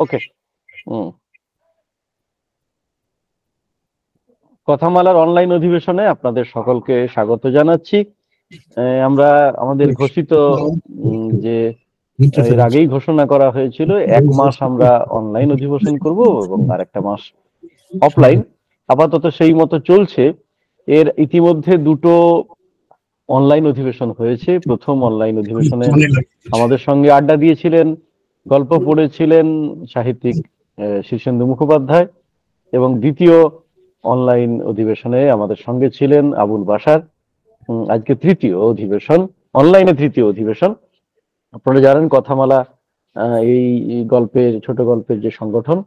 ওকে। কথামালার online অধিবেশনে আপনাদের সকলকে স্বাগত জানাচ্ছি। আমরা আমাদের ঘোষিত যে এর আগেই ঘোষণা করা হয়েছিল 1 মাস আমরা অনলাইন অধিবেশন করব এবং আরেকটা মাস অফলাইন, আপাতত সেই মতো চলছে। এর ইতিমধ্যে দুটো অনলাইন অধিবেশন হয়েছে। প্রথম অনলাইন অধিবেশনে আমাদের সঙ্গে আড্ডা দিয়েছিলেন, গল্প পড়েছিলেন সাহিত্যিক শীর্ষেন্দু মুখোপাধ্যায়, এবং দ্বিতীয় অনলাইন অধিবেশনে আমাদের সঙ্গে ছিলেন আবুল বাশার। আজকে তৃতীয় অধিবেশন, অনলাইনে তৃতীয় অধিবেশন। আপনারা জানেন কথামালা এই গল্পের, ছোট গল্পের যে সংগঠন,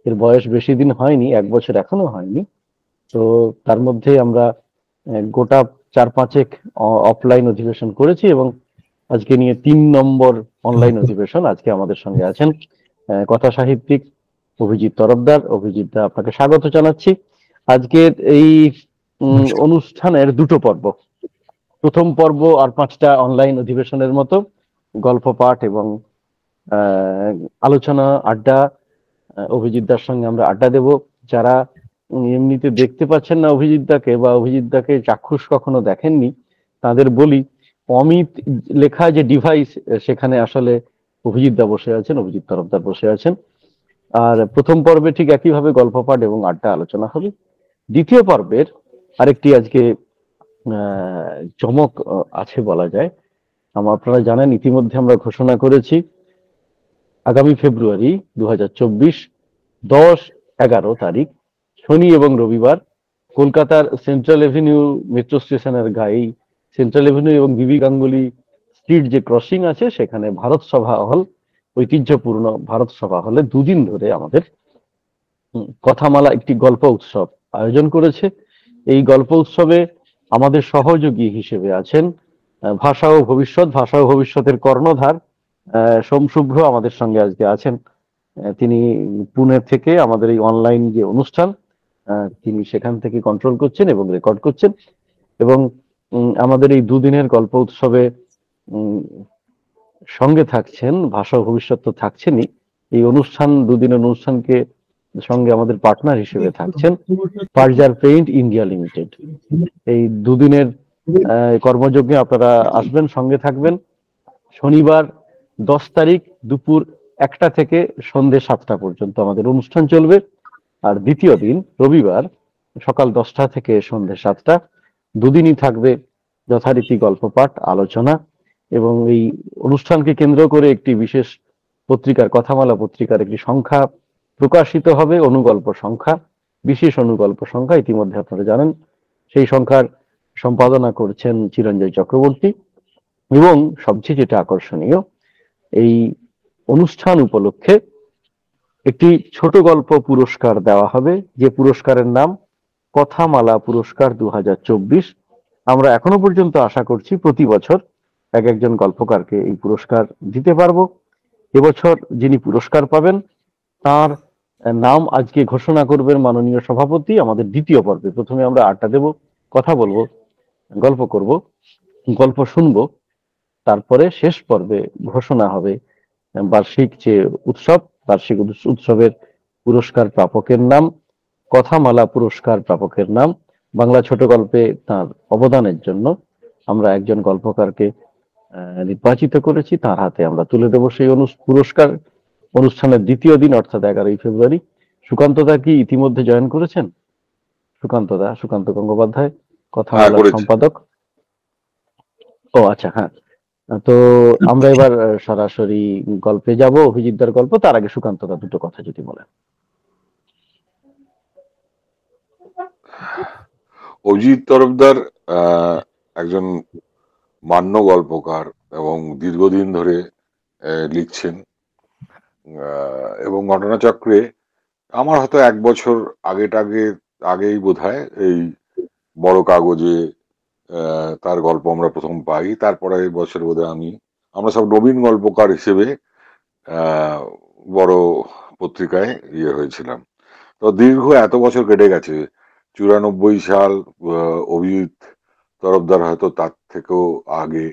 এর বয়স বেশি দিন হয়নি, 1 বছর এখনো হয়নি। তো তার মধ্যে আমরা গোটা 4-5 অফলাইন অধিবেশন করেছি এবং আজকে নিয়ে 3 নম্বর অনলাইন অধিবেশন। আজকে আমাদের সঙ্গে আছেন কথা সাহিত্যিক অভিজিৎ তরফদার। অভিজিৎ দা, আপনাকে স্বাগত জানাচ্ছি। আজকের এই অনুষ্ঠানের দুটো পর্ব। প্রথম পর্ব আর 5টা অনলাইন অধিবেশনের মতো গল্প পাঠ এবং আলোচনা, আড্ডা। অভিজিৎ দার সঙ্গে আমরা আড্ডা দেব। যারা এমনিতে দেখতে পাচ্ছেন না অভিজিৎ দাকে, বা অভিজিৎ দাকে চাক্ষুষ কখনো দেখেননি, তাদের বলি অমিত লেখা যে ডিভাইস, সেখানে আসলে অভিজিৎ দা বসে আছেন, অভিজিৎ তরফদার বসে আছেন। আর প্রথম পর্বে ঠিক একইভাবে গল্প পাঠ এবং আড্ডা আলোচনা হবে। দ্বিতীয় পর্বের আরেকটি আজকে চমক আছে বলা যায়। আপনারা জানেন ইতিমধ্যে আমরা ঘোষণা করেছি আগামী ফেব্রুয়ারি 2024 10-11 তারিখ শনি এবং রবিবার কলকাতার সেন্ট্রাল এভিনিউ মেট্রো স্টেশনের গায়ে সেন্ট্রাল এভিনিউ এবং বিবি গাঙ্গুলি স্ট্রিট যে ক্রসিং আছে, সেখানে ভারত সভা হল, ঐতিহ্যপূর্ণ ভারত সভা হলে 2 দিন ধরে আমাদের কথামালা একটি গল্প উৎসব আয়োজন করেছে। এই গল্প উৎসবে আমাদের সহযোগী হিসেবে আছেন ভাষা ও ভবিষ্যতের কর্ণধার সোমশুভ্র আমাদের সঙ্গে আজকে আছেন। তিনি পুনে থেকে আমাদের এই অনলাইন যে অনুষ্ঠান, তিনি সেখান থেকে কন্ট্রোল করছেন এবং রেকর্ড করছেন। এবং আমাদের এই 2 দিনের গল্প উৎসবে সঙ্গে থাকছেন, ভাষা ও ভবিষ্যৎ তো থাকছেনই, এই অনুষ্ঠান 2 দিনের অনুষ্ঠানকে সঙ্গে আমাদের পার্টনার হিসেবে থাকছেন পারজার পেইন্ট ইন্ডিয়া লিমিটেড। এই 2 দিনের কর্মযজ্ঞে আপনারা আসবেন, সঙ্গে থাকবেন। শনিবার 10 তারিখ দুপুর 1টা থেকে সন্ধ্যে 7টা পর্যন্ত আমাদের অনুষ্ঠান চলবে। আর দ্বিতীয় দিন রবিবার সকাল 10টা থেকে সন্ধ্যে 7টা, দুদিনই থাকবে যথারীতি গল্প পাঠ, আলোচনা। এবং এই অনুষ্ঠানকে কেন্দ্র করে একটি বিশেষ পত্রিকার, কথামালা পত্রিকার একটি সংখ্যা প্রকাশিত হবে, অনুগল্প সংখ্যা, বিশেষ অনুগল্প সংখ্যা। ইতিমধ্যে আপনারা জানেন সেই সংখ্যার সম্পাদনা করছেন চিরঞ্জয় চক্রবর্তী। এবং সবচেয়ে যেটা আকর্ষণীয়, এই অনুষ্ঠান উপলক্ষে একটি ছোট গল্প পুরস্কার দেওয়া হবে, যে পুরস্কারের নাম কথামালা পুরস্কার 2024। আমরা এখনো পর্যন্ত আশা করছি প্রতি বছর একজন গল্পকারকে এই পুরস্কার দিতে পারবো। এবছর যিনি পুরস্কার পাবেন তার নাম আজকে ঘোষণা করবেন মাননীয় সভাপতি আমাদের দ্বিতীয় পর্বে। প্রথমে আমরা আড্ডা দেব, কথা বলবো, গল্প করব, গল্প শুনবো, তারপরে শেষ পর্বে ঘোষণা হবে বার্ষিক যে উৎসব, বার্ষিক উৎসবের পুরস্কার প্রাপকের নাম, কথামালা পুরস্কার প্রাপকের নাম। বাংলা ছোট গল্পে তার অবদানের জন্য আমরা একজন গল্পকারকে নির্বাচিত করেছি, তার হাতে আমরা তুলে দেব সেই পুরস্কার। অনুষ্ঠানের দ্বিতীয় দিন অর্থাৎ 11ই ফেব্রুয়ারি। সুকান্ত দা কি ইতিমধ্যে জয়েন করেছেন? সুকান্ত দা, সুকান্ত গঙ্গোপাধ্যায়, কথামালার সম্পাদক। ও আচ্ছা, হ্যাঁ। তো আমরা এবার সরাসরি গল্পে যাব, অভিজিৎদার গল্প। তার আগে সুকান্ত দা দুটো কথা যদি বলেন। অভিজিৎ তরফদার একজন মান্য গল্পকার এবং দীর্ঘদিন ধরে লিখছেন। এবং ঘটনাচক্রে আমার হয়তো 1 বছর আগেই বোধহয় এই বড় কাগজে তার গল্প আমরা প্রথম পাই। তারপরে এই বছর বোধহয় আমরা সব নবীন গল্পকার হিসেবে বড় পত্রিকায় হয়েছিলাম। তো দীর্ঘ এত বছর কেটে গেছে, 94 সাল, অভিজিৎ তরফদার হয়তো তার থেকেও আগে।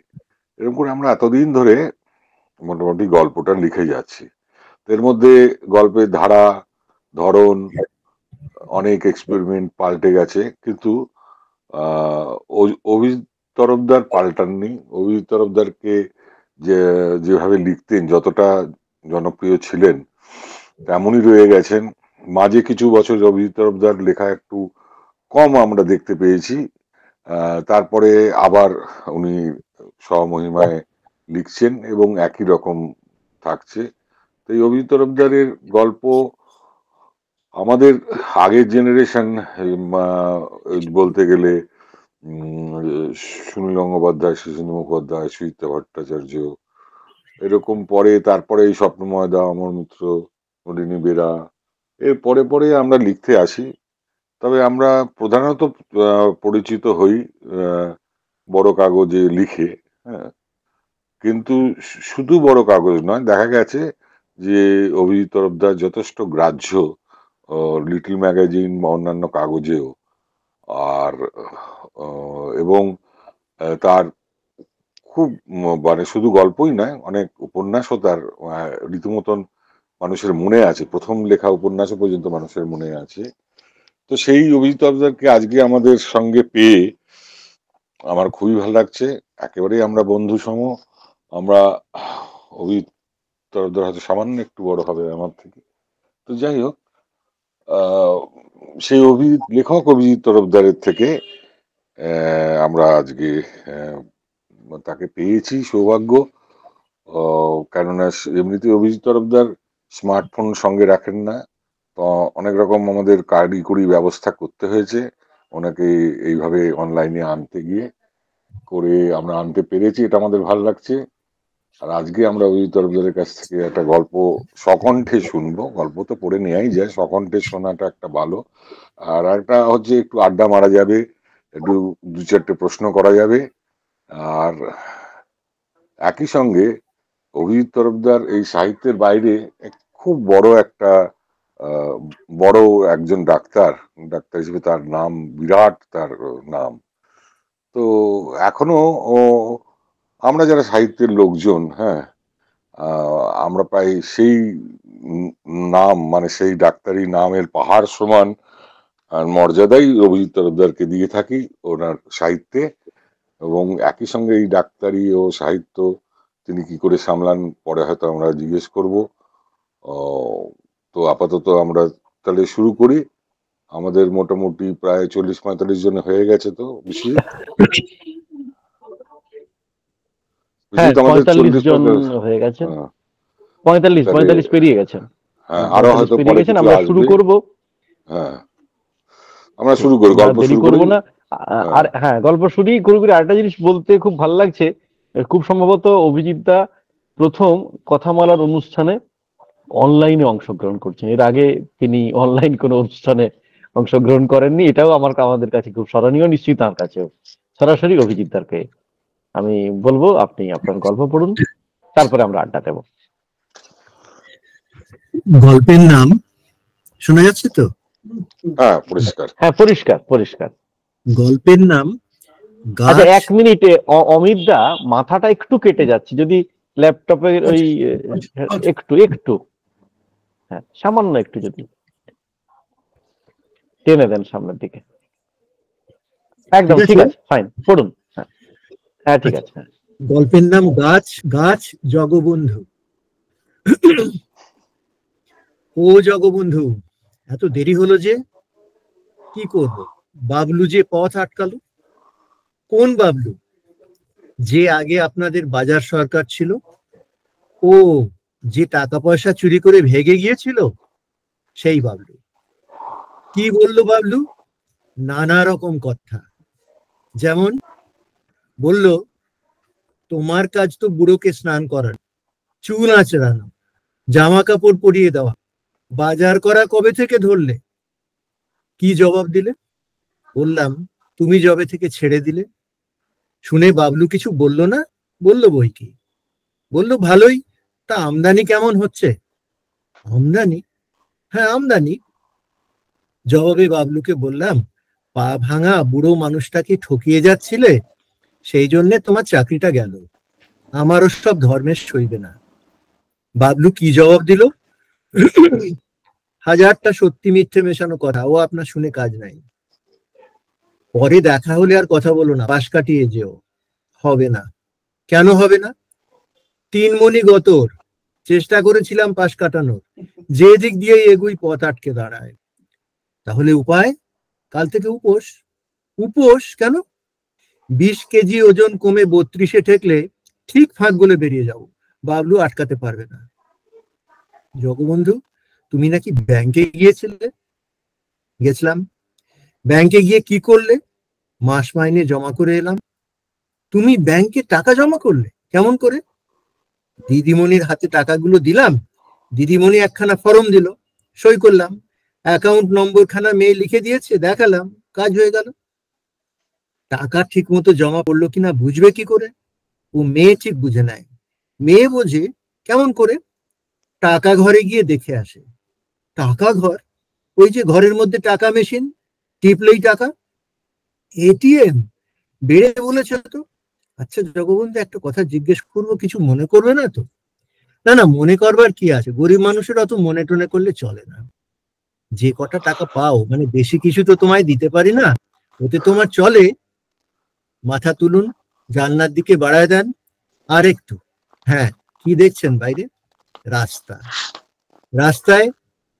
এরকম করে আমরা এতদিন ধরে মোটামুটি গল্পটা লিখে যাচ্ছি। এর মধ্যে গল্পের ধারা, ধরন, অনেক এক্সপেরিমেন্ট পাল্টে গেছে, কিন্তু অভিজিৎ তরফদার পাল্টাননি। অভিজিৎ তরফদারকে যে যেভাবে লিখতেন, যতটা জনপ্রিয় ছিলেন তেমনই রয়ে গেছেন। মাঝে কিছু বছর অভিজিৎ তরফদার লেখা একটু কম আমরা দেখতে পেয়েছি, তারপরে আবার উনি স্বমহিমায় লিখছেন এবং একই রকম থাকছে। তো এই অভিজিৎ তরফদারের গল্প আমাদের আগের জেনারেশন বলতে গেলে সুনীল গঙ্গোপাধ্যায়, শিশু মুখোপাধ্যায়, সুচিত্রা ভট্টাচার্য, এরকম পরে তারপরে এই স্বপ্নময় দা, অমর মিত্র, নলিনী বেরা, এর পরে পরে আমরা লিখতে আসি। তবে আমরা প্রধানত পরিচিত হই বড় কাগজে লিখে। হ্যাঁ, কিন্তু শুধু বড় কাগজ নয়, দেখা গেছে যে অভিজিৎ তরফদার যথেষ্ট গ্রাহ্য লিটল ম্যাগাজিন বা অন্যান্য কাগজেও। আর এবং তার খুব মানে শুধু গল্পই নয়, অনেক উপন্যাসও তার রীতিমতন মানুষের মনে আছে, প্রথম লেখা উপন্যাসও পর্যন্ত মানুষের মনে আছে। তো সেই অভিজিৎ তরফদারকে আজকে আমাদের সঙ্গে পেয়ে আমার খুবই ভালো লাগছে। একেবারেই আমরা বন্ধু সম। আমরা অভিজিৎ তরফদার হয়তো সামান্য একটু বড় হবে আমার থেকে, তো যাই হোক, সেই লেখক অভিজিৎ তরফদারের থেকে আমরা আজকে তাকে পেয়েছি, সৌভাগ্য। কেননা এমনিতে অভিজিৎ তরফদার স্মার্টফোন সঙ্গে রাখেন না, তো অনেক রকম আমাদের কারিগরি ব্যবস্থা করতে হয়েছে ওনাকে এইভাবে অনলাইনে আনতে গিয়ে, করে আমরা আনতে পেরেছি, এটা আমাদের ভালো লাগছে। আর আজকে আমরা অভিজিৎ তরফদারের কাছ থেকে একটা গল্প সকণ্ঠে শুনবো। গল্প তো পড়ে নেওয়াই যায়, সকণ্ঠে শোনাটা একটা ভালো। আর একটা হচ্ছে একটু আড্ডা মারা যাবে, একটু দু চারটে প্রশ্ন করা যাবে। আর একই সঙ্গে অভিজিৎ তরফদার এই সাহিত্যের বাইরে খুব বড় একটা বড় একজন ডাক্তার হিসেবে তার নাম, বিরাট তার নাম। তো এখনো আমরা যারা সাহিত্যের লোকজন, হ্যাঁ, আমরা প্রায় সেই নাম, মানে সেই ডাক্তারি নামের পাহাড় সমান আর মর্যাদাই অভিজিৎ তরফদারকে দিয়ে থাকি ওনার সাহিত্যে। এবং একই সঙ্গে এই ডাক্তারি ও সাহিত্য তিনি কি করে সামলান পরে হয়তো আমরা জিজ্ঞেস করব। তো আপাতত আমরা তাহলে শুরু করি। আমাদের মোটামুটি প্রায় 40-45 জন হয়ে গেছে। তো বিশ্বজিৎ, হ্যাঁ, আমাদের 45 জন হয়ে গেছে, 45 পেরিয়ে গেছেন। হ্যাঁ, আরো হয়তো পেরিয়ে পরে গেছেন। কিছু আমরা আসবে। শুরু করব। হ্যাঁ, আমরা শুরু করি, গল্প দেরি শুরু করব করি না। আর হ্যাঁ, গল্প শুরুই করি। আরেকটা জিনিস বলতে খুব ভালো লাগছে, খুব সম্ভবত অভিজিৎ দা প্রথম কথামালার অনুষ্ঠানে অনলাইনে অংশগ্রহণ করছেন। এর আগে তিনি অনলাইন কোনো অনুষ্ঠানে অংশগ্রহণ করেননি। এটাও আমাদের কাছে খুব স্মরণীয়, নিশ্চয়ই তার কাছেও। সরাসরি অভিজিৎ দারকে আমি বলবো, আপনি আপনার গল্প পড়ুন, তারপরে আমরা আড্ডা দেব। গল্পের নাম শোনা যাচ্ছে তো? হ্যাঁ, পরিষ্কার। হ্যাঁ, পরিষ্কার পরিষ্কার। গল্পের নাম আচ্ছা, 1 মিনিটে অমিত দা, মাথাটা একটু কেটে যাচ্ছে, যদি ল্যাপটপের ওই একটু একটু হ্যাঁ, সামান্য একটু যদি টেনে দেন সামনের দিকে, একদম ঠিক আছে, ফাইন, পড়ুন। হ্যাঁ, ঠিক আছে। গল্পের নাম গাছ গাছ জগবন্ধু। ও জগবন্ধু, এত দেরি হলো যে? কি করব, বাবলু যে পথ আটকালো। কোন বাবলু? যে আগে আপনাদের বাজার সরকার ছিল। ও, যে টাকা পয়সা চুরি করে ভেগে গিয়েছিল, সেই বাবলু। কি বললো বাবলু? নানা রকম কথা। যেমন বলল, তোমার কাজ তো বুড়োকে স্নান করানো, চুল আঁচড়ানো, জামা কাপড় পরিয়ে দেওয়া, বাজার করা কবে থেকে ধরলে? কি জবাব দিলে? বললাম, তুমি যবে থেকে ছেড়ে দিলে। শুনে বাবলু কিছু বলল না, বলল বই কি, বলল ভালোই, তা আমদানি কেমন হচ্ছে? আমদানি? হ্যাঁ, আমদানি। জবাবে বাবলুকে বললাম, পা ভাঙা বুড়ো মানুষটাকে ঠকিয়ে যাচ্ছিলে, সেই জন্য তোমার চাকরিটা গেল। আমারও সব ধর্মের সইবে না। বাবলু কি জবাব দিল? হাজারটা সত্যি মিথ্যে মেশানো কথা, ও আপনার শুনে কাজ নাই। পরে দেখা হলে আর কথা বলো না, পাশ কাটিয়ে যেও। হবে না। কেন হবে না? 3 মণি গতর, চেষ্টা করেছিলাম পাশ কাটানোর, যে দিক দিয়ে এগুই পথ আটকে দাঁড়ায়। তাহলে উপায়? কাল থেকে উপোস। উপোস কেন? 20 কেজি ওজন কমে 32-এ ঠেকলে ঠিক ফাঁক গলে বেরিয়ে যাও, বাবলু আটকাতে পারবে না। জগবন্ধু, তুমি নাকি ব্যাংকে গিয়েছিলে? গেছিলাম। ব্যাংকে গিয়ে কি করলে? মাস মাইনে জমা করে এলাম। তুমি ব্যাংকে টাকা জমা করলে? কেমন করে? দিদিমণির হাতে টাকাগুলো দিলাম, দিদিমণি একখানা ফর্ম দিল, সই করলাম, অ্যাকাউন্ট নম্বর খানা মেয়ে লিখে দিয়েছে, দেখালাম, কাজ হয়ে গেল। টাকা ঠিক মতো জমা পড়লো কিনা বুঝবে কি করে? ও মেয়ে ঠিক বুঝে নেয়। মেয়ে বোঝে কেমন করে? টাকা ঘরে গিয়ে দেখে আসে। টাকা ঘর? ওই যে ঘরের মধ্যে টাকা মেশিন, টিপলেই টাকা। এটিএম? বেড়ে বলেছ তো। আচ্ছা জগবন্ধু, একটা কথা জিজ্ঞেস করবো, কিছু মনে করবে না তো? না না, মনে করবার কি আছে, গরিব মানুষের অত মনে টনে করলে চলে না। যে কটা টাকা পাও, মানে বেশি কিছু তো তোমায় দিতে পারি না, ওতে তোমার চলে। মাথা তুলুন, জানলার দিকে বাড়ায় দেন, আর একটু। হ্যাঁ, কি দেখছেন বাইরে? রাস্তা। রাস্তায়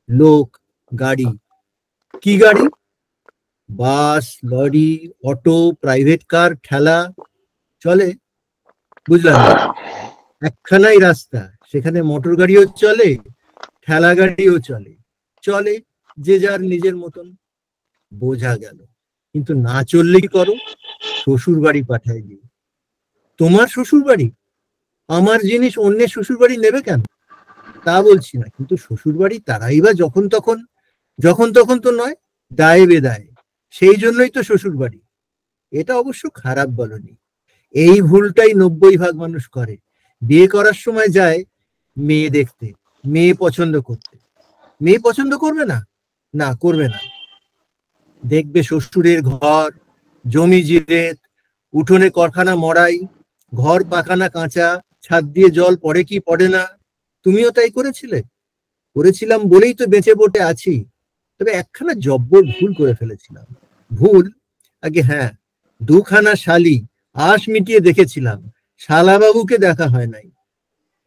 লোক, গাড়ি। কি গাড়ি? বাস, লরি, অটো, প্রাইভেট কার, ঠেলা চলে। বুঝলাম না। একখানাই রাস্তা, সেখানে মোটর গাড়িও চলে, ঠেলা গাড়িও চলে। চলে যে যার নিজের মতন। বোঝা গেল। কিন্তু না চললে কি করো? শ্বশুর বাড়ি পাঠাই দিই। তোমার শ্বশুর বাড়ি? আমার জিনিস অন্যের শ্বশুর বাড়ি নেবে কেন? তা বলছি না, কিন্তু শ্বশুর বাড়ি তারাই বা যখন তখন, যখন তখন তো নয়, দায়ে বেদায়। সেই জন্যই তো শ্বশুর বাড়ি। এটা অবশ্য খারাপ বলনি। এই ভুলটাই 90% মানুষ করে। বিয়ে করার সময় যায় মেয়ে দেখতে, মেয়ে পছন্দ করতে। মেয়ে পছন্দ করবে না? না, করবে না। দেখবে শ্বশুরের ঘর, জমি জিরেত, উঠোনে করখানা মড়াই, ঘর পাখানা কাঁচা, ছাদ দিয়ে জল পড়ে কি পড়ে না। তুমিও তাই করেছিলে? করেছিলাম বলেই তো বেঁচে বটে আছি। তবে একখানা জব্বর ভুল করে ফেলেছিলাম। ভুল? আগে হ্যাঁ, 2খানা শালি আশ মিটিয়ে দেখেছিলাম, শালাবাবুকে দেখা হয় নাই।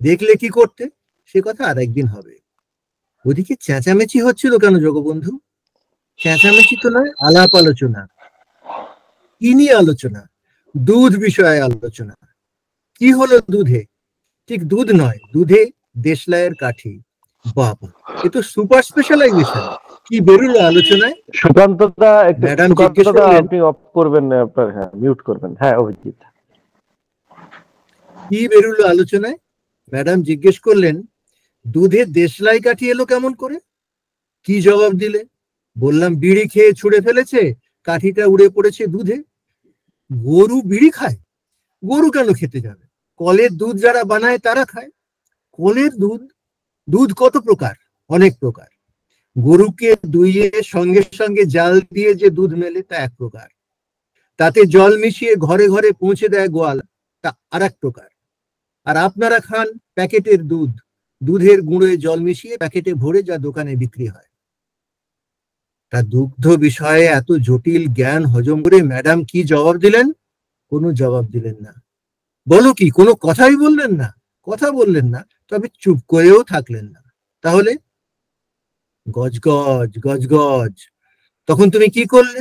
দেখলে কি করতে? সে কথা আর একদিন হবে। ওদিকে চেঁচামেচি হচ্ছিল কেন জগবন্ধু? চেঁচামেচি তো নয়, আলাপ আলোচনা। কি নিয়ে আলোচনা? দুধ বিষয়ে আলোচনা। কি হলো দুধে? ঠিক দুধ নয়, দুধে দেশলাইয়ের কাঠি। বাবা, এ তো সুপার স্পেশালাইজেশন। কি বেরোলো আলোচনায়? সুকান্তদা একটু, ম্যাডাম জিজ্ঞেস সুকান্তদা করলেন, আপনি অফ করবেন না আপনার, হ্যাঁ মিউট করবেন। হ্যাঁ অভিজিৎ। কি বেরোলো আলোচনায়? ম্যাডাম জিজ্ঞেস করলেন, দুধে দেশলাই কাঠি এলো কেমন করে? কি জবাব দিলে? বললাম, বিড়ি খেয়ে ছুঁড়ে ফেলেছে, কাঠিটা উড়ে পড়েছে দুধে। গরু বিড়ি খায়? গরু কেন খেতে যাবে? কলের দুধ যারা বানায় তারা খায়। কলের দুধ? দুধ কত প্রকার, অনেক প্রকার। গরুকে দুইয়ে সঙ্গে সঙ্গে জাল দিয়ে যে দুধ মেলে তা এক প্রকার। তাতে জল মিশিয়ে ঘরে ঘরে পৌঁছে দেয় গোয়াল, তা আর এক প্রকার। আর আপনারা খান প্যাকেটের দুধ, দুধের গুঁড়োয় জল মিশিয়ে প্যাকেটে ভরে যা দোকানে বিক্রি হয়। তা দুগ্ধ বিষয়ে এত জটিল জ্ঞান হজম করে ম্যাডাম কি জবাব দিলেন? কোনো জবাব দিলেন না। বলো কি, কোনো কথাই বললেন না? কথা বললেন না, তবে চুপ করেও থাকলেন না। তাহলে গজগজ গজগজ। তখন তুমি কি করলে?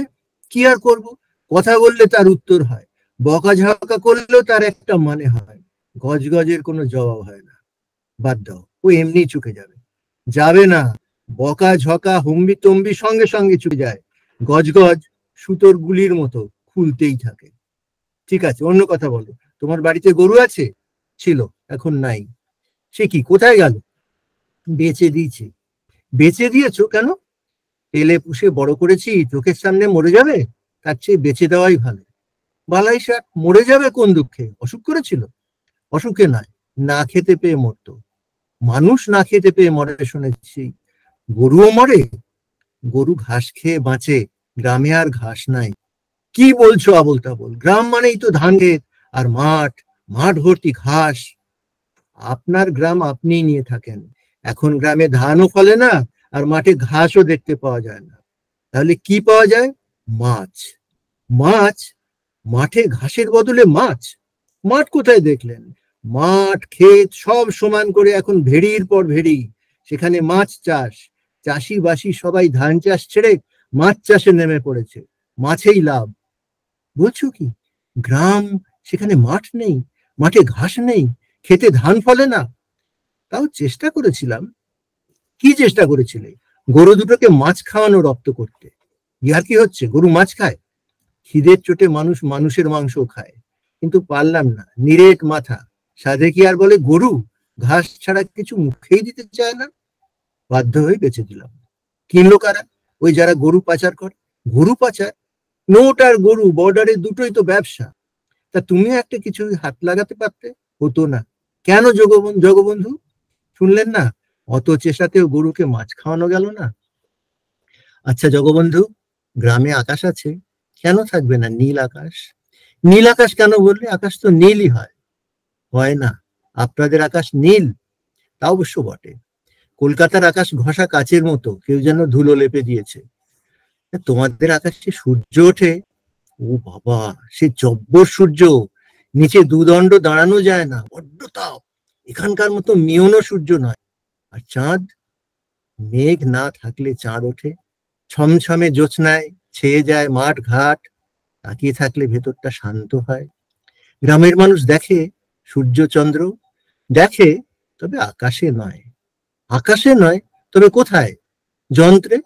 কি আর করব? কথা বললে তার উত্তর হয়, বকাঝকা করলেও তার একটা মানে হয়। গজগজের কোনো জবাব হয় না। বাদ দাও, ও এমনি চুকে যাবে। যাবে না, বকা ঝকা হুম্বি তম্বি সঙ্গে সঙ্গে চুকে যায়। গজগজ সুতোর গুলির মতো খুলতেই থাকে। ঠিক আছে, অন্য কথা বলো। তোমার বাড়িতে গরু আছে? ছিল, এখন নাই। সে কি, কোথায় গেল? বেচে দিয়েছি। বেচে দিয়েছো কেন? তেলে পুষে বড় করেছি, চোখের সামনে মরে যাবে, তার চেয়ে বেচে দেওয়াই ভালো। বালাই ষাট, মরে যাবে কোন দুঃখে? অসুখ করেছিল? অসুখে নয়, না খেতে পেয়ে মরতো। মানুষ না খেতে পেয়ে মরে শুনেছি, গরুও মরে? গরু ঘাস খেয়ে বাঁচে, গ্রামে আর ঘাস নাই। কি বলছো আবোল তাবোল? গ্রাম মানেই তো ধান ক্ষেত আর মাঠ, মাঠ ভর্তি ঘাস। আপনার গ্রাম আপনিই নিয়ে থাকেন, এখন গ্রামে ধানও ফলে না, আর মাঠে ঘাসও দেখতে পাওয়া যায় না। তাহলে কি পাওয়া যায়? মাছ। মাছ? মাঠে ঘাসের বদলে মাছ? মাঠ কোথায় দেখলেন? মাঠ ক্ষেত সব সমান করে এখন ভেড়ির পর ভেড়ি, সেখানে মাছ চাষ। চাষি বাসি সবাই ধান চাষ ছেড়ে মাছ চাষে নেমে পড়েছে, মাছেই লাভ। বলছো কি? গ্রাম, সেখানে মাঠ নেই, মাঠে ঘাস নেই, খেতে ধান ফলে না? তাও চেষ্টা করেছিলাম। কি চেষ্টা করেছিলে? গরু দুটোকে মাছ খাওয়ানো, রপ্ত করতে। ইয়ার কি হচ্ছে? গরু মাছ খায়? খিদের চোটে মানুষ মানুষের মাংস খায়, কিন্তু পারলাম না, নিরেট মাথা। সাধে কি আর বলে গরু ঘাস ছাড়া কিছু মুখেই দিতে চায় না। বাধ্য হয়ে বেঁচে দিলাম। কিনলো কারা? ওই যারা গরু পাচার করে। গরু পাচার? নোট আর গরু, বর্ডারে দুটোই তো ব্যবসা। তা তুমিও একটা কিছু হাত লাগাতে পারতে, হতো না? কেন জগবন্ধু, শুনলেন না? অত চেষ্টাতেও গরুকে মাছ খাওয়ানো গেল না। আচ্ছা জগবন্ধু, গ্রামে আকাশ আছে, কেন থাকবে না নীল আকাশ? নীল আকাশ কেন বললে? আকাশ তো নীলই হয়। হয় না, আপনাদের আকাশ নীল? তা অবশ্য বটে। কলকাতার আকাশ ঘষা কাচের মতো, কেউ যেন ধুলো লেপে দিয়েছে। তোমাদের আকাশে সূর্য ওঠে, ও বাবা, সে জব্বর সূর্য, নিচে দুদণ্ড দাঁড়ানো যায় না, বড্ড তাপ। এখানকার মতো মিয়নো সূর্য নয়। আর চাঁদ? মেঘ না থাকলে চাঁদ ওঠে, ছমছমে জ্যোৎস্নায় ছেয়ে যায় মাঠ ঘাট। তাকিয়ে থাকলে ভেতরটা শান্ত হয়। গ্রামের মানুষ দেখে সূর্য চন্দ্র, দেখে, তবে আকাশে নয়। আকাশে নয়, তবে কোথায়? যন্ত্রে।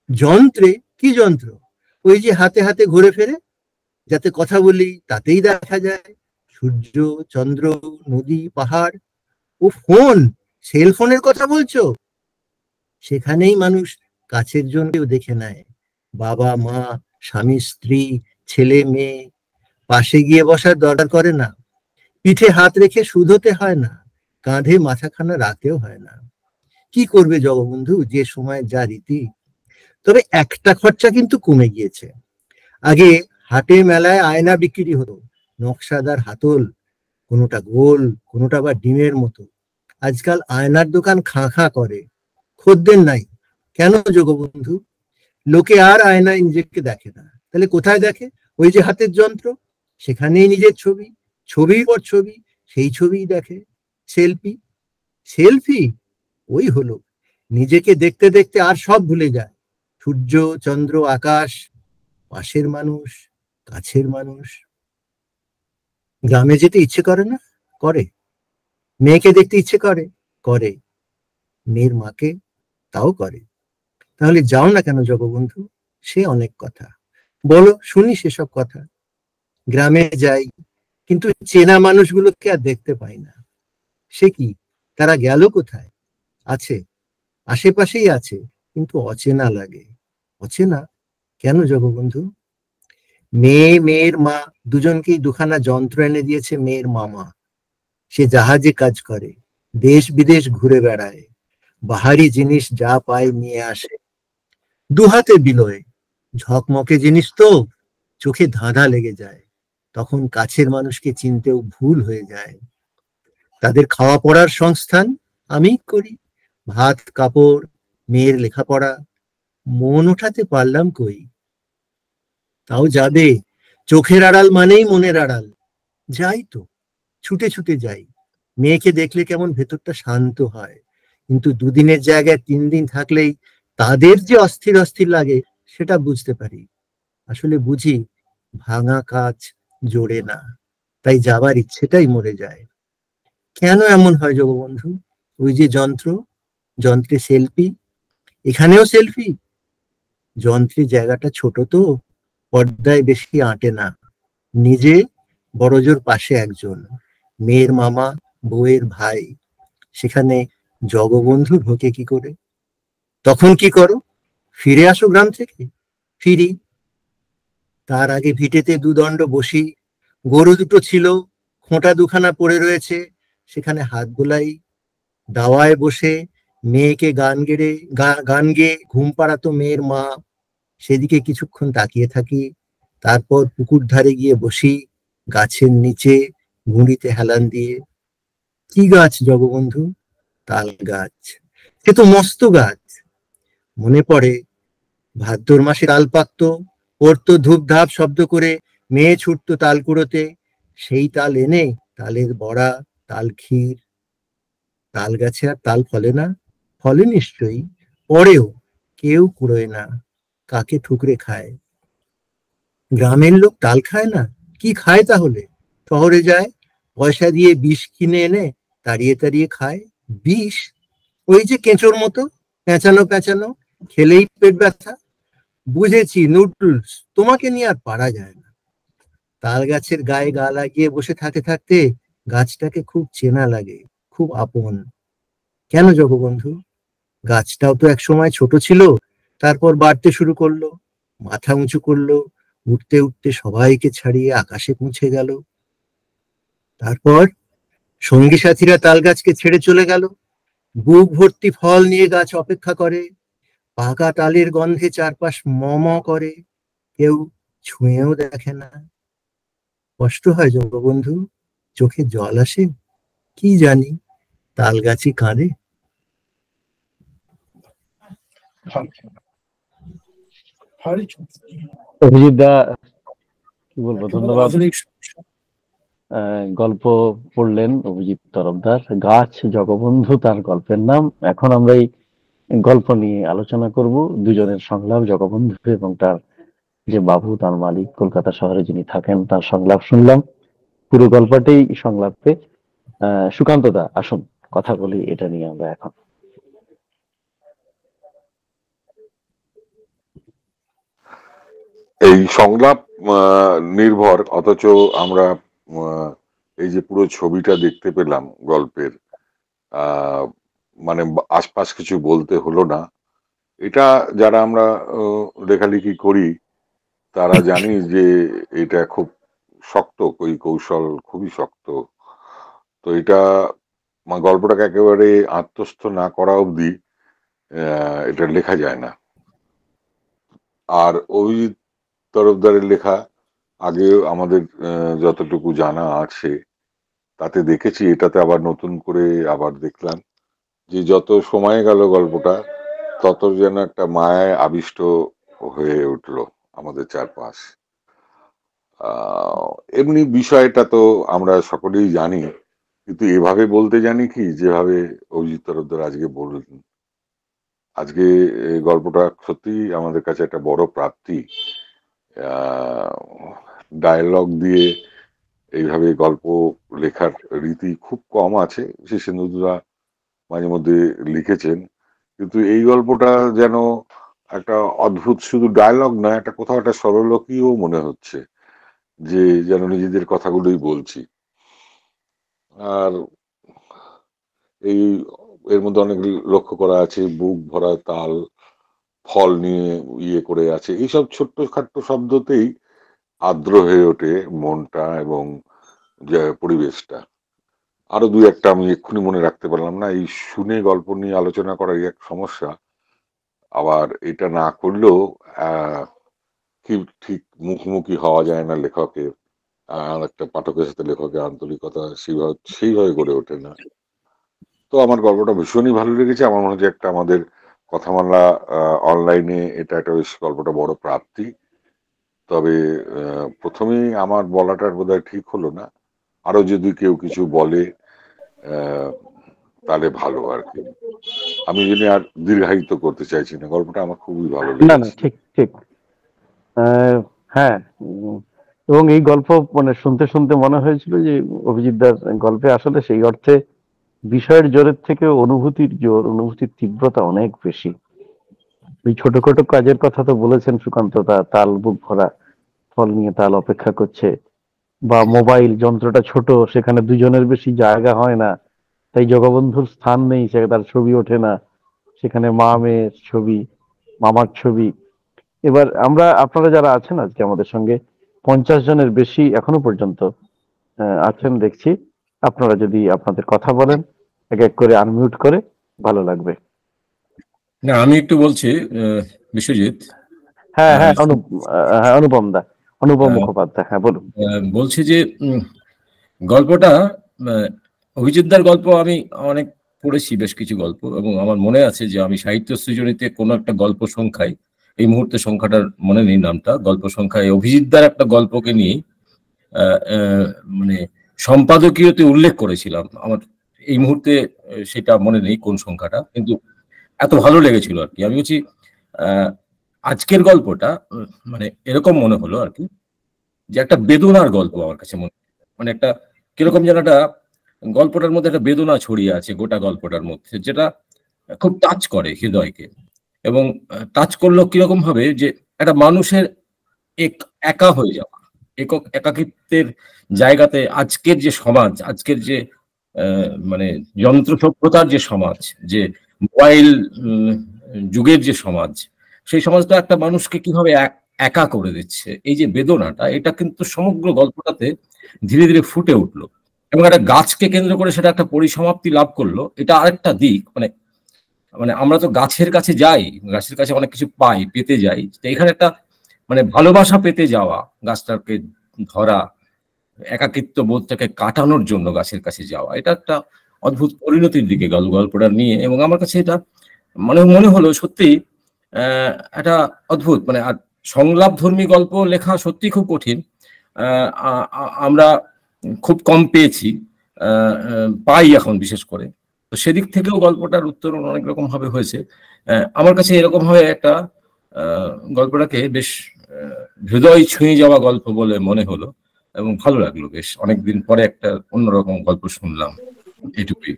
যন্ত্রে? কি যন্ত্র? ওই যে হাতে হাতে ঘুরে ফেরে, যাতে কথা বলি তাতেই দেখা যায় সূর্য, চন্দ্র, নদী, পাহাড়। ও ফোন, সেলফোনের কথা বলছো? সেখানেই মানুষ কাছের জনকেও দেখে নেয়। বাবা মা, স্বামী স্ত্রী, ছেলে মেয়ে। পাশে গিয়ে বসার দরকার করে না, পিঠে হাত রেখে শুধোতে হয় না, কাঁধে মাথাখানা রাখতেও হয় না। কি করবে জগবন্ধু, যে সময় যা রীতি। তবে একটা খরচা কিন্তু কমে গিয়েছে। আগে হাটে মেলায় আয়না বিক্রি হতো, নকশাদার হাতল, কোনোটা গোল, কোনোটা বা ডিমের মতো। আজকাল আয়নার দোকান খাঁ খাঁ করে, খদ্দের নাই। কেন জগবন্ধু? লোকে আর আয়নায় নিজেকে দেখে না, তাহলে কোথায় দেখে? ওই যে হাতের যন্ত্র, সেখানেই নিজের ছবি, ছবির পর ছবি, সেই ছবিই দেখে। সেলফি? সেলফি ওই হলো, নিজেকে দেখতে দেখতে আর সব ভুলে যায়। সূর্য, চন্দ্র, আকাশ, পাশের মানুষ, কাছের মানুষ। গ্রামে যেতে ইচ্ছে করে না? করে। মেয়েকে দেখতে ইচ্ছে করে? করে। মেয়ের মাকে? তাও করে। তাহলে যাও না কেন জগবন্ধু? সে অনেক কথা, বলো শুনি সেসব কথা। গ্রামে যাই, কিন্তু চেনা মানুষগুলোকে আর দেখতে পাই না। সে কি, তারা গেল কোথায়? আছে, আশেপাশেই আছে, কিন্তু অচেনা লাগে। অচেনা কেন জগবন্ধু? মেয়ে, মেয়ের মা, দুজনকেই দুখানা যন্ত্র এনে দিয়েছে মেয়ের মামা। সে জাহাজে কাজ করে, দেশ বিদেশ ঘুরে বেড়ায়, বাহারি জিনিস যা পায় নিয়ে আসে, দুহাতে বিলোয়। ঝকমকে জিনিস তো, চোখে ধাঁধা লেগে যায়। তখন কাছের মানুষকে চিনতেও ভুল হয়ে যায়। তাদের খাওয়া পড়ার সংস্থান আমি করি, ভাত কাপড়, মেয়ের লেখাপড়া। মন ওঠাতে পারলাম কই? তাও যাবে, চোখের আড়াল মানেই মনের আড়াল। যাই তো, ছুটে ছুটে যাই। মেয়েকে দেখলে কেমন ভেতরটা শান্ত হয়, কিন্তু দুদিনের জায়গায় 3 দিন থাকলেই তাদের যে অস্থির অস্থির লাগে, সেটা বুঝতে পারি। আসলে বুঝি ভাঙা কাঁচ জোড়ে না, তাই যাবার ইচ্ছেটাই মরে যায়। কেন এমন হয় জগবন্ধু? ওই যে যন্ত্র, যন্ত্রে সেলফি, এখানেও সেলফি। যন্ত্রে জায়গাটা ছোট তো, পর্দায় বেশি আঁটে না। নিজে, বড়জোর পাশে একজন, মেয়ের মামা, বউয়ের ভাই। সেখানে জগবন্ধু ঢোকে কি করে? তখন কি করো? ফিরে আসো গ্রাম থেকে? ফিরি। তার আগে ভিটেতে দুদণ্ড বসি। গরু দুটো ছিল, খোঁটা দুখানা পড়ে রয়েছে, সেখানে হাত বোলাই। দাওয়ায় বসে মেয়েকে গান গেয়ে ঘুম পাড়াতো মেয়ের মা। সেদিকে কিছুক্ষণ তাকিয়ে থাকি, তারপর পুকুর ধারে গিয়ে বসি, গাছের নিচে, গুঁড়িতে হেলান দিয়ে। কি গাছ জগবন্ধু? তাল গাছ। সে তো মস্ত গাছ। মনে পড়ে ভাদ্র মাসে তাল পাকতো, পড়তো ধূপ ধাপ শব্দ করে, মেয়ে ছুটতো তাল কুড়োতে, সেই তাল এনে তালের বড়া, তাল ক্ষীর। তাল গাছে আর তাল ফলে না? ফলে নিশ্চয়ই, পরেও কেউ কুড়োয় না, কাকে ঠুকরে খায়। গ্রামের লোক তাল খায় না? কি খায় তাহলে? শহরে যায়, পয়সা দিয়ে বিষ কিনে এনে তাড়িয়ে তাড়িয়ে খায়। বিষ? ওই যে কেঁচোর মতো, পেঁচানো পেঁচানো, খেলেই পেট ব্যথা। বুঝেছি, নুডলস। তোমাকে নিয়ে আর পারা যায় না। তাল গাছের গায়ে গা লাগিয়ে বসে থাকতে থাকতে গাছটাকে খুব চেনা লাগে, খুব আপন। কেন জগবন্ধু? গাছটাও তো একসময় ছোট ছিল, তারপর বাড়তে শুরু করলো, মাথা উঁচু করলো, উঠতে উঠতে সবাইকে ছাড়িয়ে আকাশে পৌঁছে গেল। তারপর সঙ্গী সাথীরা তাল গাছকে ছেড়ে চলে গেল। বুক ভর্তি ফল নিয়ে গাছ অপেক্ষা করে, পাকা তালের গন্ধে চারপাশ ম ম করে। কেউ ছুঁয়েও দেখে না। কষ্ট হয় জগবন্ধু, চোখে জল আসে, কি জানি, তাল গাছই কাঁদে। অভিজিৎ দা, কি বলবো, ধন্যবাদ। গল্প পড়লেন অভিজিৎ তরফদার, গাছ জগবন্ধু তার গল্পের নাম। এখন আমরা এই গল্প নিয়ে আলোচনা করব। দুজনের সংলাপ, জগবন্ধু এবং তার যে বাবু, তার মালিক, কলকাতা শহরে যিনি থাকেন, তার সংলাপ শুনলাম। পুরো গল্পটাই সংলাপে। সুকান্ত দা, আসুন কথা বলি এটা নিয়ে আমরা এখন। এই সংলাপ নির্ভর, অথচ আমরা এই যে পুরো ছবিটা দেখতে পেলাম গল্পের, মানে আশপাশ কিছু বলতে হলো না। এটা যারা আমরা লেখালেখি করি তারা জানি যে এটা খুব শক্ত, ওই কৌশল খুবই শক্ত। তো এটা গল্পটাকে একেবারে আত্মস্থ না করা অবধি এটা লেখা যায় না। আর অভিজিৎ তরফদারের লেখা আগে আমাদের যতটুকু জানা আছে তাতে দেখেছি, এটাতে আবার নতুন করে আবার দেখলাম যে যত সময় গেল গল্পটা তত যেন একটা মায়ায় আবিষ্ট হয়ে উঠলো আমাদের চারপাশ। এমনি বিষয়টা তো আমরা সকলেই জানি, কিন্তু এভাবে বলতে জানি কি যেভাবে অভিজিৎ তরফদার আজকে বললেন। আজকে এই গল্পটা সত্যি আমাদের কাছে একটা বড় প্রাপ্তি। ডায়ালগ দিয়ে এইভাবে গল্প লেখার রীতি খুব কম আছে, শীর্ষেন্দুদা মাঝে মধ্যে লিখেছেন, কিন্তু এই গল্পটা যেন একটা অদ্ভুত, শুধু ডায়লগ নয়, একটা কোথাও একটা সরলকীও মনে হচ্ছে, যে যেন নিজেদের কথাগুলোই বলছি। আর এই এর মধ্যে অনেক লক্ষ্য করা আছে, বুক ভরা তাল, ফল নিয়ে ইয়ে করে আছে, এইসব ছোট্ট খাট্ট শব্দতেই আর্দ্র হয়ে ওঠে মনটা এবং যে পরিবেশটা। আরো দুই একটা আমি এক্ষুনি মনে রাখতে পারলাম না, এই শুনে গল্প নিয়ে আলোচনা করার এক সমস্যা। আবার এটা না করলেও কি ঠিক মুখোমুখি হওয়া যায় না লেখকের, আর একটা পাঠকের সাথে লেখকের আন্তরিকতা সেইভাবে গড়ে ওঠে না। তো আমার গল্পটা ভীষণই ভালো লেগেছে। আমার মনে হচ্ছে একটা আমাদের কথামালা অনলাইনে এটা একটা বেশ গল্পটা বড় প্রাপ্তি। তবে প্রথমেই আমার বলাটার বোধহয় ঠিক হলো না, আরো যদি কেউ কিছু বলে তাহলে ভালো আর কি। আমি জেনে আর দীর্ঘায়িত করতে চাইছি না, গল্পটা আমার খুবই ভালো না না, লেগেছে। ঠিক ঠিক। হ্যাঁ, এবং এই গল্প মানে শুনতে শুনতে মনে হয়েছিল যে অভিজিৎ দার গল্পে আসলে সেই অর্থে বিষয়ের জোরের থেকে অনুভূতির জোর, অনুভূতির তীব্রতা অনেক বেশি। এই ছোটখাটো কাজের কথা তো বলেছেন সুকান্ত দা, তাল বুক ভরা, ফল নিয়ে তাল অপেক্ষা করছে, বা মোবাইল যন্ত্রটা ছোট, সেখানে দুজনের বেশি জায়গা হয় না, তাই জগবন্ধুর স্থান নেই, সে তার ছবি ওঠে না, সেখানে মা মেয়ের ছবি, মামার ছবি। এবার আমরা, আপনারা যারা আছেন আজকে আমাদের সঙ্গে, 50 জনের বেশি এখনো পর্যন্ত আছেন দেখছি। আপনারা যদি আপনাদের কথা বলেন এক এক করে আনমিউট করে, ভালো লাগবে। না, আমি একটু বলছি, বিশ্বজিৎ। হ্যাঁ হ্যাঁ, অনুপম দা, অনুপম মুখোপাধ্যায়, হ্যাঁ বলুন। বলছি যে গল্পটা অভিজিৎদার গল্প আমি অনেক পড়েছি, বেশ কিছু গল্প, এবং আমার মনে আছে যে আমি সাহিত্য সৃজনীতে কোনো একটা গল্প সংখ্যায়, এই মুহূর্তে সংখ্যাটার মনে নেই নামটা, গল্প সংখ্যায় অভিজিৎদার একটা গল্পকে নিয়ে মানে সম্পাদকীয়তে উল্লেখ করেছিলাম। আমার এই মুহূর্তে সেটা মনে নেই কোন সংখ্যাটা, কিন্তু এত ভালো লেগেছিল আর কি। আমি বলছি আজকের গল্পটা মানে এরকম মনে হলো আর কি, যে একটা বেদনার গল্প আমার কাছে মানে একটা কিরকম যেন একটা গল্পটার মধ্যে একটা বেদনা ছড়িয়ে আছে গোটা গল্পটার মধ্যে, যেটা খুব টাচ করে হৃদয়কে। এবং টাচ করলো কিরকম ভাবে, যে একটা মানুষের একা হয়ে যাওয়া, একাকিত্বের জায়গাতে আজকের যে সমাজ, আজকের যে মানে যন্ত্র সভ্যতার যে সমাজ, যে মোবাইল যুগের যে সমাজ, সেই সমাজটা একটা মানুষকে কিভাবে একা করে দিচ্ছে, এই যে বেদনাটা, এটা কিন্তু সমগ্র গল্পটাতে ধীরে ধীরে ফুটে উঠলো। এবং একটা গাছকে কেন্দ্র করে সেটা একটা পরিসমাপ্তি লাভ করলো। এটা আরেকটা দিক, মানে মানে আমরা তো গাছের কাছে যাই, গাছের কাছে অনেক কিছু পাই, পেতে যাই। তো এখানে একটা মানে ভালোবাসা পেতে যাওয়া, গাছটাকে ধরা, একাকিত্ব বোধটাকে কাটানোর জন্য গাছের কাছে যাওয়া, এটা একটা অদ্ভুত পরিণতির দিকে গেল গল্পটা নিয়ে। এবং আমার কাছে এটা মানে মনে হলো সত্যি একটা অদ্ভুত, মানে আর সংলাপ ধর্মী গল্প লেখা সত্যি খুব কঠিন। আমরা খুব কম পেয়েছি, পাই এখন বিশেষ করে। তো সেদিক থেকেও গল্পটার উত্তরণ অনেক রকম ভাবে হয়েছে। আমার কাছে এরকম ভাবে একটা গল্পটাকে বেশ হৃদয় ছুঁয়ে যাওয়া গল্প বলে মনে হলো, এবং ভালো লাগলো। বেশ অনেকদিন পরে একটা অন্যরকম গল্প শুনলাম, এটুকুই।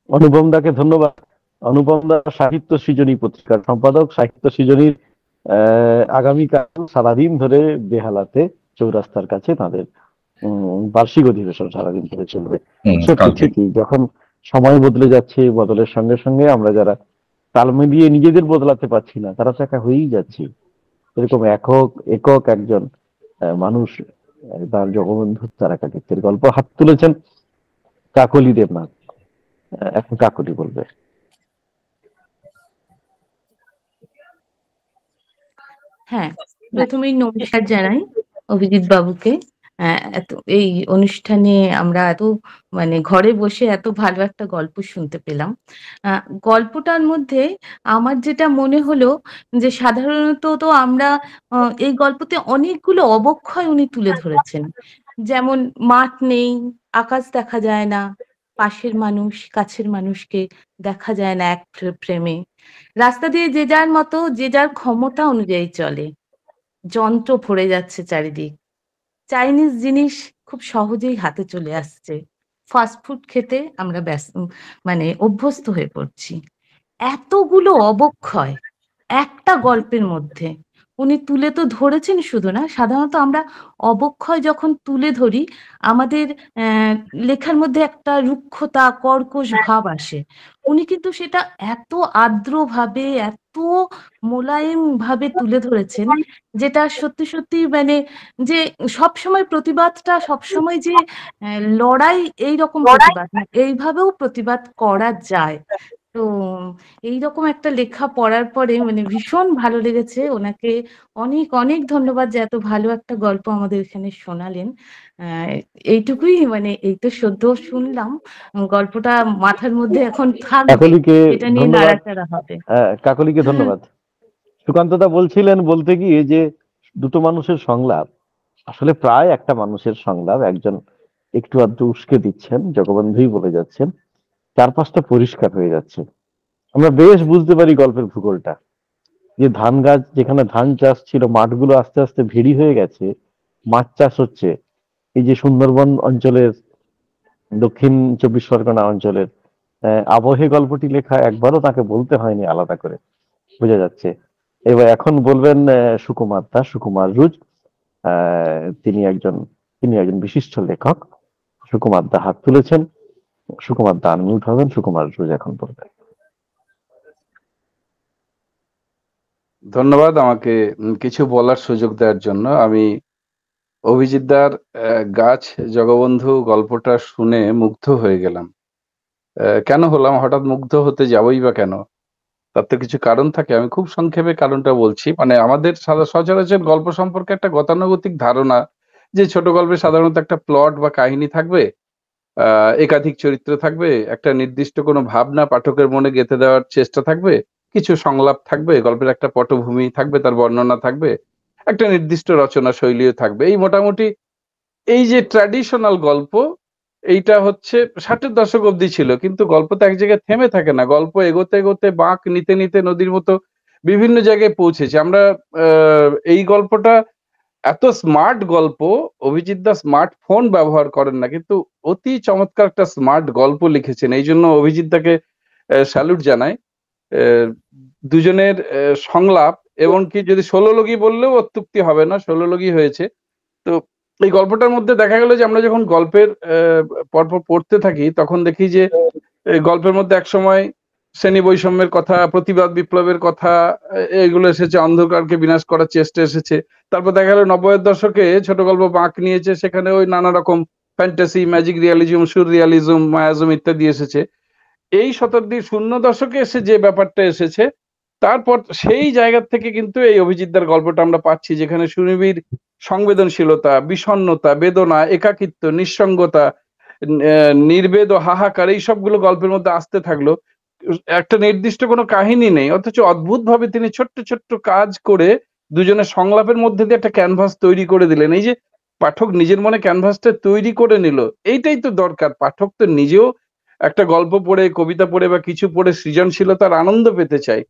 অনুপম দাকে ধন্যবাদ। অনুপম দা সাহিত্য সৃজনী পত্রিকার সম্পাদক। সাহিত্য সৃজনীর আগামীকাল সারাদিন ধরে বেহালাতে চৌরাস্তার কাছে তাদের বার্ষিক অধিবেশন সারাদিন ধরে চলবে। সত্যি ঠিকই, যখন সময় বদলে যাচ্ছে, বদলের সঙ্গে সঙ্গে আমরা যারা তাল মিলিয়ে নিজেদের বদলাতে পারছি না, তারা তো একা হয়েই যাচ্ছি। এরকম একক একজন মানুষ, তার জগবন্ধু তার একাকিত্বের গল্প হাত তুলেছেন কাকলি দেবনাথ। এখন কাকলি বলবে। হ্যাঁ, প্রথমেই নমস্কার জানাই অভিজিৎ বাবুকে। এত এই অনুষ্ঠানে আমরা এত মানে ঘরে বসে এত ভালো একটা গল্প শুনতে পেলাম। গল্পটার মধ্যে আমার যেটা মনে হলো, যে সাধারণত তো আমরা এই গল্পতে অনেকগুলো অবক্ষয় উনি তুলে ধরেছেন। যেমন মাঠ নেই, আকাশ দেখা যায় না, পাশের মানুষ কাছের মানুষকে দেখা যায় না এক ফ্রেমে, রাস্তা দিয়ে যে যার মতো যে যার ক্ষমতা অনুযায়ী চলে, যন্ত্র ভরে যাচ্ছে চারিদিক, চাইনিজ জিনিস খুব সহজেই হাতে চলে আসছে, ফাস্টফুড খেতে আমরা মানে অভ্যস্ত হয়ে পড়ছি। এতগুলো অবক্ষয় একটা গল্পের মধ্যে উনি তুলে তো ধরেছেন। শুধু না, সাধারণত আমরা অবক্ষয় যখন তুলে ধরি, আমাদের লেখার মধ্যে একটা রুক্ষতা, কর্কশ ভাব আসে। উনি কিন্তু সেটা এত আর্দ্রভাবে, এত মোলায়েম ভাবে তুলে ধরেছেন, যেটা সত্যি সত্যি মানে যে সবসময় প্রতিবাদটা সবসময় যে লড়াই, এইরকম প্রতিবাদ না, এইভাবেও প্রতিবাদ করা যায়। তো এইরকম একটা লেখা পড়ার পরে মানে ভীষণ ভালো লেগেছে। ওনাকে অনেক অনেক ধন্যবাদ যে এত ভালো একটা গল্প আমাদের এখানে শোনালেন। এইটুকুই, মানে এই তো সদ্য শুনলাম, গল্পটা মাথার মধ্যে এখন থাকবে, কাকলিকে এটা নিয়ে ধন্যবাদ। নাড়াচাড়া হবে। কাকলিকে ধন্যবাদ। সুকান্তদা বলছিলেন বলতে গিয়ে যে দুটো মানুষের সংলাপ আসলে প্রায় একটা মানুষের সংলাপ, একজন একটু আধটু উস্কে দিচ্ছেন, জগবন্ধুই বলে যাচ্ছেন, চারপাশটা পরিষ্কার হয়ে যাচ্ছে। আমরা বেশ বুঝতে পারি গল্পের ভূগোলটা, যে ধান গাছ, যেখানে ধান চাষ ছিল, মাঠগুলো আস্তে আস্তে ভেড়ি হয়ে গেছে, মাছ চাষ হচ্ছে। এই যে সুন্দরবন অঞ্চলের, দক্ষিণ 24 পরগনা অঞ্চলের আবহে গল্পটি লেখা, একবারও তাকে বলতে হয়নি আলাদা করে, বোঝা যাচ্ছে। এবার এখন বলবেন সুকুমার দাস, সুকুমার রুজ। তিনি একজন বিশিষ্ট লেখক। সুকুমার দা হাত তুলেছেন। সুকুমার দা আনমিউট হবেন। সুকুমার রুজ এখন বলবেন। ধন্যবাদ আমাকে কিছু বলার সুযোগ দেওয়ার জন্য। আমি অভিজিৎদার গাছ জগবন্ধু গল্পটা শুনে মুগ্ধ হয়ে গেলাম। কেন হলাম, হঠাৎ মুগ্ধ হতে যাবই বা কেন? তার তো কিছু কারণ থাকে। আমি খুব সংক্ষেপে কারণটা বলছি। মানে আমাদের সচরাচর গল্প সম্পর্কে একটা গতানুগতিক ধারণা, যে ছোট গল্পে সাধারণত একটা প্লট বা কাহিনী থাকবে, একাধিক চরিত্র থাকবে, একটা নির্দিষ্ট কোনো ভাবনা পাঠকের মনে গেঁথে দেওয়ার চেষ্টা থাকবে, কিছু সংলাপ থাকবে, গল্পের একটা পটভূমি থাকবে, তার বর্ণনা থাকবে, একটা নির্দিষ্ট রচনা শৈলীও থাকবে। এই মোটামুটি এই যে ট্র্যাডিশনাল গল্প, এইটা হচ্ছে 60-এর দশক অব্দি ছিল, কিন্তু গল্প তো এক জায়গায় থেমে থাকে না। গল্প এগোতে এগোতে বাঁক নিতে নিতে নদীর মতো বিভিন্ন জায়গায় পৌঁছেছে। আমরা এই গল্পটা এত স্মার্ট গল্প, অভিজিৎ দা স্মার্টফোন ব্যবহার করেন না, কিন্তু অতি চমৎকার একটা স্মার্ট গল্প লিখেছেন। এই জন্য অভিজিৎ দাকে স্যালুট জানাই। দুজনের সংলাপ, এবং কি যদি 16 লগি বললেও অত্যুক্তি হবে না, 16 লগি হয়েছে। তো এই গল্পটার মধ্যে দেখা গেল যে আমরা যখন গল্পের পরপর পড়তে থাকি, তখন দেখি যে গল্পের মধ্যে একসময় শ্রেণী বৈষম্যের কথা, প্রতিবাদ বিপ্লবের কথা, এগুলো এসেছে, অন্ধকারকে বিনাশ করার চেষ্টা এসেছে। তারপর দেখা গেল 90-এর দশকে ছোট গল্প বাঁক নিয়েছে, সেখানে ওই নানা রকম fantasy, magic realism, surrealism, miasm ইত্যাদি এসেছে। এই শতাব্দীর 00 দশকে এসে যে ব্যাপারটা এসেছে, তারপর সেই জায়গা থেকে কিন্তু এই অভিজিৎদার গল্পটা আমরা পাচ্ছি, যেখানে সুনিবিড় সংবেদনশীলতা, বিষণ্ণতা, বেদনা, একাকিত্ব, নিঃসঙ্গতা, নির্বেদ ও হাহাকার, এই সবগুলো গল্পের মধ্যে আসতে থাকলো। একটা নির্দিষ্ট কোনো কাহিনী নেই, অথচ অদ্ভুতভাবে তিনি ছোট্ট ছোট্ট কাজ করে দুজনের সংলাপের মধ্যে দিয়ে একটা ক্যানভাস তৈরি করে দিলেন। এই যে পাঠক নিজের মনে ক্যানভাসটা তৈরি করে নিল, এইটাই তো দরকার। পাঠক তো নিজেও একটা গল্প পড়ে, কবিতা পড়ে বা কিছু পড়ে সৃজনশীলতার আনন্দ পেতে চাই।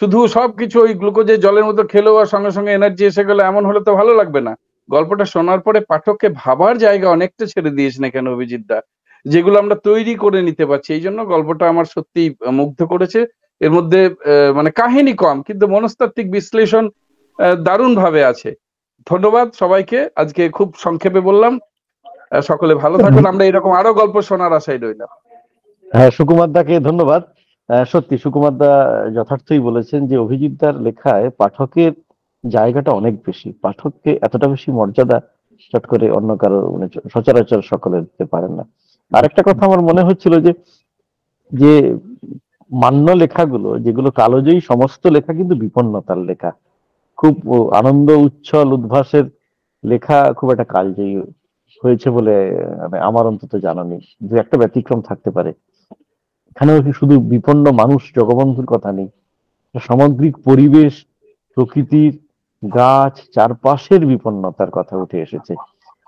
শুধু সবকিছু ওই গ্লুকোজের জলের মতো খেলেও আর সঙ্গে সঙ্গে এনার্জি এসে গেলে, এমন হলে তো ভালো লাগবে না। গল্পটা শোনার পরে পাঠককে ভাবার জায়গা অনেকটা ছেড়ে দিয়েছেন এখানে অভিজিৎ দা, যেগুলো আমরা তৈরি করে নিতে পারছি। এই জন্য গল্পটা আমার সত্যি মুগ্ধ করেছে। এর মধ্যে মানে কাহিনী কম, কিন্তু মনস্তাত্ত্বিক বিশ্লেষণ দারুণ ভাবে আছে। ধন্যবাদ সবাইকে, আজকে খুব সংক্ষেপে বললাম। সকলে ভালো থাকুন, আমরা এরকম আরো গল্প শোনার আশায় রইলাম। হ্যাঁ, সুকুমার দাকে ধন্যবাদ। সত্যি সুকুমার দা যথার্থই বলেছেন যে অভিজিৎ দার লেখায় পাঠকের জায়গাটা অনেক বেশি, পাঠককে এতটা বেশি মর্যাদা চট করে অন্য কারো মানে সচরাচর সকলে দিতে পারেন না। আরেকটা কথা আমার মনে হচ্ছিল যে যে মান্য লেখাগুলো, যেগুলো কালোজয়ী, সমস্ত লেখা কিন্তু বিপন্নতার লেখা, খুব আনন্দ উচ্ছল উদ্ভাসের লেখা খুব একটা কালজয়ী হয়েছে বলে মানে আমার অন্তত জানা নেই। দু একটা ব্যতিক্রম থাকতে পারে। এখানেও কি শুধু বিপন্ন মানুষ জগবন্ধুর কথা নেই, সামগ্রিক পরিবেশ, প্রকৃতির, গাছ, চারপাশের বিপন্নতার কথা উঠে এসেছে।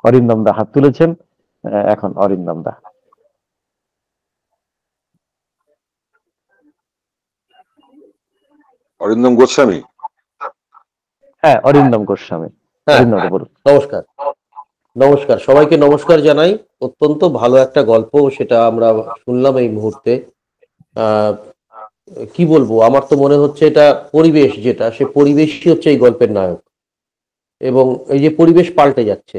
অরিন্দম দা হাত তুলেছেন, এখন অরিন্দম দা। অরিন্দম গোস্বামী। হ্যাঁ, অরিন্দম গোস্বামী। হ্যাঁ, অরিন্দম দা বলুন। নমস্কার। নমস্কার সবাইকে, নমস্কার জানাই। অত্যন্ত ভালো একটা গল্প সেটা আমরা শুনলাম এই মুহূর্তে। কি বলবো, আমার তো মনে হচ্ছে এটা পরিবেশ, যেটা সে পরিবেশই হচ্ছে এই গল্পের নায়ক। এবং এই যে পরিবেশ পাল্টে যাচ্ছে,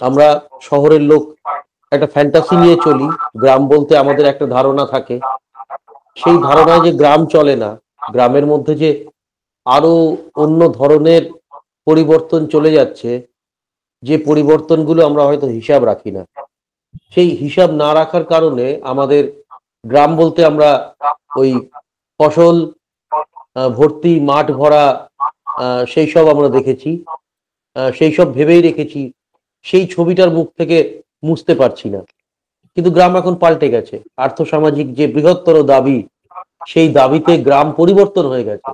আমরা শহরের লোক একটা ফ্যান্টাসি নিয়ে চলি, গ্রাম বলতে আমাদের একটা ধারণা থাকে, সেই ধারণায় যে গ্রাম চলে না, গ্রামের মধ্যে যে আরো অন্য ধরনের পরিবর্তন চলে যাচ্ছে, যে পরিবর্তনগুলো আমরা হয়তো হিসাব রাখি না। সেই হিসাব না রাখার কারণে আমাদের গ্রাম বলতে আমরা ওই ফসল ভর্তি, মাঠ ভরা, সেই সব আমরা দেখেছি, সেই সব ভেবেই রেখেছি, সেই ছবিটার মুখ থেকে মুছতে পারছি না। কিন্তু গ্রাম এখন পাল্টে গেছে, আর্থসামাজিক যে বৃহত্তর দাবি, সেই দাবিতে গ্রাম পরিবর্তন হয়ে গেছে।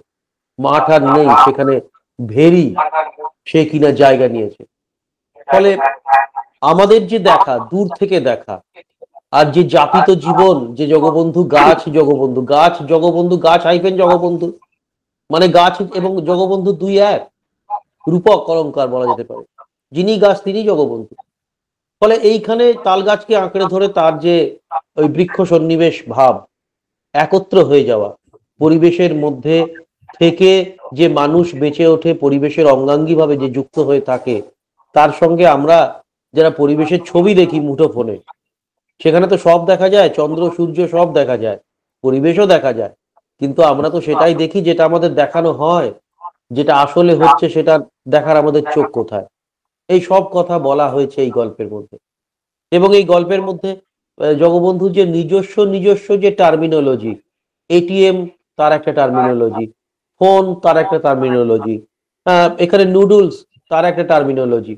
মাঠ আর নেই, সেখানে ভেরি সে কিনা জায়গা নিয়েছে। ফলে আমাদের যে দেখা, দূর থেকে দেখা, আর যে যাপিত জীবন, যে জগবন্ধু গাছ, জগবন্ধু গাছ, জগবন্ধু গাছ হাইফেন জগবন্ধু, মানে গাছ এবং জগবন্ধু দুই এক, রূপক অলংকার বলা যেতে পারে। যিনি গাছ তিনি জগবন্ধু। ফলে এইখানে তাল গাছকে আঁকড়ে ধরে তার যে ওই বৃক্ষ সন্নিবেশ ভাব, একত্র হয়ে যাওয়া, পরিবেশের মধ্যে থেকে যে মানুষ বেঁচে ওঠে, পরিবেশের অঙ্গাঙ্গী ভাবে যে যুক্ত হয়ে থাকে, তার সঙ্গে আমরা যারা পরিবেশের ছবি দেখি মুঠো ফোনে, সেখানে তো সব দেখা যায়, চন্দ্র সূর্য সব দেখা যায়, পরিবেশও দেখা যায়, কিন্তু আমরা তো সেটাই দেখি যেটা আমাদের দেখানো হয়, যেটা আসলে হচ্ছে সেটা দেখার আমাদের চোখ কোথায়। এই সব কথা বলা হয়েছে এই গল্পের মধ্যে। এবং এই গল্পের মধ্যে জগবন্ধুর যে নিজস্ব যে টার্মিনোলজি, এটিএম তার একটা টার্মিনোলজি, ফোন তার একটা টার্মিনোলজি, এখানে নুডলস তার একটা টার্মিনোলজি,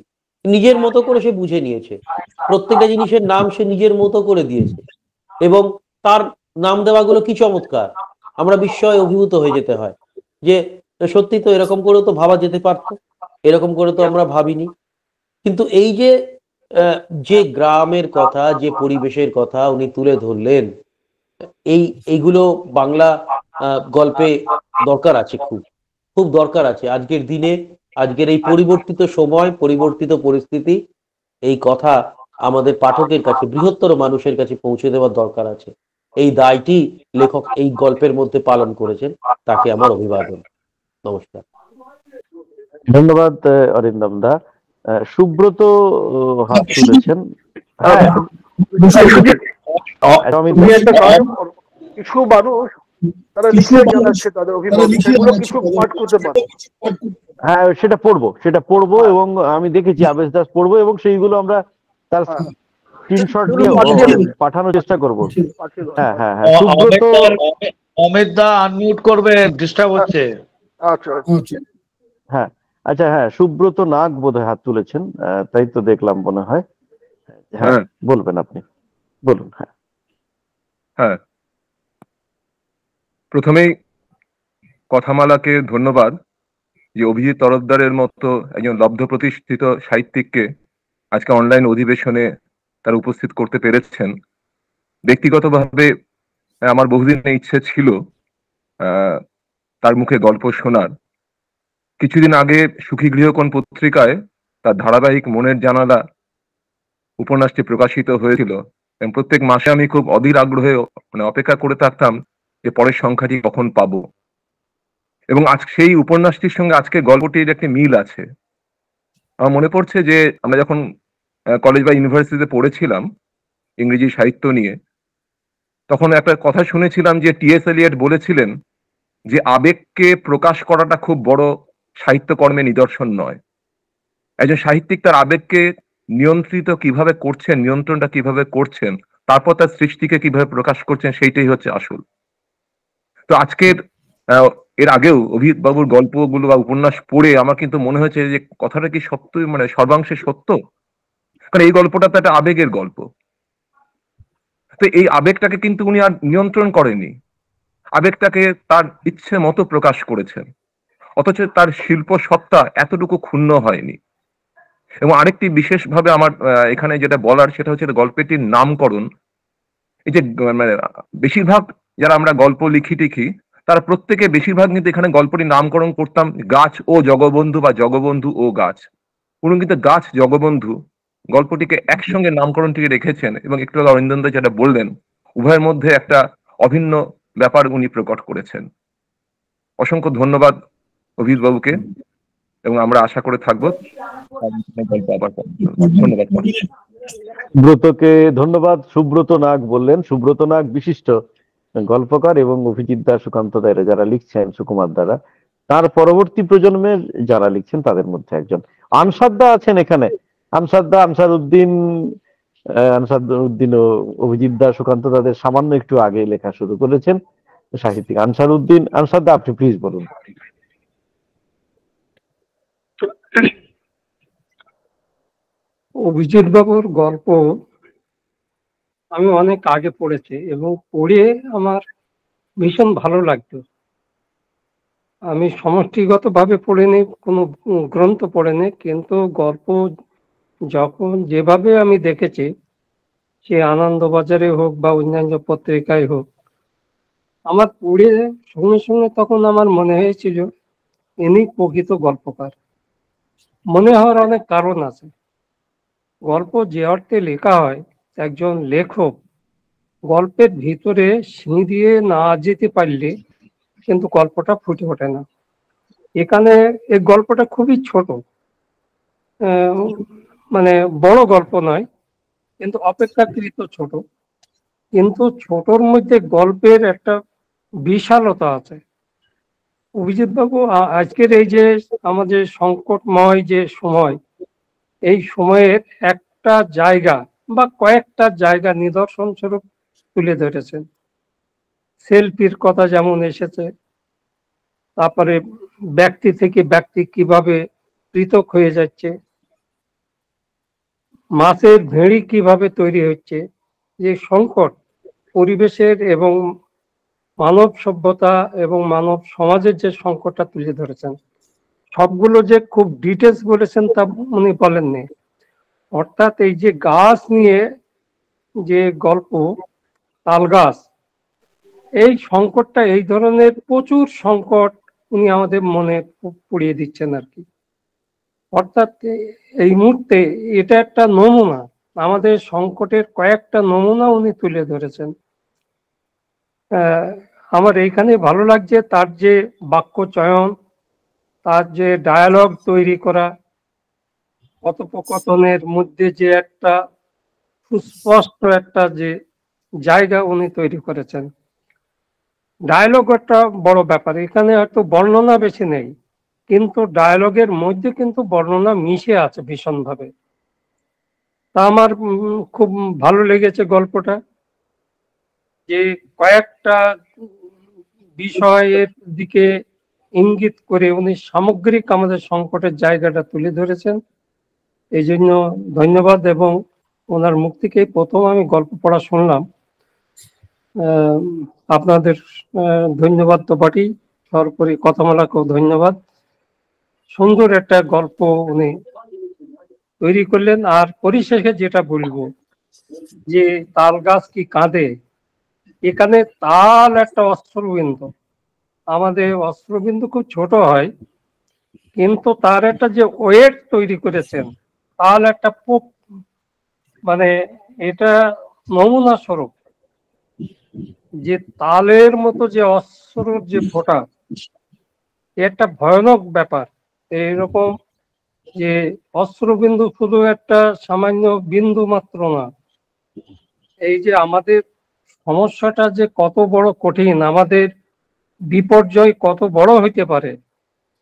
নিজের মতো করে সে বুঝে নিয়েছে, প্রত্যেকটা জিনিসের নাম সে নিজের মতো করে দিয়েছে, এবং তার নাম দেওয়াগুলো কি চমৎকার, আমরা বিস্ময়ে অভিভূত হয়ে যেতে হয় যে সত্যি তো এরকম করেও তো ভাবা যেতে পারতো, এরকম করে তো আমরা ভাবিনি। কিন্তু এই যে যে গ্রামের কথা, যে পরিবেশের কথা উনি তুলে ধরলেন, এইগুলো বাংলা গল্পে দরকার আছে, খুব খুব দরকার আছে আজকের দিনে, আজকের এই পরিবর্তিত সময়, পরিবর্তিত পরিস্থিতি। এই কথা আমাদের পাঠকের কাছে, বৃহত্তর মানুষের কাছে পৌঁছে দেওয়ার দরকার আছে। এই দায়টি লেখক এই গল্পের মধ্যে পালন করেছেন, তাকে আমার অভিবাদন। নমস্কার। ধন্যবাদ অরিন্দম দা। সুব্রত হাত তুলেছেন। হ্যাঁ, আমি কিছু মানুষ তারা লিখে জানাচ্ছে তাদের অভিমত, সেগুলো কিছু পাঠ করতে পারে। হ্যাঁ, সেটা পড়বো এবং আমি দেখেছি আবেশ দাস পড়বো এবং সেইগুলো আমরা তার স্ক্রিনশট দিয়ে পাঠানোর চেষ্টা করবো। হ্যাঁ হ্যাঁ হ্যাঁ, সুব্রত। অমিত দা আনমিউট করবে, ডিস্টার্ব হচ্ছে। আচ্ছা হ্যাঁ, আচ্ছা, হ্যাঁ, সুব্রত নাগ বোধহয় হাত তুলেছেন, তাই তো দেখলাম মনে হয়। হ্যাঁ, বলবেন আপনি, বলুন। হ্যাঁ হ্যাঁ, প্রথমেই কথামালাকে ধন্যবাদ যে অভিজিৎ তরফদারের মতো একজন লব্ধ প্রতিষ্ঠিত সাহিত্যিককে আজকে অনলাইন অধিবেশনে তারা উপস্থিত করতে পেরেছেন। ব্যক্তিগতভাবে আমার বহুদিনের ইচ্ছে ছিল তার মুখে গল্প শোনার। কিছুদিন আগে সুখী গৃহকোণ পত্রিকায় তার ধারাবাহিক মনের জানালা উপন্যাসটি প্রকাশিত হয়েছিল এবং প্রত্যেক মাসে আমি খুব অধীর আগ্রহে অপেক্ষা করে থাকতাম যে পরের সংখ্যাটি কখন পাবো। এবং আজ সেই উপন্যাসটির সঙ্গে আজকে গল্পটির একটি মিল আছে। আমার মনে পড়ছে যে আমরা যখন কলেজ বা ইউনিভার্সিটিতে পড়েছিলাম ইংরেজি সাহিত্য নিয়ে, তখন একটা কথা শুনেছিলাম যে টি.এস. এলিয়ট বলেছিলেন যে আবেগকে প্রকাশ করাটা খুব বড় সাহিত্যকর্মের নিদর্শন নয়। একজন সাহিত্যিক তার আবেগকে নিয়ন্ত্রিত কিভাবে করছেন, নিয়ন্ত্রণটা কিভাবে করছেন, তারপর তার সৃষ্টিকে কিভাবে প্রকাশ করছেন, সেইটাই হচ্ছে আসল। তো আজকের এর আগেও অভিজিৎ বাবুর গল্পগুলো বা উপন্যাস পড়ে আমার কিন্তু মনে হয়েছে যে কথাটা কি সত্যই, মানে সর্বাংশে সত্য। কারণ এই গল্পটা তো একটা আবেগের গল্প। তো এই আবেগটাকে কিন্তু উনি আর নিয়ন্ত্রণ করেনি, আবেগটাকে তার ইচ্ছে মতো প্রকাশ করেছেন, অথচ তার শিল্প সত্তা এতটুকু ক্ষুণ্ণ হয়নি। এবং আরেকটি বিশেষভাবে আমার এখানে যেটা বলার, সেটা হচ্ছে গল্পটির নামকরণ। এই যে মানে বেশিরভাগ যারা আমরা গল্প লিখি তারা প্রত্যেকে বেশিরভাগ কিন্তু এখানে গল্পটির নামকরণ করতাম গাছ ও জগবন্ধু বা জগবন্ধু ও গাছ। উনি কিন্তু গাছ জগবন্ধু গল্পটিকে একসঙ্গে নামকরণটিকে রেখেছেন এবং একটু অরিন্দম দা যেটা বললেন, উভয়ের মধ্যে একটা অভিন্ন ব্যাপার উনি প্রকট করেছেন। অসংখ্য ধন্যবাদ অভিজিৎ বাবুকে এবং আমরা আশা করে থাকবো ধন্যবাদ। সুব্রতকে ধন্যবাদ। সুব্রত নাগ বললেন, সুব্রত নাগ বিশিষ্ট গল্পকার এবং অভিজিৎ দা, সুকান্ত দা যারা লিখছেন, সুকুমার দ্বারা, তার পরবর্তী প্রজন্মের যারা লিখছেন তাদের মধ্যে একজন। আনসার দা আছেন এখানে, আনসার দা, আনসার উদ্দিন ও অভিজিৎ দা, সুকান্ত তাদের সামান্য একটু আগে লেখা শুরু করেছেন সাহিত্যিক আনসার দা, আপনি প্লিজ বলুন। অভিজিৎ বাবুর গল্প আমি অনেক আগে পড়েছি এবং পড়ে আমার ভীষণ ভালো লাগতো। আমি সমষ্টিগতভাবে পড়িনি, কোনো গ্রন্থ পড়িনি, কিন্তু গল্প যখন যেভাবে আমি দেখেছি, সে আনন্দবাজারে হোক বা অন্যান্য পত্রিকায় হোক, আমার পড়ে সঙ্গে সঙ্গে তখন আমার মনে হয়েছিল ইনি প্রকৃত গল্পকার। মনে হওয়ার অনেক কারণ আছে। গল্প যে অর্থে লেখা হয়, একজন লেখক গল্পের ভিতরে সিঁড়ি দিয়ে না যেতে পারলে কিন্তু গল্পটা ফুটে ওঠে না। এখানে এই গল্পটা খুবই ছোট, মানে বড় গল্প নয়, কিন্তু অপেক্ষাকৃত ছোট, কিন্তু ছোটর মধ্যে গল্পের একটা বিশালতা আছে। অভিজিৎ বাবু আজকের এই যে আমাদের সংকটময় যে সময়, এই সময়ের একটা জায়গা বা কয়েকটা জায়গা নিদর্শন স্বরূপ তুলে ধরেছেন। সেলফির কথা যেমন এসেছে, তারপরে ব্যক্তি থেকে ব্যক্তি কিভাবে পৃথক হয়ে যাচ্ছে, মাছের ভেড়ি কিভাবে তৈরি হচ্ছে, যে সংকট পরিবেশের এবং মানব সভ্যতা এবং মানব সমাজের যে সংকটটা তুলে ধরেছেন, সবগুলো যে খুব ডিটেলস বলেছেন তা উনি বলেননি। অর্থাৎ এই যে গাছ নিয়ে যে গল্প, তাল গাছ, এই সংকটটা, এই ধরনের প্রচুর সংকট উনি আমাদের মনে পুড়িয়ে দিচ্ছেন আর কি। অর্থাৎ এই মুহূর্তে এটা একটা নমুনা, আমাদের সংকটের কয়েকটা নমুনা উনি তুলে ধরেছেন। আমার এইখানে ভালো লাগছে তার যে বাক্য চয়ন, তার যে ডায়ালগ তৈরি করা, কথোপকথনের মধ্যে যে একটা সুস্পষ্ট একটা যে জায়গা উনি তৈরি করেছেন। ডায়ালগ একটা বড় ব্যাপার, এখানে হয়তো বর্ণনা বেশি নেই, কিন্তু ডায়ালগের মধ্যে কিন্তু বর্ণনা মিশে আছে ভীষণভাবে। তা আমার খুব ভালো লেগেছে গল্পটা, যে কয়েকটা বিষয়ের দিকে ইঙ্গিত করে উনি সামগ্রিক আমাদের সংকটের জায়গাটা তুলে ধরেছেন। এই জন্য ধন্যবাদ। এবং ওনার মুখ থেকেই প্রথম আমি গল্প পড়া শুনলাম। আপনাদের ধন্যবাদ তো বটেই, সর্বোপরি কথামালাকেও ধন্যবাদ। সুন্দর একটা গল্প উনি তৈরি করলেন। আর পরিশেষে যেটা বলবো, যে তাল গাছ কি কাঁদে, এখানে তাল একটা অস্ত্রবিন্দু, আমাদের অস্ত্রবিন্দু খুব ছোট হয়, কিন্তু তার একটা যে ওয়েট তৈরি করেছেন, তাল একটা মানে এটা নমুনা স্বরূপ, যে তালের মতো যে অস্ত্রর যে ফোঁটা, একটা ভয়ানক ব্যাপার। এইরকম যে অস্ত্রবিন্দু শুধু একটা সামান্য বিন্দু মাত্র না, এই যে আমাদের সমস্যাটা যে কত বড় কঠিন, আমাদের বিপর্যয় কত বড় হইতে পারে,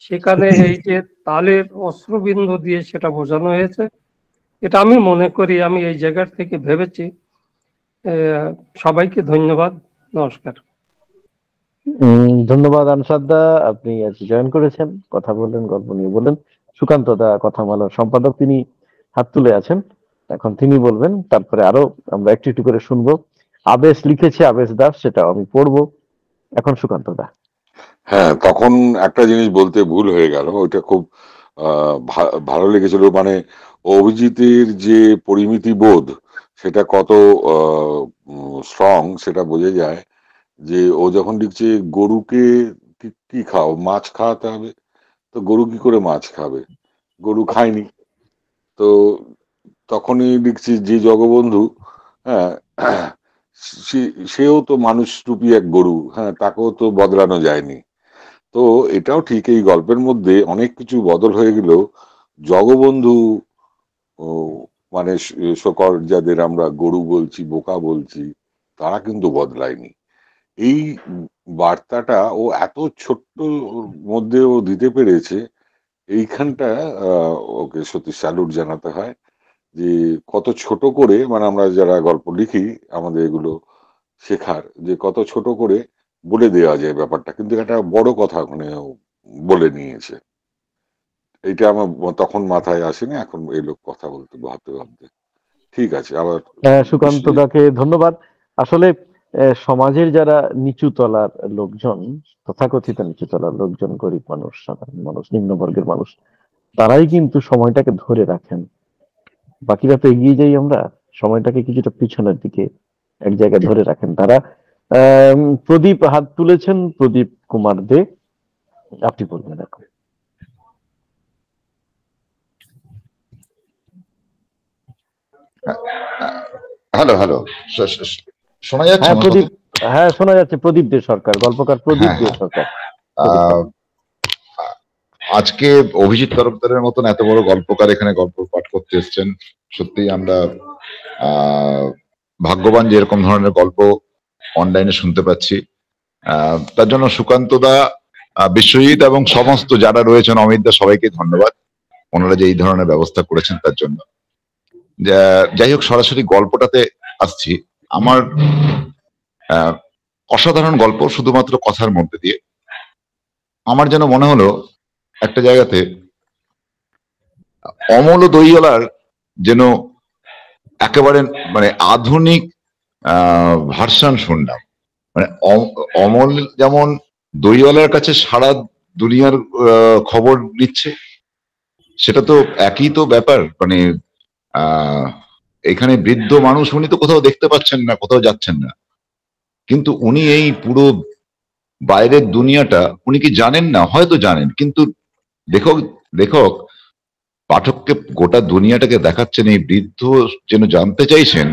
সেখানে এই যে তালের অস্ত্রবিন্দু দিয়ে সেটা বোঝানো হয়েছে। এটা আমি মনে করি, আমি এই জায়গার থেকে ভেবেছি। সবাইকে ধন্যবাদ, নমস্কার। ধন্যবাদ আনসার দা, আপনি আজ জয়েন করেছেন, কথা বললেন, গল্প নিয়ে বললেন। সুকান্ত দা কথামালার সম্পাদক, তিনি হাত তুলে আছেন, এখন তিনি বলবেন, তারপরে আরো আমরা একটু একটু করে শুনবো। আবেশ লিখেছে, আবেশ দাস, সেটা আমি পড়বো। এখন সুকান্ত দা। হ্যাঁ, তখন একটা জিনিস বলতে ভুল হয়ে গেল, ওইটা খুব ভালো লেগেছিল। মানে অভিজিতের যে পরিমিতি বোধ, সেটা কত স্ট্রং সেটা বোঝা যায়। যে ও যখন লিখছে গরুকে কি খাও, মাছ খাওয়াতে হবে, তো গরু কি করে মাছ খাবে, গরু খায়নি। তো তখনই লিখছি যে জগবন্ধু, হ্যাঁ, সেও তো মানুষ রূপী এক গরু, হ্যাঁ, তাকেও তো বদলানো যায়নি। তো এটাও ঠিক, এই গল্পের মধ্যে অনেক কিছু বদল হয়ে গেল। জগবন্ধু মানে সকল যাদের আমরা গরু বলছি, বোকা বলছি, তারা কিন্তু বদলায়নি। এই বার্তাটা ও এত ছোট্ট মধ্যে ও দিতে পেরেছে, এইখানটা ওকে সত্যি স্যালুট জানাতে হয়। যে কত ছোট করে, মানে আমরা যারা গল্প লিখি, আমাদের এগুলো শেখার, যে কত ছোট করে বলে দেওয়া যায় ব্যাপারটা, কিন্তু একটা বড় কথা ওখানে বলে নিয়েছে। এইটা আমার তখন মাথায় আসেনি, এখন এই লোক কথা বলতে ভাবতে ভাবতে। ঠিক আছে, আবার সুকান্ত দাকে ধন্যবাদ। আসলে সমাজের যারা নিচু তলার লোকজন, তথাকথিত নিচু তলার লোকজন, গরিব মানুষ, সাধারণ মানুষ, নিম্নবর্গের মানুষ, তারাই কিন্তু সময়টাকে ধরে রাখেন। বাকিরা তো এগিয়ে যাই, আমরা সময়টাকে কিছুটা পিছনের দিকে এক জায়গায় ধরে রাখেন তারা। প্রদীপ হাত তুলেছেন, প্রদীপ কুমার দে, আপনি বলবেন এখন। হ্যালো হ্যালো, শোনা যাচ্ছে? হ্যাঁ প্রদীপ, হ্যাঁ শোনা যাচ্ছে। প্রদীপ দে সরকার, গল্পকার প্রদীপ দে সরকার। আজকে অভিজিৎ তরফদারের মতন এত বড় গল্পকার এখানে গল্প পাঠ করতে এসেছেন, সত্যি আমরা ভাগ্যবান যে এরকম ধরনের গল্প অনলাইনে শুনতে পাচ্ছি। তার জন্য সুকান্ত দা, বিশ্বজিৎ এবং সমস্ত যারা রয়েছেন, অমিত দা, সবাইকে ধন্যবাদ, ওনারা যে এই ধরনের ব্যবস্থা করেছেন তার জন্য। যাই হোক, সরাসরি গল্পটাতে আসছি। আমার অসাধারণ গল্প, শুধুমাত্র কথার মধ্যে দিয়ে। আমার যেন মনে হলো একটা জায়গাতে অমল ও দইওয়ালার যেন একেবারে মানে আধুনিক ভার্সন শুনলাম। মানে অমল যেমন দইওয়ালার কাছে সারা দুনিয়ার খবর নিচ্ছে, সেটা তো একই তো ব্যাপার। মানে এখানে বৃদ্ধ মানুষ, উনি তো কোথাও দেখতে পাচ্ছেন না, কোথাও যাচ্ছেন না, কিন্তু উনি এই পুরো বাইরের দুনিয়াটা উনি কি জানেন না? হয়তো জানেন, কিন্তু লেখক পাঠককে গোটা দুনিয়াটাকে দেখাচ্ছেন, এই বৃদ্ধ যেন জানতে চাইছেন,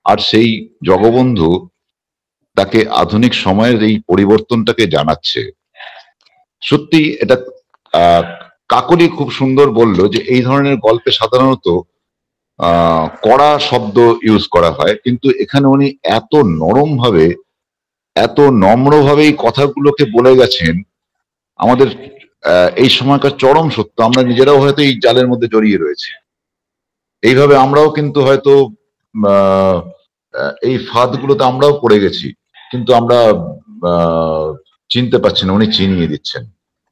আর সেই জগবন্ধু তাকে আধুনিক সময়ের এই পরিবর্তনটাকে জানাচ্ছে। সত্যি এটা কাকলি খুব সুন্দর বলল যে এই ধরনের গল্পে সাধারণত কড়া শব্দ ইউজ করা হয়, কিন্তু এখানে উনি এত নরম ভাবে, এত নম্রভাবে এই কথাগুলোকে বলে গেছেন। আমাদের এই সময়কার চরম সত্য, আমরা নিজেরাও হয়তো এই জালের মধ্যে জড়িয়ে রয়েছে। এইভাবে আমরাও কিন্তু হয়তো এই ফাঁদগুলোতে আমরাও পড়ে গেছি, কিন্তু আমরা চিনতে পারছি না। উনি চিনিয়ে দিচ্ছেন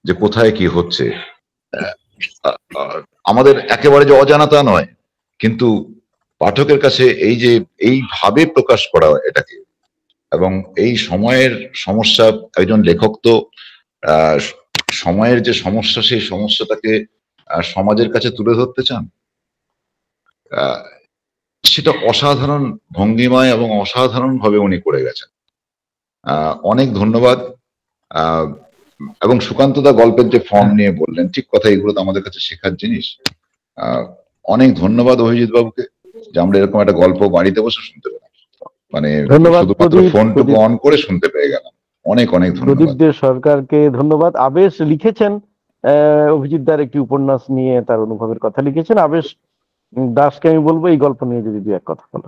যে কোথায় কি হচ্ছে। আমাদের একেবারে যে অজানাতা নয়, কিন্তু পাঠকের কাছে এই যে এইভাবে প্রকাশ করা এটাকে, এবং এই সময়ের সমস্যা, একজন লেখক তো সময়ের যে সমস্যা, সেই সমস্যাটাকে সমাজের কাছে তুলে ধরতে চান। সেটা অসাধারণ ভঙ্গিমায় এবং অসাধারণ ভাবে উনি করে গেছেন। অনেক ধন্যবাদ। এবং সুকান্ত দা গল্পের যে ফর্ম নিয়ে বললেন, ঠিক কথা, এগুলো তো আমাদের কাছে শেখার জিনিস। অনেক ধন্যবাদ অভিজিৎ বাবুকে যে আমরা এরকম একটা গল্প বাড়িতে বসে শুনতে পেলাম, মানে শুধুমাত্র ফোনটুকু অন করে শুনতে পেয়ে গেলাম। অনেক অনেক ধন্যবাদ। প্রদীপ দে সরকারকে ধন্যবাদ। আবেশ লিখেছেন অভিজিৎ দার একটি উপন্যাস নিয়ে তার অনুভবের কথা লিখেছেন। আবেশ দাসকে আমি বলবো এই গল্প নিয়ে যদি দু এক কথা বলো।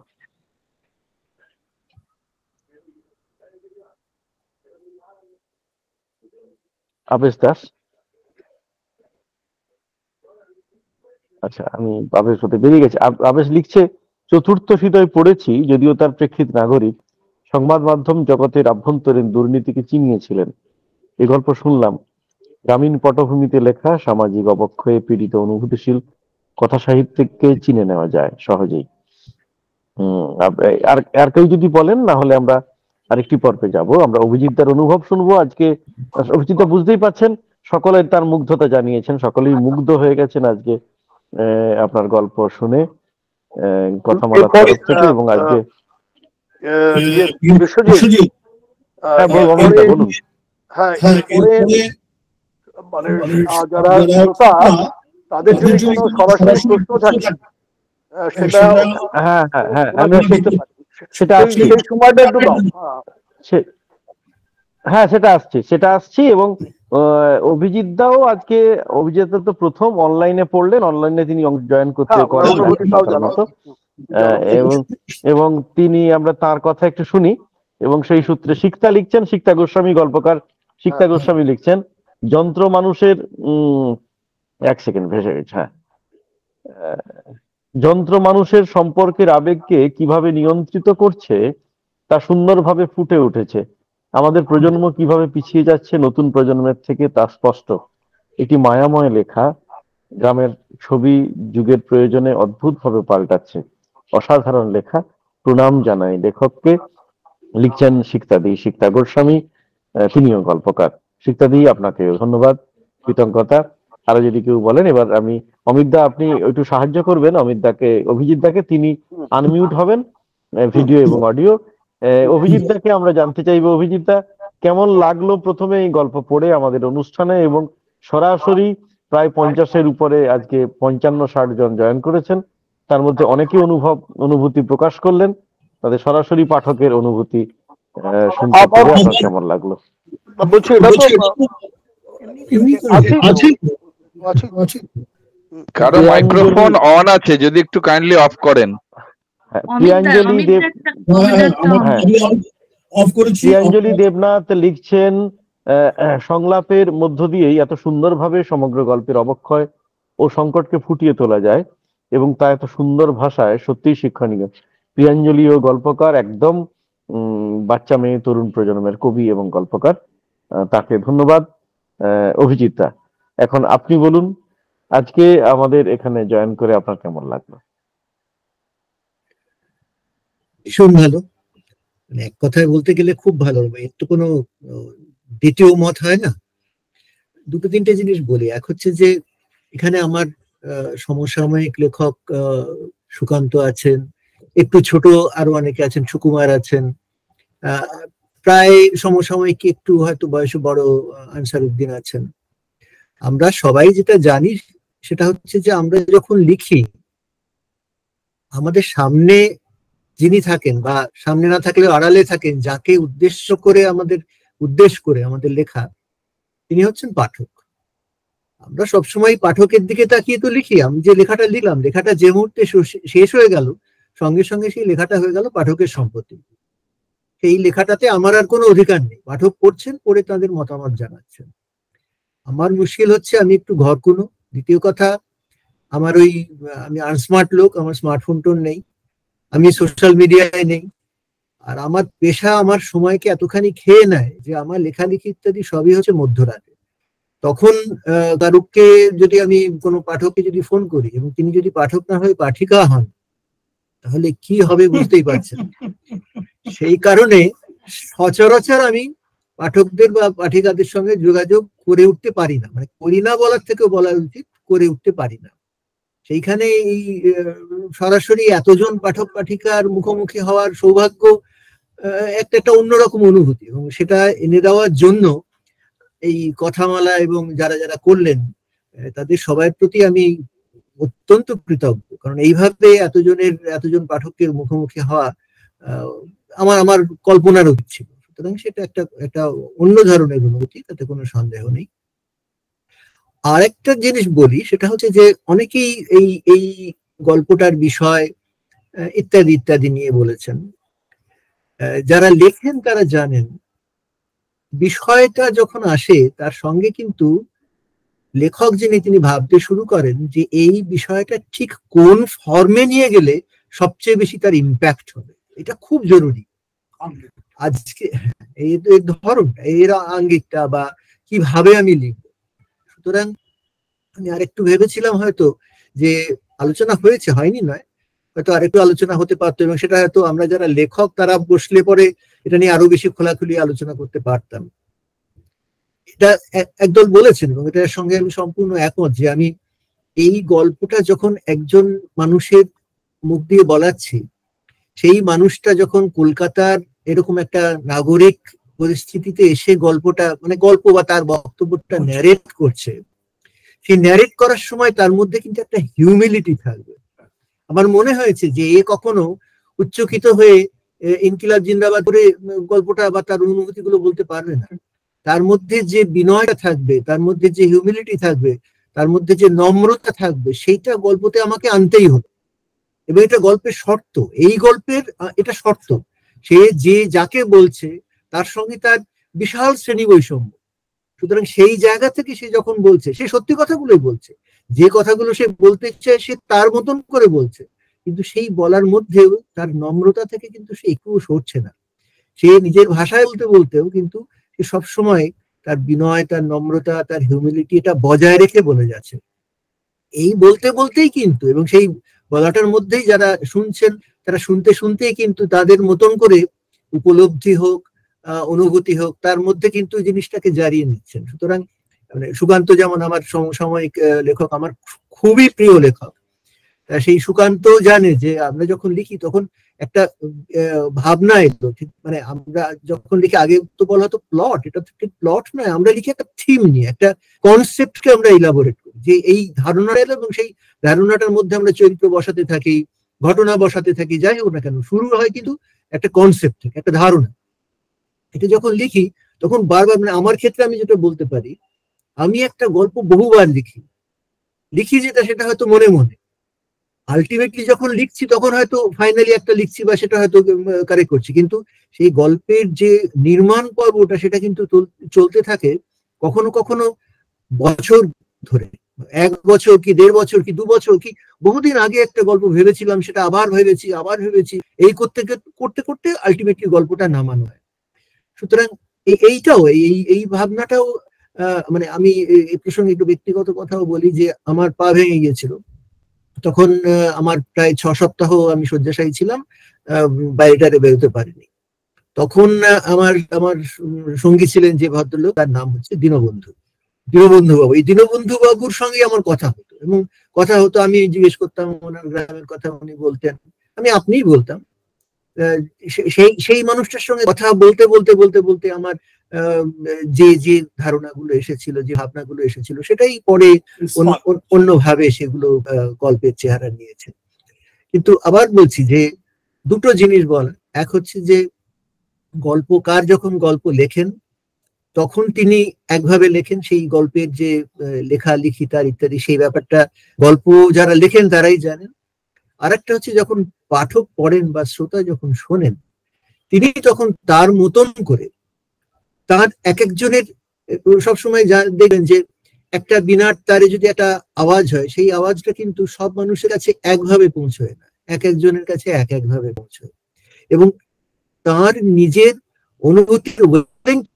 আবেশ দাস। আচ্ছা, আমি আবেশ হতে বেরিয়ে গেছি। আবেশ লিখছে, চতুর্থ হৃদয় পড়েছি, যদিও তার প্রেক্ষিত নাগরিক সংবাদ মাধ্যম জগতের আভ্যন্তরীণ দুর্নীতিকে চিনিয়েছিলেন। এই গল্প শুনলাম। গ্রামীণ পটভূমিতে লেখা, সামাজিক অবক্ষয়ে পীড়িত অনুভূতিশীল কথা সাহিত্যিককে চিনে নেওয়া যায় সহজেই। আর কেউ যদি বলেন, না হলে আমরা আরেকটি পর্বে যাব। আমরা অভিজিৎদার অনুভব শুনবো আজকে। অভিজিৎদা বুঝতেই পাচ্ছেন, সকলে তার মুগ্ধতা জানিয়েছেন, সকলেই মুগ্ধ হয়ে গেছেন আজকে আপনার গল্প শুনে, কথামালার তরফ থেকে। এবং আজকে বলুন। মানে যারা শ্রোতা, তাদের যদি কোনো সরাসরি প্রশ্ন থাকে সেটা আমি শুনতে পারি, সেটা সেই সময়টা একটু দাও। হ্যাঁ, সেটা আসছি। এবং অভিজিৎ দাও আজকে, অভিজিৎ তো প্রথম অনলাইনে পড়লেন, অনলাইনে তিনি জয়েন করতে এবং তিনি, আমরা তার কথা একটু শুনি। এবং সেই সূত্রে শিক্তা লিখছেন, শিক্তা গোস্বামী গল্পকার শিক্তা গোস্বামী লিখছেন, যন্ত্র মানুষের এক সেকেন্ড ভেসে গেছে। হ্যাঁ, যন্ত্র মানুষের সম্পর্কের আবেগকে কিভাবে নিয়ন্ত্রিত করছে তা সুন্দরভাবে ফুটে উঠেছে। আমাদের প্রজন্ম কিভাবে পিছিয়ে যাচ্ছে নতুন প্রজন্মের থেকে তা স্পষ্ট। এটি মায়াময় লেখা, গ্রামের ছবি যুগের প্রয়োজনে অদ্ভুতভাবে পাল্টাচ্ছে। অসাধারণ লেখা, প্রণাম জানাই লেখককে। লিখছেন শিক্তা গোস্বামী, তিনিও গল্পকার। শিক্তাদি, আপনাকে ধন্যবাদ, কৃতজ্ঞতা। আরো যদি কেউ বলেন। এবার আমি অমিত দা, আপনি একটু সাহায্য করবেন অভিজিৎ দাকে, তিনি আনমিউট হবেন, ভিডিও এবং অডিও। অভিজিৎ দাকে আমরা জানতে চাইবো, অভিজিৎ দা কেমন লাগলো প্রথমে এই গল্প পড়ে আমাদের অনুষ্ঠানে? এবং সরাসরি প্রায় 50-এর উপরে আজকে 55-60 জন জয়েন করেছেন, তার মধ্যে অনেকে অনুভূতি প্রকাশ করলেন, তাদের সরাসরি পাঠকের অনুভূতি শুনতে পেরে আপনার কেমন লাগলো? বলছি, এটা তো কারো মাইক্রোফোন অন আছে, যদি একটু কাইন্ডলি অফ করেন। প্রিয়াঞ্জলি দেবনাথ লিখছেন, সংলাপের মধ্য দিয়েই এত সুন্দরভাবে সমগ্র গল্পের অবক্ষয় ও সংকটকে ফুটিয়ে তোলা যায়, এবং তা এত সুন্দর ভাষায়, সত্যিই শিক্ষণীয়। প্রিয়াঞ্জলি ও গল্পকার, একদম বাচ্চা মেয়ে তরুণ প্রজন্মের কবি এবং গল্পকার, তাকে ধন্যবাদ। অভিজিৎ দা, এখন আপনি বলুন, আজকে আমাদের এখানে জয়েন করে আপনার কেমন লাগলো? ভীষণ ভালো, মানে এক কথায় বলতে গেলে খুব ভালো, এর তো কোনো দ্বিতীয় মত হয় না। দুটো তিনটে জিনিস বলি। এক হচ্ছে যে এখানে আমার সমসাময়িক লেখক সুকান্ত আছেন, একটু ছোট আরো অনেকে আছেন, সুকুমার আছেন, প্রায় সমসাময়িক একটু হয়তো বয়সে বড় আনসারউদ্দিন আছেন। আমরা সবাই যেটা জানি সেটা হচ্ছে যে আমরা যখন লিখি, আমাদের সামনে যিনি থাকেন বা সামনে না থাকলে আড়ালে থাকেন, যাকে উদ্দেশ্য করে আমাদের লেখা, তিনি হচ্ছেন পাঠক। আমরা সবসময় পাঠকের দিকে তাকিয়ে তো লিখি। আমি যে লেখাটা লিখলাম, লেখাটা যে মুহূর্তে শেষ হয়ে গেল, সঙ্গে সঙ্গে সেই লেখাটা হয়ে গেল পাঠকের সম্পত্তি। সেই লেখাটাতে আমার আর কোনো অধিকার নেই। পাঠক পড়ছেন, পড়ে তাদের মতামত জানাচ্ছেন। আমার মুশকিল হচ্ছে আমি একটু ঘরকুনো। দ্বিতীয় কথা, আমি আনস্মার্ট লোক, আমার স্মার্টফোন টোন নেই, আমি সোশ্যাল মিডিয়ায় নেই, আর আমার পেশা আমার সময়কে এতখানি খেয়ে নেয় যে আমার লেখালেখি ইত্যাদি সবই হচ্ছে মধ্যরাতে। তখন কারুককে যদি আমি কোনো পাঠককে যদি ফোন করি এবং তিনি যদি পাঠক না হয়ে পাঠিকা হন, তাহলে কি হবে বুঝতেই পারছেন। সেই কারণে সচরাচর আমি পাঠকদের বা পাঠিকাদের সঙ্গে যোগাযোগ করে উঠতে পারি না, মানে করি না বলার থেকেও বলা উচিত, করে উঠতে পারি না। সেইখানে এই সরাসরি এতজন পাঠক পাঠিকার মুখোমুখি হওয়ার সৌভাগ্য একটা অন্যরকম অনুভূতি, এবং সেটা এনে দেওয়ার জন্য এই কথামালা এবং যারা যারা করলেন তাদের সবার প্রতি আমি অত্যন্ত কৃতজ্ঞ। কারণ এইভাবে এতজন পাঠকের মুখোমুখি হওয়া আমার কল্পনার অতীত ছিল। সুতরাং সেটা একটা অন্য ধরনের অনুভূতি, তাতে কোনো সন্দেহ নেই। আরেকটা জিনিস বলি, সেটা হচ্ছে যে অনেকেই এই গল্পটার বিষয় ইত্যাদি ইত্যাদি নিয়ে বলেছেন। যারা লেখেন তারা জানেন বিষয়টা যখন আসে তার সঙ্গে কিন্তু লেখক তিনি ভাবতে শুরু করেন যে এই বিষয়টা ঠিক কোন ফর্মে নিয়ে গেলে সবচেয়ে বেশি তার ইম্প্যাক্ট হবে। এটা খুব জরুরি। আজকে এই ধরনটা, এর আঙ্গিকটা বা কিভাবে আমি লিখবো। সুতরাং আমি আরেকটু ভেবেছিলাম হয়তো যে আলোচনা হয়নি নয়, হয়তো আরেকটু আলোচনা হতে পারতো, এবং সেটা হয়তো আমরা যারা লেখক তারা বসলে পরে এটা নিয়ে আরো বেশি খোলাখুলি আলোচনা করতে পারতাম। এটা একদল বলেছেন এবং এটার সঙ্গে আমি সম্পূর্ণ একমত যে আমি এই গল্পটা যখন একজন মানুষের মুখ দিয়ে বলাচ্ছি, সেই মানুষটা যখন কলকাতার এরকম একটা নাগরিক পরিস্থিতিতে এসে গল্পটা, মানে গল্প বা তার বক্তব্যটা ন্যারেট করছে, সেই ন্যারেট করার সময় তার মধ্যে কিন্তু একটা হিউমিলিটি থাকবে। আমার মনে হয়েছে যে এ কখনো উচ্চকিত হয়ে ইনকিলাব জিন্দাবাদ করে গল্পটা বা তার অনুভূতিগুলো বলতে পারবে না। তার মধ্যে যে বিনয়টা থাকবে, তার মধ্যে যে হিউমিলিটি থাকবে, তার মধ্যে যে নম্রতা থাকবে, সেইটা গল্পতে আমাকে আনতেই হবে। এবং এটা গল্পের শর্ত, এই গল্পের এটা শর্ত। সে যাকে বলছে তার সঙ্গে তার বিশাল শ্রেণী বৈষম্য। সুতরাং সেই জায়গা থেকে সে যখন বলছে, সে সত্যি কথাগুলোই বলছে, যে কথাগুলো সে বলতে চায় সে তার মতন করে বলছে, কিন্তু সেই বলার মধ্যেও তার নম্রতা থেকে কিন্তু সে একটুও সরছে না। সে নিজের ভাষায় বলতে বলতেও কিন্তু সে সবসময় তার বিনয়, তার নম্রতা, তার হিউমিলিটি এটা বজায় রেখে বলে যাচ্ছে। এই বলতে বলতেই কিন্তু, এবং সেই বলাটার মধ্যেই যারা শুনছেন তারা শুনতে শুনতেই কিন্তু তাদের মতন করে উপলব্ধি হোক, অনুভূতি হোক, তার মধ্যে কিন্তু জিনিসটাকে জারিয়ে নিচ্ছেন। সুতরাং মানে সুকান্ত যেমন আমার সমসাময়িক লেখক, আমার খুবই প্রিয় লেখক। সেই সুকান্ত জানে যে আমরা যখন লিখি তখন একটা ভাবনা এলো, ঠিক মানে আমরা যখন লিখি, আগে তো বলা হতো প্লট, এটা ঠিক প্লট নয়, আমরা লিখি একটা থিম নিয়ে, একটা কনসেপ্টকে আমরা ইলাবোরেট করি, যে এই ধারণাটা এলো এবং সেই ধারণাটার মধ্যে আমরা চরিত্র বসাতে থাকি, ঘটনা বসাতে থাকি, যাই হোক না কেন, শুরু হয় কিন্তু একটা কনসেপ্ট থেকে, একটা ধারণা। এটা যখন লিখি তখন বারবার, মানে আমার ক্ষেত্রে আমি যেটা বলতে পারি, আমি একটা গল্প বহুবার লিখি যেটা, সেটা হয়তো মনে মনে, আলটিমেটলি যখন লিখছি তখন হয়তো ফাইনালি একটা লিখছি বা সেটা হয়তো কারেক্ট করছি, কিন্তু সেই গল্পের যে নির্মাণ পর্বটা সেটা কিন্তু চলতে থাকে কখনো কখনো বছর ধরে, 1 বছর কি 1.5 বছর কি 2 বছর কি বহুদিন আগে একটা গল্প ভেবেছিলাম, সেটা আবার ভেবেছি, এই করতে করতে আলটিমেটলি গল্পটা নামানো হয়। সুতরাং এইটাও এই ভাবনাটাও মানে আমি এই প্রসঙ্গে একটু ব্যক্তিগত কথাও বলি যে আমার পা ভেঙে গিয়েছিল তখন আমার প্রায় 6 সপ্তাহ আমি শয্যাশায়ী ছিলাম, বাইরেটারে বেরোতে পারিনি। তখন আমার আমার সঙ্গী ছিলেন যে ভদ্রলোক, তার নাম হচ্ছে দীনবন্ধু বাবু। এই দীনবন্ধু বাবুর সঙ্গে আমার কথা হতো, এবং কথা হতো, আমি জিজ্ঞেস করতাম ওনার গ্রামের কথা, উনি বলতেন, আমি আপনিই বলতাম। সেই মানুষটার সঙ্গে কথা বলতে বলতে বলতে বলতে আমার যে যে ধারণাগুলো এসেছিল, যে ভাবনাগুলো এসেছিল, সেটাই পরে অন্যভাবে সেগুলো গল্পের চেহারা নিয়েছে। কিন্তু আবার বলছি যে দুটো জিনিস বলা, এক হচ্ছে যে গল্পকার যখন গল্প লেখেন তখন তিনি একভাবে লেখেন, সেই গল্পের যে লেখালেখি তার ইত্যাদি, সেই ব্যাপারটা গল্প যারা লেখেন তারাই জানেন। আর একটা হচ্ছে যখন পাঠক পড়েন বা শ্রোতা যখন শোনেন, তিনি তখন তার মতন করে, তার এক একজনের সবসময় দেখবেন যে একটা বিনার তারে যদি একটা আওয়াজ হয়, সেই আওয়াজটা কিন্তু সব মানুষের কাছে একভাবে পৌঁছয় না, এক একজনের কাছে এক একভাবে পৌঁছয়, এবং তার নিজের অনুভূতির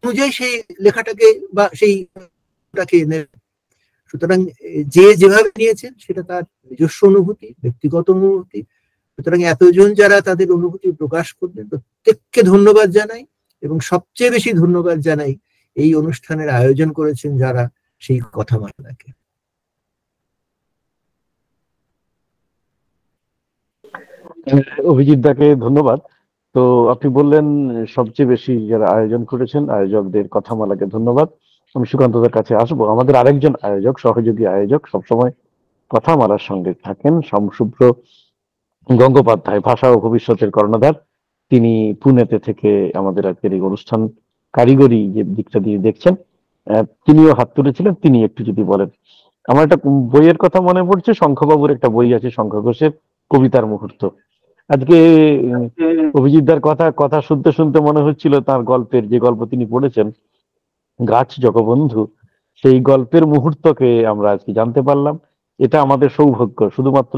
অনুযায়ী সেই লেখাটাকে বা সেইটাকে নেন। সুতরাং যে যেভাবে নিয়েছেন সেটা তার নিজস্ব অনুভূতি, ব্যক্তিগত অনুভূতি। সুতরাং এতজন যারা তাদের অনুভূতি প্রকাশ করবেন, প্রত্যেককে ধন্যবাদ জানাই, এবং সবচেয়ে বেশি ধন্যবাদ জানাই এই অনুষ্ঠানের আয়োজন করেছেন যারা, সেই কথামালাকে। অভিজিৎ দাকে ধন্যবাদ। তো আপনি বললেন সবচেয়ে বেশি যারা আয়োজন করেছেন, আয়োজকদের কথামালাকে ধন্যবাদ। আমি সুকান্তদের কাছে আসবো। আমাদের আরেকজন আয়োজক, সহযোগী আয়োজক, সবসময় কথামালার সঙ্গে থাকেন, সমশুভ্র গঙ্গোপাধ্যায়, ভাষা ও ভবিষ্যতের কর্ণধার। তিনি পুনেতে থেকে আমাদের আজকের এই অনুষ্ঠান কারিগরি যে দিকটা দিয়ে দেখছেন, তিনিও হাত তুলেছিলেন। তিনি একটু যদি বলেন। আমার একটা বইয়ের কথা মনে পড়ছে, শঙ্খবাবুর একটা বই আছে, শঙ্খ ঘোষের কবিতার মুহূর্ত। আজকে অভিজিৎদার কথা শুনতে শুনতে মনে হচ্ছিল তার গল্পের, যে গল্প তিনি পড়েছেন, গাছ জগবন্ধু, সেই গল্পের মুহূর্তকে আমরা আজকে জানতে পারলাম। এটা আমাদের সৌভাগ্য। শুধুমাত্র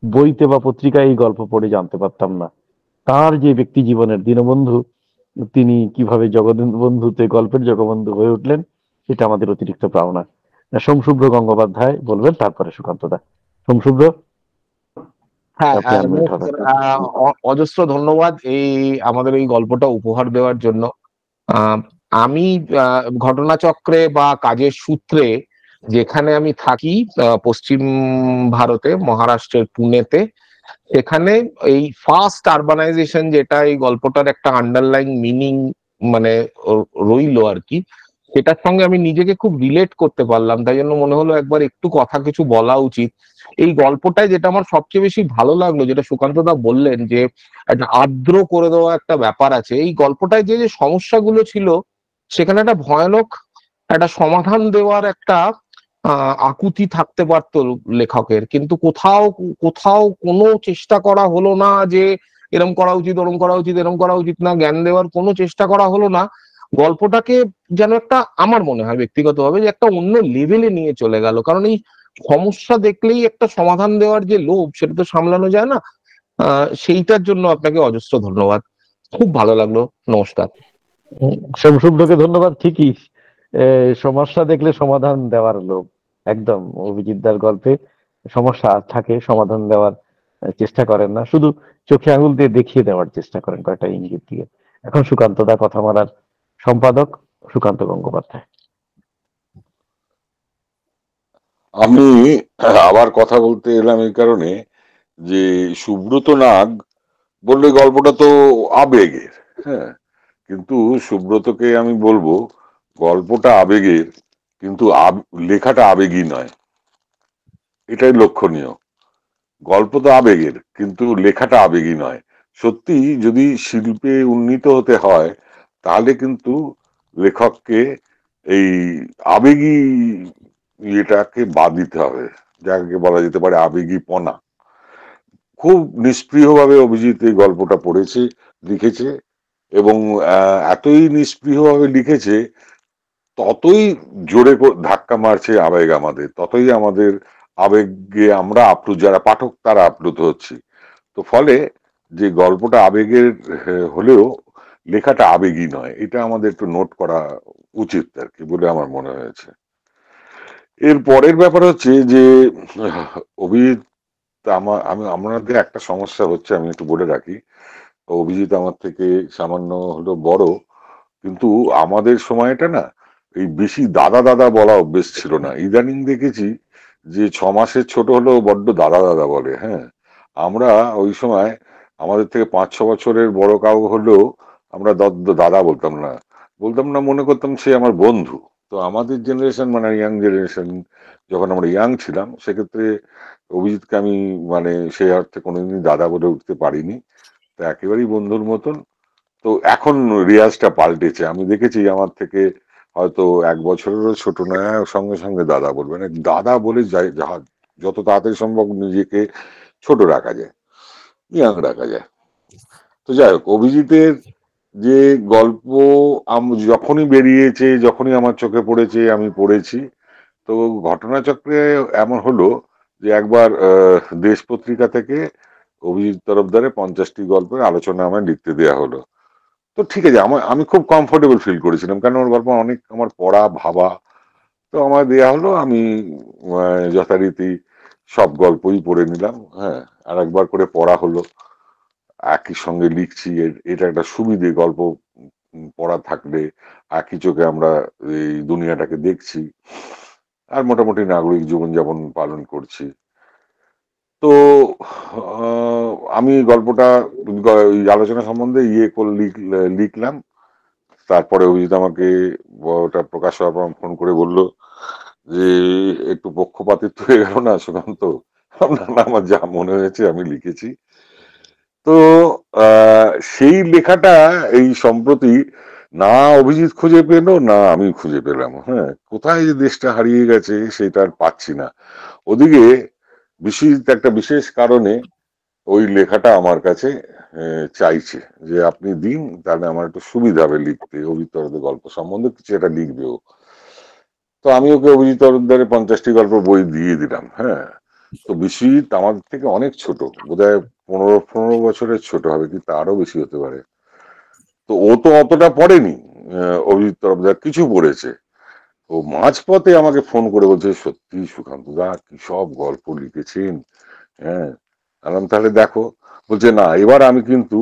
বইতে বা পত্রিকায় এই গল্প পড়ে জানতে পারতাম না। তার যে ব্যক্তি জীবনের দীনবন্ধু, তিনি কিভাবে জগবন্ধুতে গল্পের জগবন্ধু হয়ে উঠলেন, সেটা আমাদের অতিরিক্ত পাওনা। সোমশুভ্র গঙ্গোপাধ্যায় বলবেন, তারপরে সুকান্ত দা। সোমশুভ্র, হ্যাঁ, আপনি আনমিউট হবেন। অজস্র ধন্যবাদ আমাদের এই গল্পটা উপহার দেওয়ার জন্য। আমি ঘটনাচক্রে বা কাজের সূত্রে যেখানে আমি থাকি, পশ্চিম ভারতে, মহারাষ্ট্রের পুনেতে, সেখানে এই ফাস্ট আরবানাইজেশন, যেটা এই গল্পটার একটা আন্ডারলাইন মিনিং মানে রইলো আর কি, সেটার সঙ্গে আমি নিজেকে খুব রিলেট করতে পারলাম। তাই জন্য মনে হলো একবার একটু কথা কিছু বলা উচিত। এই গল্পটায় যেটা আমার সবচেয়ে বেশি ভালো লাগলো, যেটা সুকান্তদা বললেন, যে একটা আর্দ্র করে দেওয়া একটা ব্যাপার আছে এই গল্পটায়। যে যে সমস্যাগুলো ছিল, সেখানে একটা ভয়ানক একটা সমাধান দেওয়ার একটা আকুতি থাকতে পারত লেখকের, কিন্তু কোথাও কোথাও কোনো চেষ্টা করা হলো না যে এরম করা উচিত, ওরম করা উচিত, এরম করা উচিত না, জ্ঞান দেওয়ার কোনো চেষ্টা করা হলো না। গল্পটাকে যেন একটা, আমার মনে হয় ব্যক্তিগতভাবে, যে একটা অন্য লেভেলে নিয়ে চলে গেল। কারণ এই সমস্যা দেখলেই একটা সমাধান দেওয়ার যে লোভ, সেটা তো সামলানো যায় না। সেইটার জন্য আপনাকে অজস্র ধন্যবাদ, খুব ভালো লাগলো। নমস্কার। সোমশুভ্রকে ধন্যবাদ। ঠিকই, সমস্যা দেখলে সমাধান দেওয়ার লোভ, একদম। অভিজিৎদার গল্পে সমস্যা থাকে, সমাধান দেওয়ার চেষ্টা করেন না, শুধু চোখে আঙুল দিয়ে দেখিয়ে দেওয়ার চেষ্টা করেন, কয়েকটা ইঙ্গিত দিয়ে। এখন সুকান্ত দা, কথামালার সম্পাদক সুকান্ত গঙ্গোপাধ্যায়। আমি আবার কথা বলতে এলাম এই কারণে যে সুব্রত নাগ বললে গল্পটা তো আবেগের, হ্যাঁ, কিন্তু সুব্রতকে আমি বলবো গল্পটা আবেগের, কিন্তু লেখাটা আবেগী নয়, এটাই লক্ষণীয়। গল্প তো আবেগের, কিন্তু লেখাটা আবেগী নয়। সত্যি যদি শিল্পে উন্নীত হতে হয়, তাহলে কিন্তু লেখককে এই আবেগী এটাকে বাদ দিতে হবে, যাকে বলা যেতে পারে আবেগীপনা। খুব নিষ্প্রিয়ভাবে অভিজিৎ এই গল্পটা পড়েছে, লিখেছে, এবং এতই নিষ্প্রিয়ভাবে লিখেছে, ততই জোরে ধাক্কা মারছে আবেগ আমাদের, ততই আমাদের আবেগে আমরা আপ্লুত, যারা পাঠক তারা আপ্লুত হচ্ছি। তো ফলে যে গল্পটা আবেগের হলেও লেখাটা আবেগী নয়, এটা আমাদের একটু নোট করা উচিত আর কি বলে আমার মনে হয়েছে। এর পরের ব্যাপার হচ্ছে যে অভিজিৎ তা আমাদের একটা সমস্যা হচ্ছে, আমি একটু বলে রাখি। অভিজিৎ আমার থেকে সামান্য হলো বড়, কিন্তু আমাদের সময়টা না এই বেশি দাদা দাদা বলা অভ্যেস ছিল না। ইদানিং দেখেছি যে 6 মাসের ছোট হলেও বড্ড দাদা দাদা বলে। হ্যাঁ, আমরা ওই সময় আমাদের থেকে 5-6 বছরের বড় কাউ হলেও আমরা দাদা বলতাম না, মনে করতাম সে আমার বন্ধু। তো আমাদের জেনারেশন মানে ইয়াং জেনারেশন, যখন আমরা ইয়াং ছিলাম সেক্ষেত্রে অভিজিৎকে আমি মানে সেই অর্থে কোনোদিনই দাদা বলে উঠতে পারিনি, তো একেবারেই বন্ধুর মতন। তো এখন রিয়াজটা পাল্টেছে, আমি দেখেছি আমার থেকে হয়তো 1 বছরেরও ছোট নয়, সঙ্গে সঙ্গে দাদা বলবে, মানে দাদা বলে যত তাড়াতাড়ি সম্ভব নিজেকে ছোট রাখা যায়, ইয়াং রাখা যায়। তো যাই হোক, অভিজিতের যে গল্প যখনই বেরিয়েছে, যখনই আমার চোখে পড়েছে আমি পড়েছি। তো ঘটনাচক্রে এমন হলো যে একবার দেশ পত্রিকা থেকে অভিজিৎ তরফদারের 50টি গল্পের আলোচনা আমায় লিখতে দেয়া হলো। তো ঠিক আছে, আমি খুব কমফোর্টেবল ফিল করেছিলাম, কারণ ওর গল্প অনেক আমার পড়া ভাবা। তো আমার দেয়া হলো, আমি যথারীতি সব গল্পই পড়ে নিলাম। হ্যাঁ, আর একবার করে পড়া হলো, একই সঙ্গে লিখছি। এটা একটা সুবিধে, গল্প পড়া থাকলে একই চোখে আমরা এই দুনিয়াটাকে দেখছি, আর মোটামুটি নাগরিক জীবনযাপন পালন করছি। তো আমি গল্পটা ওই আলোচনা সম্বন্ধে লিখলাম। তারপরে অভিজিৎ আমাকে ওটা প্রকাশ হওয়ার পর ফোন করে বললো যে একটু পক্ষপাতিত্ব হয়ে গেল না সুকান্ত? না, আমার যা মনে হয়েছে আমি লিখেছি। তো সেই লেখাটা এই সম্প্রতি না অভিজিৎ খুঁজে পেল, না আমি খুঁজে পেলাম। হ্যাঁ, কোথায় যে দেশটা হারিয়ে গেছে সেটা আর পাচ্ছি না। ওদিকে একটা বিশেষ কারণে ওই লেখাটা আমার কাছে চাইছে যে আপনি দিন, তাহলে আমার একটু সুবিধা হবে লিখতে, অভিজিৎ তরফদারের গল্প সম্বন্ধে কিছু একটা লিখবেও। তো আমি ওকে অভিজিৎ তরফদারের 50টি গল্প বই দিয়ে দিলাম। হ্যাঁ, তো বিশ্বজিৎ আমাদের থেকে অনেক ছোট, বোধহয় 15 বছরের ছোট হবে, কি তারও বেশি হতে পারে। তো ও তো অতটা পড়েনি, অভিজিৎ তরফদার কিছু পড়েছে। ও মাঝপথে আমাকে ফোন করে বলছে, সত্যি সুকান্ত দা কি সব গল্প লিখেছেন। হ্যাঁ, আলাম তাহলে দেখো। বলছে না, এবার আমি কিন্তু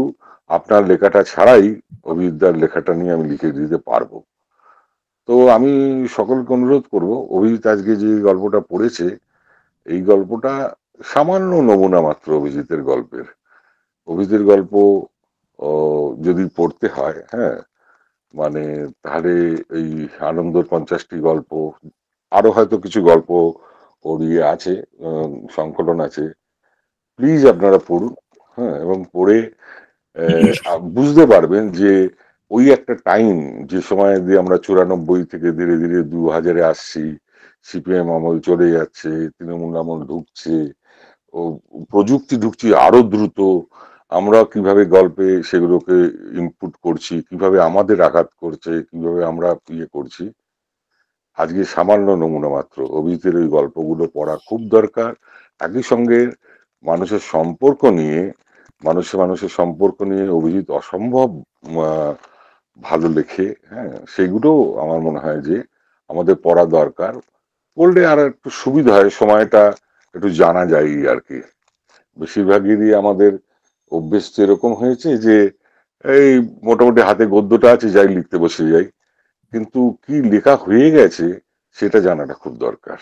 আপনার লেখাটা ছাড়াই অভিজিৎদার লেখাটা নিয়ে আমি লিখে দিতে পারবো। তো আমি সকলকে অনুরোধ করব, অভিজিৎ আজকে যে গল্পটা পড়েছে এই গল্পটা সামান্য নমুনা মাত্র অভিজিতের গল্পের। অভিজিতের গল্প যদি পড়তে হয়, হ্যাঁ, মানে তাহলে এই আনন্দর 50টি গল্প, আরো হয়তো কিছু গল্প ওর আছে, সংকলন আছে, প্লিজ আপনারা পড়ুন। হ্যাঁ, এবং পড়ে বুঝতে পারবেন যে ওই একটা টাইম, যে সময় দিয়ে আমরা 94 থেকে ধীরে ধীরে 2000-এ আসছি, সিপিএম আমল চলে যাচ্ছে, তৃণমূল আমল ঢুকছে, ও প্রযুক্তি ঢুকছে আরো দ্রুত, আমরা কিভাবে গল্পে সেগুলোকে ইনপুট করছি, কিভাবে আমাদের আঘাত করছে, কিভাবে আমরা করছি। আজকে সামান্য নমুনা মাত্র অভিজিতের ওই গল্পগুলো পড়া খুব দরকার। একই সঙ্গে মানুষের সম্পর্ক নিয়ে অভিজিৎ অসম্ভব ভালো লেখে। হ্যাঁ, সেগুলো আমার মনে হয় যে আমাদের পড়া দরকার, পড়লে আর একটু সুবিধা হয়, সময়টা একটু জানা যায় আর কি। বেশিরভাগেরই আমাদের অভ্যেস এরকম হয়েছে যে এই মোটামুটি হাতে গদ্যটা আছে, যাই লিখতে বসে যাই, কিন্তু কি লেখা হয়ে গেছে সেটা জানাটা খুব দরকার।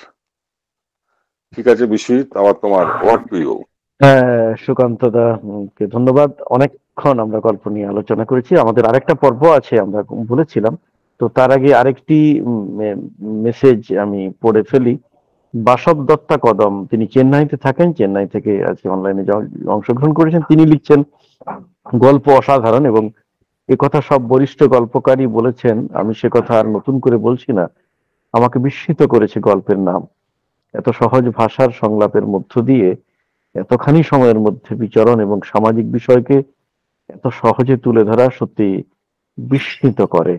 ঠিক আছে বিশ্বজিৎ, আবার তোমার ওয়ার্ড টু ইউ। হ্যাঁ, সুকান্ত দা কে ধন্যবাদ। অনেকক্ষণ আমরা গল্প নিয়ে আলোচনা করেছি, আমাদের আরেকটা পর্ব আছে আমরা বলেছিলাম। তো তার আগে আরেকটি মেসেজ আমি পড়ে ফেলি। বাসব দত্তা কদম, তিনি চেন্নাইতে থাকেন, চেন্নাই থেকে আজকে অনলাইনে অংশগ্রহণ করেছেন। তিনি লিখছেন, গল্প অসাধারণ, এবং কথা সব বরিষ্ঠ গল্পকারী বলেছেন, আমি সে কথা আর নতুন করে বলছি না। আমাকে বিস্মিত করেছে গল্পের নাম। এত সহজ ভাষার সংলাপের মধ্য দিয়ে এতখানি সময়ের মধ্যে বিচরণ এবং সামাজিক বিষয়কে এত সহজে তুলে ধরা সত্যি বিস্মিত করে।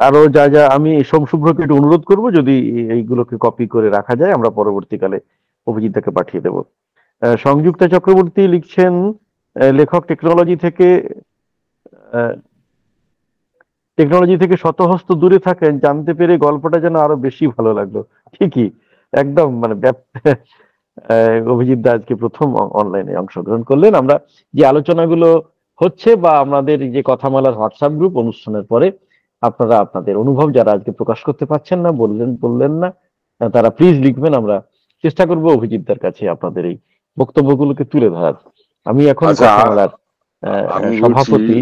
আরো যা যা আমি সোমশুভ্রকে একটু অনুরোধ করবো, যদি এইগুলোকে কপি করে রাখা যায়, আমরা পরবর্তীকালে অভিজিৎকে পাঠিয়ে দেব। সংযুক্তা চক্রবর্তী লিখছেন, লেখক টেকনোলজি থেকে শতহস্ত দূরে থাকেন, জানতে পেরে গল্পটা যেন আরো বেশি ভালো লাগলো। ঠিকই, একদম মানে অভিজিৎ দা আজকে প্রথম অনলাইনে অংশগ্রহণ করলেন। আমরা যে আলোচনাগুলো হচ্ছে বা আমাদের যে কথামালার হোয়াটসঅ্যাপ গ্রুপ অনুষ্ঠানের পরে আপনারা আপনাদের অনুভব যারা আজকে প্রকাশ করতে পারছেন না, বললেন না, তারা প্লিজ লিখবেন। আমরা চেষ্টা করব অভিজিৎ দার কাছে আপনাদের এই বক্তব্যগুলোকে তুলে ধরার। আমি এখন আচ্ছা, কথামালার আমি বলছি সভাপতি।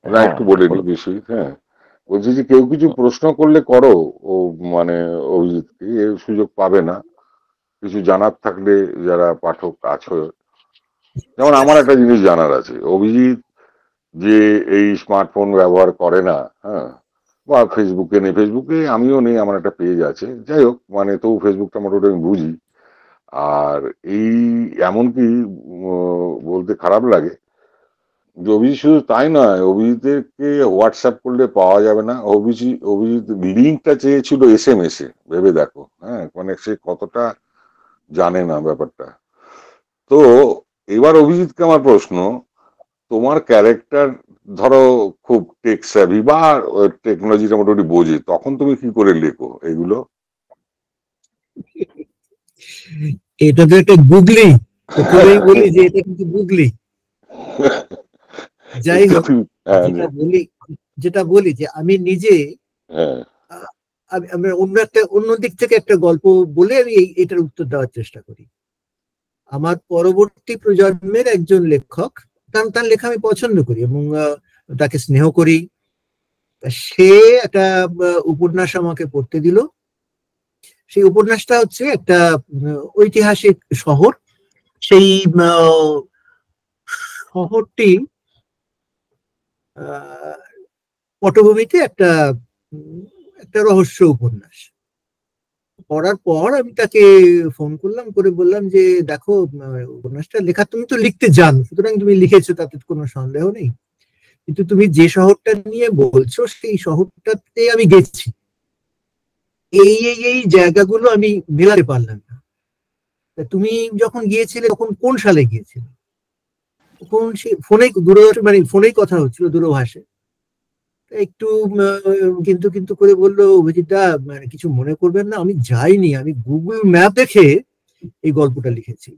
না, একটু বলে নিই বিষয়। হ্যাঁ, বলছি যে কেউ কিছু প্রশ্ন করলে করো, ও মানে অভিজিৎকে এর সুযোগ পাবে না। কিছু জানার থাকলে যারা পাঠক আছো, যেমন আমার একটা জিনিস জানার আছে, অভিজিৎ যে এই স্মার্টফোন ব্যবহার করে না, হ্যাঁ, বা ফেসবুকে নেই, ফেসবুকে আমিও নেই, আমার একটা পেজ আছে, যাই হোক, মানে তবু ফেসবুকটা মোটামুটি আমি বুঝি। আর এই এমনকি বলতে খারাপ লাগে যে অভিজিৎ শুধু তাই নয়, অভিজিৎকে হোয়াটসঅ্যাপ করলে পাওয়া যাবে না। অভিজিৎ লিঙ্কটা চেয়েছিল SMS এ, ভেবে দেখো। হ্যাঁ, মানে সে কতটা জানে না ব্যাপারটা। তো এবার অভিজিৎকে আমার প্রশ্ন, তোমার ক্যারেক্টার ধরো খুব টেক স্যাভি বা টেকনোলজিটা মোটামুটি বোঝে, তখন তুমি কি করে লেখো এগুলো? এটা তো একটা গুগলি, বলি যে এটা কিন্তু গুগলি। যাই হোক, যেটা বলি যে আমি নিজে আমি অন্য দিক থেকে একটা গল্প বলে আমি এটার উত্তর দেওয়ার চেষ্টা করি। আমার পরবর্তী প্রজন্মের একজন লেখক, তার লেখা আমি পছন্দ করি এবং তাকে স্নেহ করি। সে একটা উপন্যাস আমাকে পড়তে দিল। সেই উপন্যাসটা হচ্ছে একটা ঐতিহাসিক শহর। সেই শহরটি পটভূমিতে একটা রহস্য উপন্যাস। পড়ার পর আমি তাকে ফোন করলাম, করে বললাম যে দেখো, উপন্যাসটা লেখা তুমি তো লিখতে জানো, সুতরাং তুমি লিখেছো, তাতে কোনো সন্দেহ নেই, কিন্তু তুমি যে শহরটা নিয়ে বলছো সেই শহরটাতে আমি গেছি, এই জায়গাগুলো আমি মেলাতে পারলাম না। তুমি যখন গিয়েছিলে তখন কোন সালে গিয়েছিলে? তখন সে ফোনেই কথা হচ্ছিল, দূরভাষে। একটু কিন্তু কিন্তু করে বললো, অভিজিৎদা মানে কিছু মনে করবেন না, আমি যাইনি, আমি গুগল ম্যাপ দেখে এই গল্পটা লিখেছি।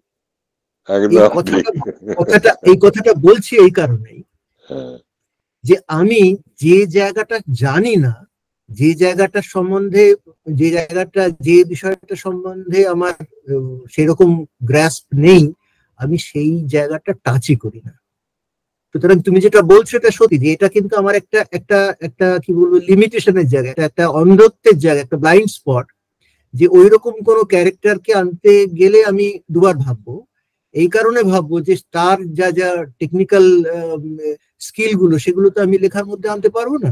এই কথাটা বলছি এই কারণেই যে আমি যে জায়গাটা জানি না, যে বিষয়টা সম্বন্ধে আমার সেরকম গ্রাস্প নেই, আমি সেই জায়গাটা টাচই করি না। সুতরাং তুমি যেটা বলছো এটা সত্যি, যে এটা কিন্তু আমার একটা কি বলবো, লিমিটেশনের জায়গা, একটা অন্ধত্বের জায়গা, একটা ব্লাইন্ড স্পট, যে ওইরকম কোনো ক্যারেক্টারকে আনতে গেলে আমি দুবার ভাববো। এই কারণে ভাববো যে তার যা যা টেকনিক্যাল স্কিল গুলো, সেগুলো তো আমি লেখার মধ্যে আনতে পারবো না।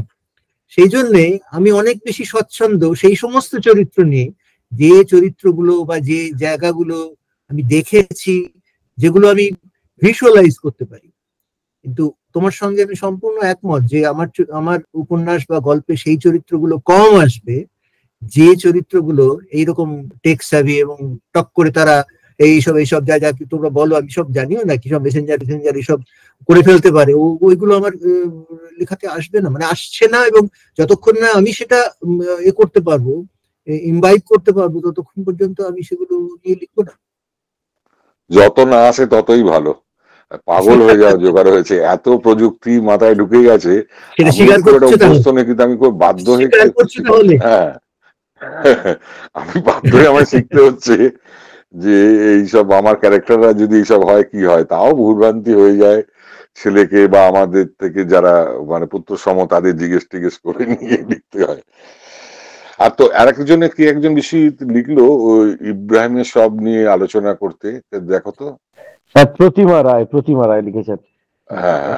সেই জন্যে আমি অনেক বেশি স্বচ্ছন্দ সেই সমস্ত চরিত্র নিয়ে, যে চরিত্রগুলো বা যে জায়গাগুলো আমি দেখেছি, যেগুলো আমি ভিজুয়ালাইজ করতে পারি। কিন্তু তোমার সঙ্গে আমি সম্পূর্ণ একমত যে আমার উপন্যাস বা গল্পে সেই চরিত্রগুলো কম আসবে, যে চরিত্রগুলো এইরকম টেক স্যাভি এবং টক করে তারা এইসব যা যা তোমরা বলো, আমি সব জানিও না, কি সব মেসেঞ্জার এইসব করে ফেলতে পারে, ওইগুলো আমার লেখাতে আসবে না, মানে আসছে না। এবং যতক্ষণ না আমি সেটা করতে পারবো, ইনভাইট করতে পারবো, ততক্ষণ পর্যন্ত আমি সেগুলো নিয়ে লিখবো না। যত না আসে ততই ভালো। পাগল হয়ে যাওয়া জোগাড় হয়েছে, এত প্রযুক্তি মাথায় ঢুকে গেছে, অভ্যস্ত নেই, কিন্তু আমি খুব বাধ্য হয়ে হ্যাঁ আমি বাধ্য হয়ে আমার শিখতে হচ্ছে যে এইসব আমার ক্যারেক্টাররা যদি এইসব হয় কি হয়, তাও ভুলভ্রান্তি হয়ে যায়। ছেলেকে বা আমাদের থেকে যারা মানে পুত্র সম, তাদের জিজ্ঞেস করে নিয়ে লিখতে হয়। আর তো আরেকজনে কি একজন বেশি লিখলো ওই ইব্রাহিমের সব নিয়ে আলোচনা করতে, দেখো তো। প্রতিমা রায় লিখেছেন।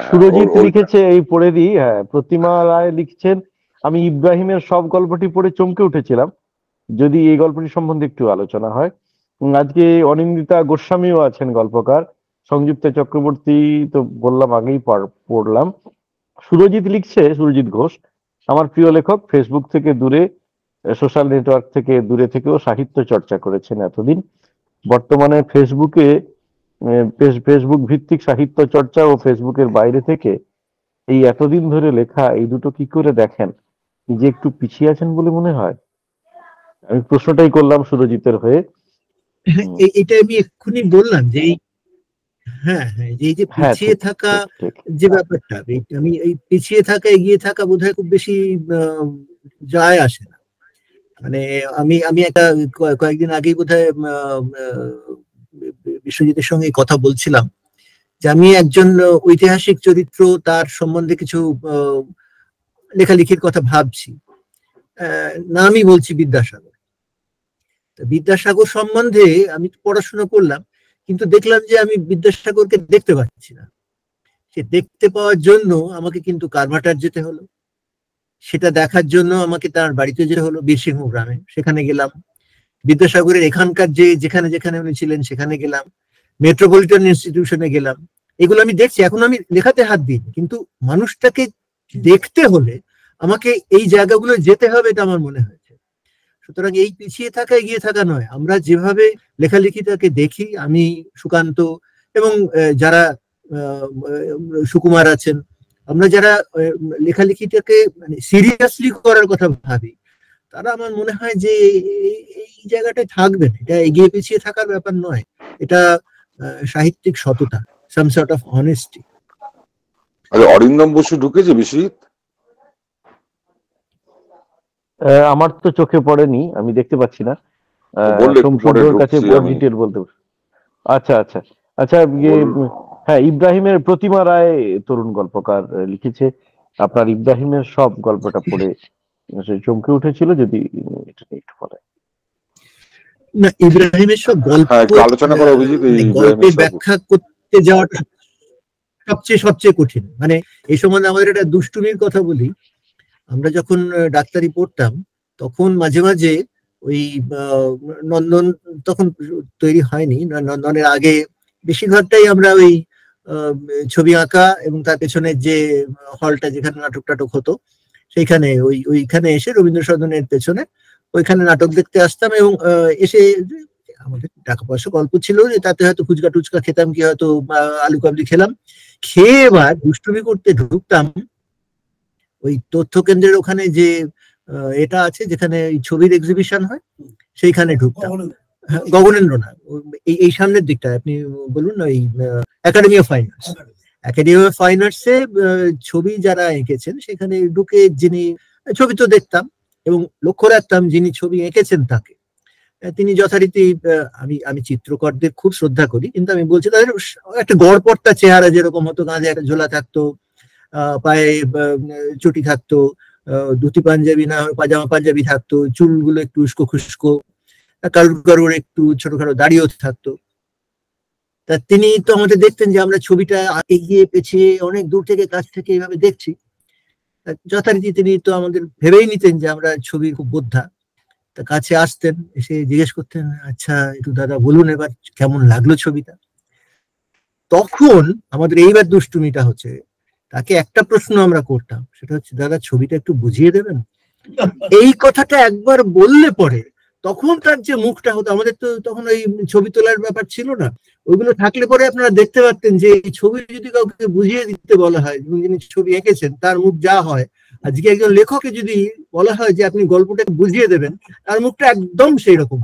সুরজিৎ লিখেছে, এই পড়ে দিই। হ্যাঁ, প্রতিমা রায় লিখছেন, আমি ইব্রাহিমের সব গল্পটি পড়ে চমকে উঠেছিলাম, যদি এই গল্পটি সম্বন্ধে একটু আলোচনা হয়। আজকে অনিন্দিতা গোস্বামীও আছেন গল্পকার, সংযুক্তা চক্রবর্তী তো বললাম, আগেই পড়লাম। সুরজিৎ লিখছে, সুরজিৎ ঘোষ, আমার প্রিয় লেখক, ফেসবুক থেকে দূরে, সোশ্যাল নেটওয়ার্ক থেকে দূরে থেকেও সাহিত্য চর্চা করেছেন এতদিন। বর্তমানে ফেসবুক ভিত্তিক সাহিত্য চর্চা ও ফেসবুকের বাইরে থেকে এই এতদিন ধরে লেখা, এই দুটো কি করে দেখেন? নিজে একটু পিছিয়ে আছেন বলে মনে হয়? আমি প্রশ্নটাই করলাম সুরজিতের হয়ে। এটা আমি এক্ষুনি বললাম যে হ্যাঁ হ্যাঁ, যে এই যে পিছিয়ে থাকা যে ব্যাপারটা, আমি এই পিছিয়ে থাকা এগিয়ে থাকা বোধহয় খুব বেশি যায় আসে না। মানে আমি একটা কয়েকদিন আগেই বোধহয় বিশ্বজিতের সঙ্গে কথা বলছিলাম যে আমি একজন ঐতিহাসিক চরিত্র, তার সম্বন্ধে কিছু লেখালেখির কথা ভাবছি। নামই বলছি বিদ্যাসাগর। বিদ্যাসাগর সম্বন্ধে আমি পড়াশোনা করলাম, কিন্তু দেখলাম যে আমি বিদ্যাসাগরকে দেখতে পাচ্ছি না। সে দেখতে পাওয়ার জন্য আমাকে কিন্তু কারভাটার যেতে হলো, সেটা দেখার জন্য আমাকে তার বাড়িতে যেতে হলো বীরসিংহ গ্রামে, সেখানে গেলাম। বিদ্যাসাগরের এখানকার যেখানে যেখানে উনি ছিলেন সেখানে গেলাম, মেট্রোপলিটন ইনস্টিটিউশনে গেলাম। এগুলো আমি দেখছি, এখন আমি লেখাতে হাত দিই, কিন্তু মানুষটাকে দেখতে হলে আমাকে এই জায়গাগুলো যেতে হবে, এটা আমার মনে হয়েছে। সুতরাং এই পিছিয়ে থাকা এগিয়ে থাকা নয়, আমরা যেভাবে লেখালেখিটাকে দেখি, আমি, সুকান্ত এবং যারা সুকুমার আছেন, আমরা যারা লেখালেখিটাকে মানে সিরিয়াসলি করার কথা ভাবি, তারা আমার মনে হয় যে এই জায়গাটায় থাকবেন। এটা এগিয়ে পিছিয়ে থাকার ব্যাপার নয়, এটা সাহিত্যিক সততা, some sort of honesty. Arindam Basu ঢুকেছে বিশ্বজিৎ? আমার তো চোখে পড়েনি, আমি দেখতে পাচ্ছি না। কাছে ডিটেল বলতে। আচ্ছা আচ্ছা আচ্ছা, হ্যাঁ, ইব্রাহিমের প্রতিমা রায় তরুণ গল্পকার লিখেছে আপনার ইব্রাহিমের সব গল্পটা পড়ে চমকে উঠেছিল, যদি এটা একটু বলেন। না, ইব্রাহিমের সব গল্প আলোচনা করা অভিজিৎ, গল্পে ব্যাখ্যা করতে যাওয়াটা সবচেয়ে কঠিন। মানে এই সম্বন্ধে আমাদের একটা দুষ্টুমির কথা বলি। আমরা যখন ডাক্তারি পড়তাম তখন মাঝে মাঝে ওই নন্দন তখন তৈরি হয়নি, নন্দনের আগে বেশিরভাগটাই আমরা ওই ছবি আঁকা এবং তার পেছনে যে হলটা যেখানে নাটক টাটক হতো সেইখানে ওইখানে এসে রবীন্দ্র সদনের পেছনে ওইখানে নাটক দেখতে আসতাম। এবং এসে আমাদের টাকা পয়সা গল্প ছিল যে তাতে হয়তো ফুচকা টুচকা খেতাম, কি হয়তো আলু কাবলি খেলাম, খেয়ে এবার দুষ্টুমি করতে ঢুকতাম ওই তথ্য কেন্দ্রের ওখানে যে এটা আছে যেখানে ছবির এক্সিবিশন হয়, সেইখানে ঢুকতাম। গগনেন্দ্র না, এই সামনের দিকটা আপনি বলুন, ওই academy of fine arts, academy of fine আর্টসে ছবি যারা এঁকেছেন সেখানে ঢুকে যিনি ছবি তো দেখতাম এবং লক্ষ্য রাখতাম যিনি ছবি এঁকেছেন তাকে। তিনি যথারীতি, আমি চিত্রকরদের খুব শ্রদ্ধা করি, কিন্তু আমি বলছি তাদের একটা গড়পড়তা চেহারা যেরকম হতো, কাঁধে একটা ঝোলা থাকতো, পায়ে চটি থাকতো, ধুতি পাঞ্জাবি না পাজামা পাঞ্জাবি থাকতো, চুলগুলো একটু উস্কো খুস্কো, কারুর কারুর একটু ছোটখাটো দাড়িও থাকতো। তা তিনি তো আমাদের দেখতেন যে আমরা ছবিটা এগিয়ে পেছিয়ে অনেক দূর থেকে কাছ থেকে এইভাবে দেখছি। যথারীতি তিনি তো আমাদের ভেবেই নিতেন যে আমরা ছবির খুব বোদ্ধা। তা কাছে আসতেন, এসে জিজ্ঞেস করতেন, আচ্ছা একটু দাদা বলুন এবার কেমন লাগলো ছবিটা। তখন আমাদের এইবার দুষ্টুমিটা হচ্ছে, তাকে একটা প্রশ্ন আমরা করতাম, সেটা হচ্ছে দাদা ছবিটা একটু বুঝিয়ে দেবেন। এই কথাটা একবার বললে পরে তখন তার যে মুখটা হতো, আমাদের তো তখন ওই ছবি তোলার ব্যাপার ছিল না, ওইগুলো থাকলে পরে আপনারা দেখতে পারতেন যে এই ছবি যদি কাউকে বুঝিয়ে দিতে বলা হয়, যিনি ছবি এঁকেছেন তার মুখ যা হয়, আজকে একজন লেখককে যদি বলা হয় যে আপনি গল্পটা বুঝিয়ে দেবেন, তার মুখটা একদম সেই রকম।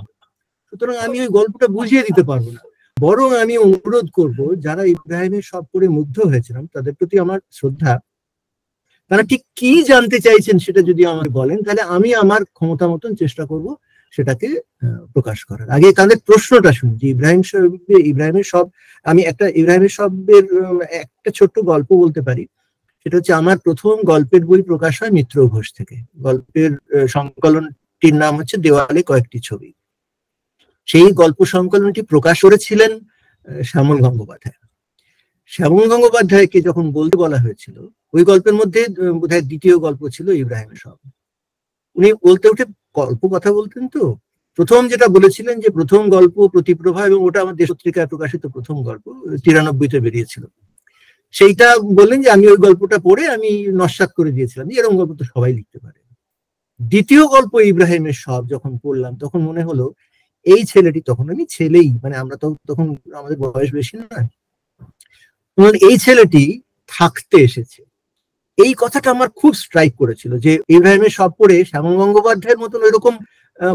সুতরাং আমি ওই গল্পটা বুঝিয়ে দিতে পারবো না, বরং আমি অনুরোধ করব যারা ইব্রাহিমের সব পড়ে মুগ্ধ হয়েছিলাম তাদের প্রতি আমার শ্রদ্ধা, তারা ঠিক কি জানতে চাইছেন সেটা যদি আমাকে বলেন, তাহলে আমি আমার ক্ষমতা মতন চেষ্টা করব সেটাকে প্রকাশ করার। আগে তাদের প্রশ্নটা শুনি যে ইব্রাহিমের সব, আমি একটা ইব্রাহিমের সবের একটা ছোট্ট গল্প বলতে পারি। সেটা হচ্ছে আমার প্রথম গল্পের বই প্রকাশ হয় মিত্র ঘোষ থেকে। গল্পের সংকলনটির নাম হচ্ছে দেওয়ালে কয়েকটি ছবি। সেই গল্প সংকলনটি প্রকাশ করেছিলেন শ্যামল গঙ্গোপাধ্যায়। শ্যামল গঙ্গোপাধ্যায়কে যখন বলতে বলা হয়েছিল, ওই গল্পের মধ্যে বোধহয় দ্বিতীয় গল্প ছিল ইব্রাহিমের সব, উনি বলতে উঠে গল্প কথা বলতেন। তো প্রথম যেটা বলেছিলেন যে প্রথম গল্প প্রতিপ্রভা, এবং ওটা আমার দেশপত্রিকায় প্রকাশিত প্রথম গল্প, 93-তে বেরিয়েছিল। সেইটা বললেন যে আমি ওই গল্পটা পড়ে আমি নস্যাৎ করে দিয়েছিলাম, এরকম গল্প তো সবাই লিখতে পারে। দ্বিতীয় গল্প ইব্রাহিমের সব যখন পড়লাম তখন মনে হলো এই ছেলেটি, তখন আমি ছেলেই, মানে আমরা তো তখন আমাদের বয়স বেশি নয়, এই ছেলেটি থাকতে এসেছে। এই কথাটা আমার খুব স্ট্রাইক করেছিল যে ইব্রাহিমের সব পড়ে শ্যামল গঙ্গোপাধ্যায়ের মতন এরকম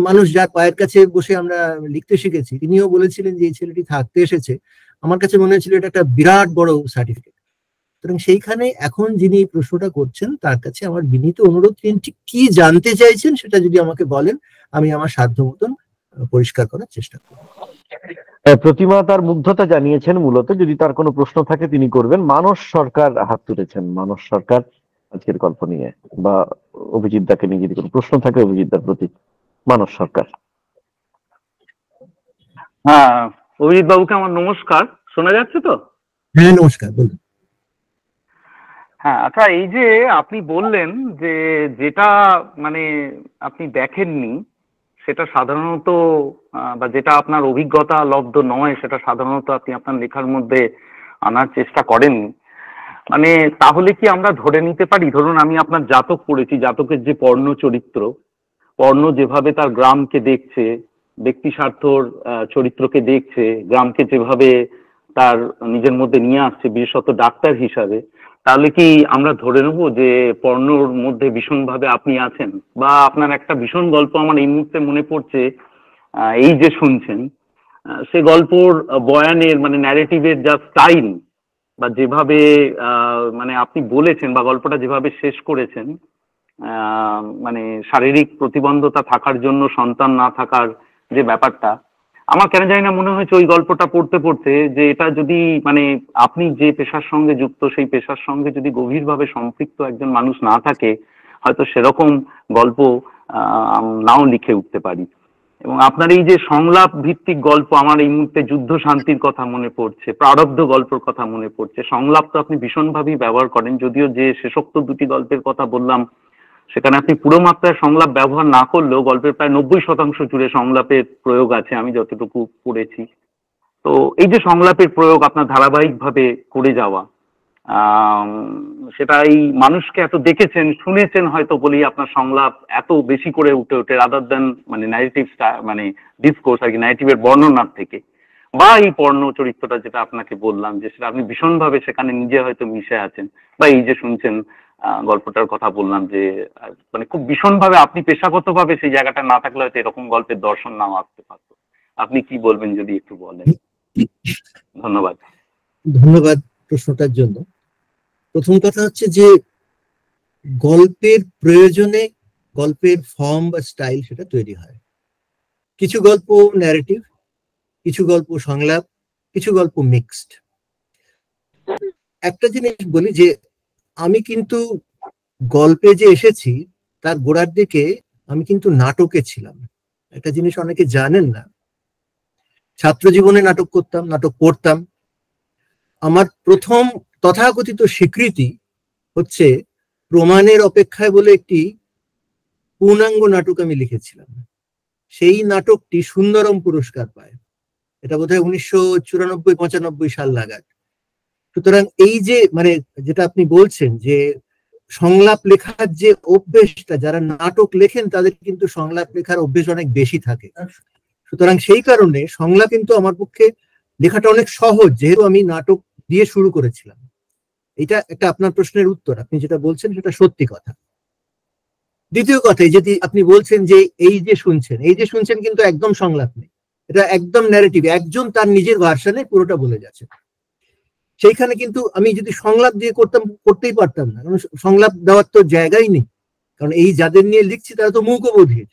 মানুষ যার পায়ের কাছে বসে আমরা লিখতে শিখেছি, তিনিও বলেছিলেন যে এই ছেলেটি থাকতে এসেছে। আমার কাছে মনে হয়েছিল এটা একটা বিরাট বড় সার্টিফিকেট। সুতরাং সেইখানে এখন যিনি প্রশ্নটা করছেন তার কাছে আমার বিনীত অনুরোধ, তিনি ঠিক কি জানতে চাইছেন সেটা যদি আমাকে বলেন, আমি আমার সাধ্য মতন পরিষ্কার করার চেষ্টা করব। প্রতিমা তার মুগ্ধতা জানিয়েছেন, মূলত যদি তার কোনো প্রশ্ন থাকে তিনি করবেন। মানস সরকার হাত তুলেছেন। মানস সরকার আজকের গল্প নিয়ে বা অভিজিৎ দাকে নিয়ে যদি কোনো প্রশ্ন থাকে অভিজিৎ দার প্রতি। মানস সরকার। হ্যাঁ, অভিজিৎ বাবুকে আমার নমস্কার। শোনা যাচ্ছে তো? হ্যাঁ নমস্কার, বলুন। হ্যাঁ, আচ্ছা, এই যে আপনি বললেন যে যেটা মানে আপনি দেখেননি সেটা সাধারণত বা যেটা আপনার অভিজ্ঞতা লব্ধ নয় সেটা সাধারণত আপনি আপনার লেখার মধ্যে আনার চেষ্টা করেননি। মানে তাহলে কি আমরা ধরে নিতে পারি, ধরুন আমি আপনার জাতক পড়েছি, জাতকের যে পর্ণ চরিত্র, পর্ণ যেভাবে তার গ্রামকে দেখছে, ব্যক্তি স্বার্থর চরিত্রকে দেখছে, গ্রামকে যেভাবে তার নিজের মধ্যে নিয়ে আসছে বিশেষত ডাক্তার হিসাবে, তাহলে কি আমরা ধরে নেব যে পর্ণর মধ্যে ভীষণভাবে আপনি আছেন? বা আপনার একটা ভীষণ গল্প আমার এই মুহূর্তে মনে পড়ছে, এই যে শুনছেন, সে গল্পর বয়ানের মানে ন্যারেটিভের যা স্টাইল বা যেভাবে মানে আপনি বলেছেন বা গল্পটা যেভাবে শেষ করেছেন, মানে শারীরিক প্রতিবন্ধতা থাকার জন্য সন্তান না থাকার যে ব্যাপারটা, আমার কেন জানি না মনে হয়েছে ওই গল্পটা পড়তে পড়তে যে এটা যদি মানে আপনি যে পেশার সঙ্গে যুক্ত সেই পেশার সঙ্গে যদি গভীরভাবে সম্পৃক্ত একজন মানুষ না থাকে, হয়তো সেরকম গল্প নাও লিখে উঠতে পারি। এবং আপনার এই যে সংলাপ ভিত্তিক গল্প, আমার এই মুহূর্তে যুদ্ধ শান্তির কথা মনে পড়ছে, প্রারব্ধ গল্পের কথা মনে পড়ছে। সংলাপ তো আপনি ভীষণভাবেই ব্যবহার করেন, যদিও যে শেষোক্ত দুটি গল্পের কথা বললাম সেখানে আপনি পুরো মাত্রায় সংলাপ ব্যবহার না করলেও গল্পের প্রায় 90% জুড়ে সংলাপের প্রয়োগ আছে, আমি যতটুকু পড়েছি। তো এই যে সংলাপের প্রয়োগ আপনার ধারাবাহিকভাবে করে যাওয়া, সেটা এই মানুষকে এত দেখেছেন শুনেছেন হয়তো বলেই আপনার সংলাপ এত বেশি করে উঠে ওঠে, রাদার দেন মানে ন্যারেটিভ মানে ডিসকোর্স আর কি, ন্যারেটিভের বর্ণনার থেকে। বা এই পর্ণ চরিত্রটা যেটা আপনাকে বললাম যে সেটা আপনি ভীষণভাবে সেখানে নিজে হয়তো মিশে আছেন, বা এই যে শুনছেন গল্পটার কথা বললাম যে মানে খুব ভীষণভাবে আপনি পেশাগতভাবে সেই জায়গাটা না থাকলে হয়তো এরকম গল্পের দর্শন নাও আসতে পারতো। আপনি কি বলবেন যদি একটু বলেন? ধন্যবাদ। ধন্যবাদ প্রশ্নটার জন্য। প্রথম কথা হচ্ছে যে গল্পের প্রয়োজনে গল্পের ফর্ম বা স্টাইল সেটা তৈরি হয়। কিছু গল্প ন্যারেটিভ, কিছু গল্প সংলাপ, কিছু গল্প মিক্সড। একটা জিনিস বলি যে আমি কিন্তু গল্পে যে এসেছি তার গোড়ার দিকে আমি কিন্তু নাটকে ছিলাম। একটা জিনিস অনেকে জানেন না, ছাত্র জীবনে নাটক করতাম, নাটক পড়তাম। আমার প্রথম তথাকথিত স্বীকৃতি হচ্ছে প্রমাণের অপেক্ষায় বলে একটি পূর্ণাঙ্গ নাটক আমি লিখেছিলাম। সেই নাটকটি সুন্দরম পুরস্কার পায়, এটা বোধহয় 1994-95 সাল নাগাদ। সুতরাং এই যে মানে যেটা আপনি বলছেন যে সংলাপ লেখার যে অভ্যেসটা, যারা নাটক লেখেন তাদের কিন্তু সংলাপ লেখার অভ্যেস অনেক বেশি থাকে। সুতরাং সেই কারণে সংলাপ কিন্তু আমার পক্ষে লেখাটা অনেক সহজ, যেহেতু আমি নাটক দিয়ে শুরু করেছিলাম। এটা একটা আপনার প্রশ্নের উত্তর, আপনি যেটা বলছেন সেটা সত্যি কথা। দ্বিতীয় কথা, যদি আপনি বলছেন যে এই যে শুনছেন কিন্তু একদম সংলাপ নেই, এটা একদম ন্যারেটিভ, একজন তার নিজের ভার্সনে পুরোটা বলে যাচ্ছে। সেইখানে কিন্তু আমি যদি সংলাপ দিয়ে করতেই পারতাম না, কারণ সংলাপ দেওয়ার তো জায়গাই নেই। কারণ এই যাদের নিয়ে লিখছি তারা তো মূকবধির,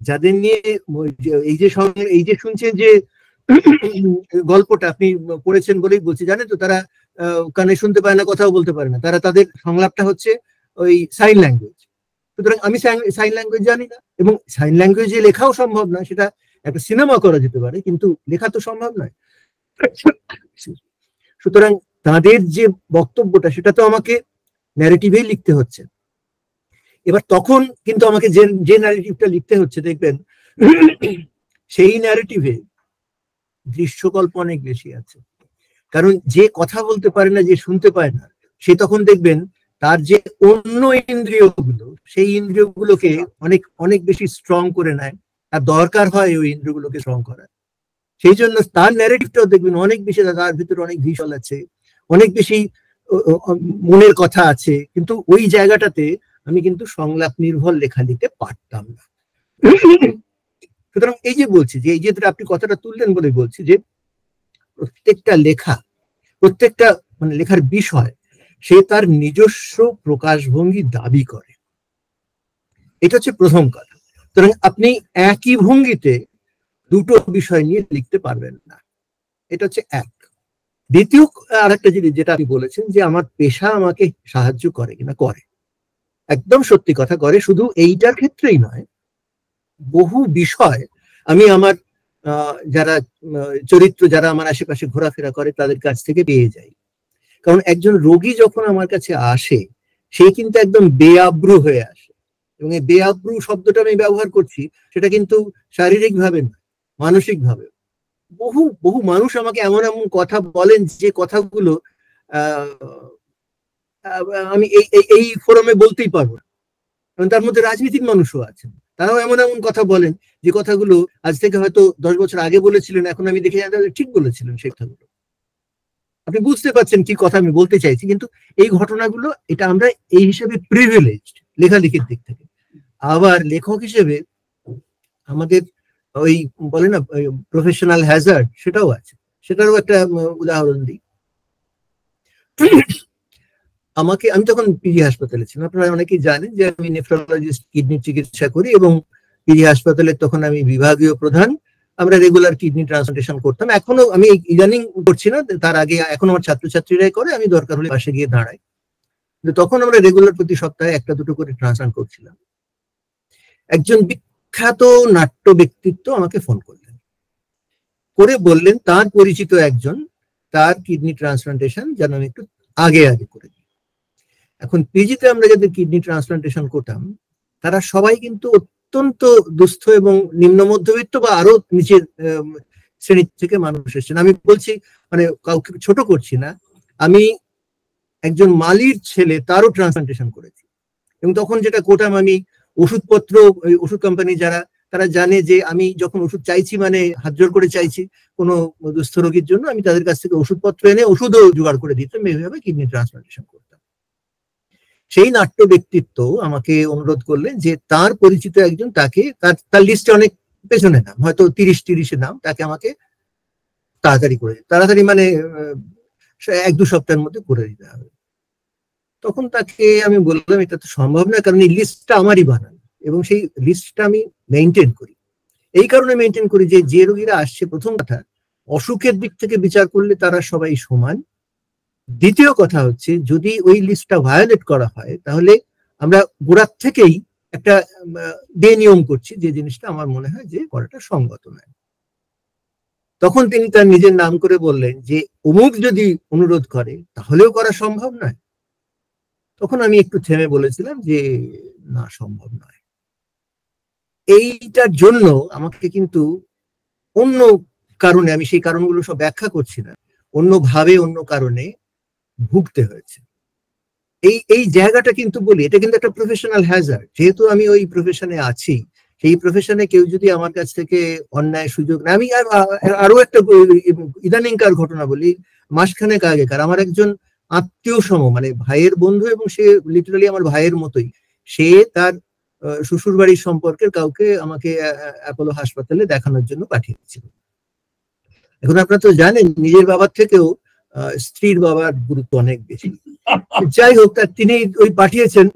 যাদের নিয়ে এই যে শুনছেন যে গল্পটা আপনি পড়েছেন বলেই বলছি, জানেন তো তারা কানে শুনতে পায় না, কথাও বলতে পারে না, তারা তাদের সংলাপটা হচ্ছে ওই সাইন ল্যাঙ্গুয়েজ। সুতরাং আমি সাইন ল্যাঙ্গুয়েজ জানি না, এবং সাইন ল্যাঙ্গুয়েজে লেখাও সম্ভব নয়। সেটা একটা সিনেমা করা যেতে পারে, কিন্তু লেখা তো সম্ভব নয়। সুতরাং তাদের যে বক্তব্যটা সেটা তো আমাকে ন্যারেটিভেই লিখতে হচ্ছে। এবার তখন কিন্তু আমাকে যে ন্যারেটিভটা লিখতে হচ্ছে, দেখবেন সেই ন্যারেটিভে দৃশ্যকল্প অনেক বেশি আছে। কারণ যে কথা বলতে পারে না, যে শুনতে পায় না, সে তখন দেখবেন তার যে অন্য ইন্দ্রিয়গুলো, সেই ইন্দ্রিয়গুলোকে অনেক অনেক বেশি স্ট্রং করে নেয়। তার দরকার হয় ওই ইন্দ্রিয়গুলোকে স্ট্রং করা। সেই জন্য তার ন্যারেটিভটাও দেখবেন অনেক বেশি, তার ভিতরে অনেক ভিশন আছে, অনেক বেশি মনের কথা আছে। কিন্তু ওই জায়গাটাতে আমি কিন্তু সংলাপ নির্ভর লেখা লিখতে পারতাম না। সুতরাং এই যে বলছি যে এই যে আপনি কথাটা তুললেন বলে বলছি যে প্রত্যেকটা লেখা, প্রত্যেকটা মানে লেখার বিষয় সে তার নিজস্ব প্রকাশভঙ্গি দাবি করে, এটা হচ্ছে প্রথম কথা। সুতরাং আপনি একই ভঙ্গিতে দুটো বিষয় নিয়ে লিখতে পারবেন না, এটা হচ্ছে এক। দ্বিতীয় আরেকটা জিনিস যেটা আপনি বলেছেন যে আমার পেশা আমাকে সাহায্য করে কিনা, করে, একদম সত্যি কথা করে। শুধু এইটার ক্ষেত্রেই নয়, বহু বিষয় আমি আমার যারা চরিত্র যারা আমার আশেপাশে ঘোরাফেরা করে তাদের কাছ থেকে পেয়ে যাই। কারণ একজন রোগী যখন আমার কাছে আসে সে কিন্তু একদম বেআব্রু হয়ে আসে, এবং এই বেআব্রু শব্দটা আমি ব্যবহার করছি সেটা কিন্তু শারীরিক ভাবে নয়, মানসিক ভাবে। বহু বহু মানুষ আমাকে এমন এমন কথা বলেন যে কথাগুলো আমি এই ফোরামে বলতেই পারবো না, কারণ তার মধ্যে রাজনীতিক মানুষও আছেন, তারাও এমন এমন কথা বলেন যে কথাগুলো আজ থেকে হয়তো 10 বছর আগে বলেছিলেন, এখন আমি দেখে ঠিক বলেছিলেন সেই কথাগুলো। আপনি বুঝতে পারছেন কি কথা আমি বলতে চাইছি। কিন্তু এই ঘটনাগুলো এটা আমরা এই হিসেবে প্রিভিলেজড লেখালেখির দিক থেকে। আবার লেখক হিসেবে আমাদের ওই বলে না প্রফেশনাল হ্যাজার্ড, সেটাও আছে। সেটারও একটা উদাহরণ দিই। আমি তখন পিজি হাসপাতালে ছিলাম, আপনারা অনেকেই জানেন যে আমি নেফ্রোলজিস্ট, কিডনির চিকিৎসা করি, এবং পিজি হাসপাতালে তখন আমি বিভাগীয় প্রধান। আমরা রেগুলার কিডনি ট্রান্সপ্লান্টেশন করতাম, এখনো আমি ইদানিং করছি না, তার আগে এখন আমার ছাত্রছাত্রীরাই করে, আমি দরকার হলে পাশে গিয়ে দাঁড়াই। কিন্তু তখন আমরা রেগুলার প্রতি সপ্তাহে 1-2 করে ট্রান্সপ্লান্ট করছিলাম। একজন বিখ্যাত নাট্য ব্যক্তিত্ব আমাকে ফোন করলেন, করে বললেন তার পরিচিত একজন, তার কিডনি ট্রান্সপ্লান্টেশন যেন আমি একটু আগে করে দিই। এখন পিজিতে আমরা যাদের কিডনি ট্রান্সপ্লান্টেশন করতাম তারা সবাই কিন্তু অত্যন্ত দুস্থ এবং নিম্ন মধ্যবিত্ত বা আরো নিচের শ্রেণী থেকে মানুষ এসেছেন। আমি বলছি মানে কাউকে ছোট করছি না, আমি একজন মালির ছেলে, তারও ট্রান্সপ্লান্টেশন করেছি। এবং তখন যেটা করতাম, আমি ওষুধপত্র, ওষুধ কোম্পানি যারা, তারা জানে যে আমি যখন ওষুধ চাইছি মানে হাত জোর করে চাইছি কোনো দুস্থ রোগীর জন্য, আমি তাদের কাছ থেকে ওষুধপত্র এনে ওষুধও জোগাড় করে দিতাম, এইভাবে কিডনি ট্রান্সপ্লান্টেশন করতাম। সেই নাট্য ব্যক্তিত্ব আমাকে অনুরোধ করলেন যে তার পরিচিত একজন, তাকে তার লিস্টে অনেক পেছনে নাম, হয়তো 30 নাম, তাকে আমাকে তাড়াতাড়ি মানে 1-2 সপ্তাহের মধ্যে করে দিতে হবে। তখন তাকে আমি বললাম এটা তো সম্ভব না, কারণ এই লিস্টটা আমারই বানানো, এবং সেই লিস্টটা আমি মেনটেন করি। এই কারণে মেনটেন করি যে রোগীরা আসছে, প্রথম কথা অসুখের দিক থেকে বিচার করলে তারা সবাই সমান। দ্বিতীয় কথা হচ্ছে যদি ওই লিস্টটা ভায়োলেট করা হয় তাহলে আমরা গোড়ার থেকেই একটা বেনিয়ম করছি, যে জিনিসটা আমার মনে হয় যে করাটা সঙ্গত নয়। তখন তিনি তার নিজের নাম করে বললেন যে অমুক যদি অনুরোধ করে তাহলেও করা সম্ভব নয়। তখন আমি একটু থেমে বলেছিলাম যে না, সম্ভব নয়। এইটার জন্য আমাকে কিন্তু অন্য কারণে, আমি সেই কারণগুলো সব ব্যাখ্যা করছি না, অন্যভাবে অন্য কারণে ভুগতে হয়েছে। এই জায়গাটা কিন্তু বলি, এটা কিন্তু একটা প্রফেশনাল হ্যাজার্ড। যেহেতু আমি ওই প্রফেশনে আছি, সেই প্রফেশনে কেউ যদি আমার কাছ থেকে অন্যায় সুযোগ না, আমি আরো একটা ইদানিংকার ঘটনা বলি, মাসখানেক আগেকার আমার একজন আত্মীয় সম, মানে ভাইয়ের বন্ধু, এবং সে লিটারালি আমার ভাইয়ের মতোই, সে তার শ্বশুর বাড়ির সম্পর্কের কাউকে আমাকে অ্যাপোলো হাসপাতালে দেখানোর জন্য পাঠিয়েছিল। এখন আপনারা তো জানেন নিজের বাবার থেকেও স্ত্রীর বাবার গুরুত্ব অনেক বেশি। যাই হোক, তিনি ওই পাঠিয়েছেন,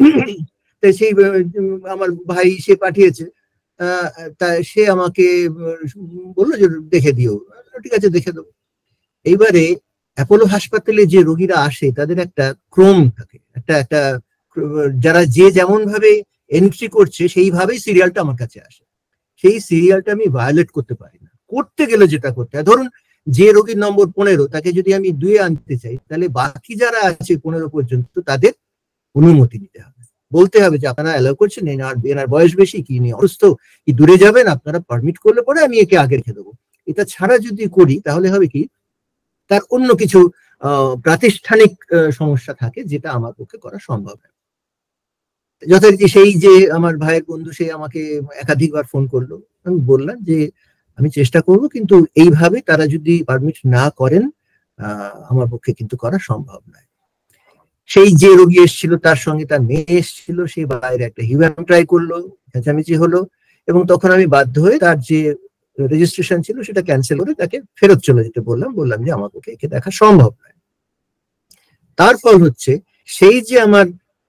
সেই আমার ভাই সে পাঠিয়েছে, তা সে আমাকে বললো যে দেখে দিও। ঠিক আছে, দেখে দেবো। এইবারে অ্যাপোলো হাসপাতালে যে রোগীরা আসে তাদের একটা ক্রম থাকে, একটা যারা যে যেমন ভাবে এন্ট্রি করছে সেইভাবেই সিরিয়ালটা আমার কাছে আসে। সেই সিরিয়ালটা আমি ভায়োলেট করতে পারি না। করতে গেলে যেটা করতে হয়, ধরুন যে রোগীর নম্বর 15, তাকে যদি আমি 2 আনতে চাই, তাহলে বাকি যারা আছে 15 পর্যন্ত তাদের অনুমতি নিতে হবে, বলতে হবে যে আপনারা অ্যালাউ করছেন, এনার বয়স বেশি, কি নিয়ে অসুস্থ, কি দূরে যাবেন, আপনারা পারমিট করলে পরে আমি একে আগে রেখে দেবো। এটা ছাড়া যদি করি তাহলে হবে কি, তার অন্য কিছু প্রাতিষ্ঠানিক সমস্যা থাকে যেটা আমার পক্ষে করা সম্ভব হয়। যথারীতি সেই যে আমার ভাইয়ের বন্ধু, সে আমাকে একাধিকবার ফোন করলো। আমি বললাম যে আমি চেষ্টা করব, কিন্তু এইভাবে তারা যদি পারমিট না করেন আমার পক্ষে কিন্তু করা সম্ভব নয়। সেই যে রোগী এসেছিল তার সঙ্গে তার মেয়ে এসেছিল, সেই বাইরে একটা হিউম্যান ট্রাই করলো, চেঁচামেচি হলো, এবং তখন আমি বাধ্য হয়ে তার যে রেজিস্ট্রেশন ছিল সেটা ক্যান্সেল করে তাকে ফেরত চলে যেতে বললাম যে আমার পক্ষে একে দেখা সম্ভব নয়। তার ফল হচ্ছে সেই যে আমার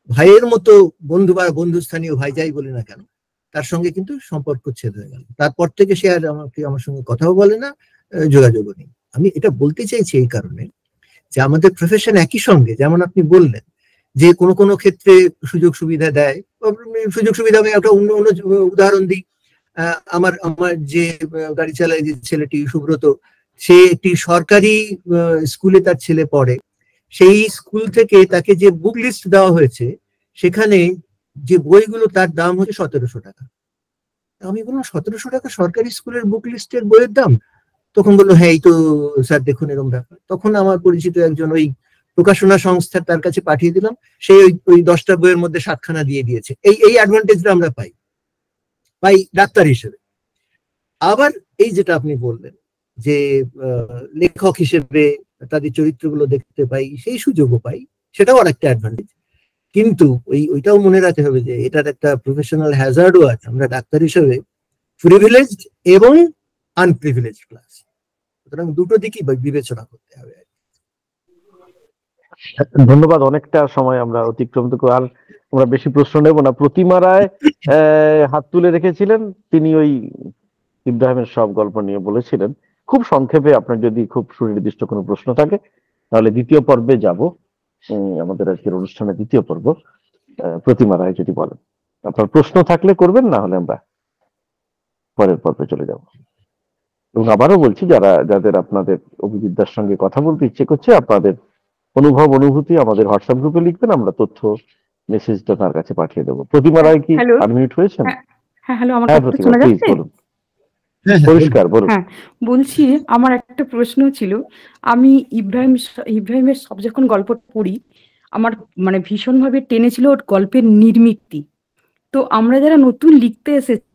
ভাইয়ের মতো বন্ধু বা বন্ধুস্থানীয় ভাই যাই বলি না কেন, তার সঙ্গে কিন্তু সম্পর্ক ছেদ হয়ে গেল। তারপর থেকে সে আর আমার সঙ্গে কথাও বলে না, যোগাযোগও নেই। আমি এটা বলতে চাইছি এই কারণে যে আমাদের প্রফেশন একই সঙ্গে, যেমন আপনি বললেন যে কোনো কোনো ক্ষেত্রে সুযোগ সুবিধা দেয়, সুযোগ সুবিধা আমি একটা অন্য উদাহরণ দিই। আমার যে গাড়ি চালায় যে ছেলেটি সুব্রত, সে একটি সরকারি স্কুলে তার ছেলে পড়ে। সেই স্কুল থেকে তাকে যে বুক লিস্ট দেওয়া হয়েছে সেখানে যে বইগুলো তার দাম হচ্ছে 1700 টাকা। আমি বললাম 1700 টাকা সরকারি স্কুলের বুক লিস্টের বইয়ের দাম? তখন বললো হ্যাঁ এই তো স্যার দেখুন এরকম ব্যাপার। তখন আমার পরিচিত একজন ওই প্রকাশনা সংস্থার তার কাছে পাঠিয়ে দিলাম, সেই ওই 10টা বইয়ের মধ্যে 7খানা দিয়ে দিয়েছে। এই অ্যাডভান্টেজটা আমরা পাই ডাক্তার হিসেবে। আবার এই যেটা আপনি বললেন যে লেখক হিসেবে তাদের চরিত্রগুলো দেখতে পাই, সেই সুযোগও পাই, সেটাও আর একটা অ্যাডভান্টেজ। কিন্তু ওইটাও মনে রাখতে হবে যে এটার একটা প্রফেশনাল হ্যাজার্ডও আছে। আমরা ডাক্তার হিসেবে প্রিভিলেজড এবং আনপ্রিভিলেজড ক্লাস, সুতরাং দুটো দিকই বিবেচনা করতে হবে। ধন্যবাদ। অনেকটা সময় আমরা অতিক্রম করব, আর আমরা বেশি প্রশ্ন নেব না। প্রতিমা রায় হাত তুলে রেখেছিলেন, তিনি ওই ইব্রাহিমের সব গল্প নিয়ে বলেছিলেন। খুব সংক্ষেপে আপনার যদি খুব সুনির্দিষ্ট কোনো প্রশ্ন থাকে তাহলে দ্বিতীয় পর্বে যাব, আমাদের আজকের অনুষ্ঠানের দ্বিতীয় পর্ব। প্রতিমা রায় যদি বলেন, আপনার প্রশ্ন থাকলে করবেন, না হলে আমরা পরের পর্বে চলে যাব। এবং আবারও বলছি, যাদের আপনাদের অভিজিৎদার সঙ্গে কথা বলতে ইচ্ছে করছে, আপনাদের অনুভব অনুভূতি আমাদের হোয়াটসঅ্যাপ গ্রুপে লিখবেন, আমরা তথ্য মেসেজটা তার কাছে পাঠিয়ে দেবো। প্রতিমা রায় কি আনমিউট হয়েছেন? হ্যাঁ, হ্যালো, আমার হ্যাঁ কথা প্রতিমা, শোনা প্লিজ যাচ্ছে? বলুন। পরিষ্কার বলুন। হ্যাঁ, বলছি আমার একটা প্রশ্ন ছিল। আমি ইব্রাহিমের সব যখন গল্প পড়ি, আমার মানে ভীষণভাবে টেনেছিল ওর গল্পের নির্মিতি। তো আমরা যারা নতুন লিখতে এসেছি,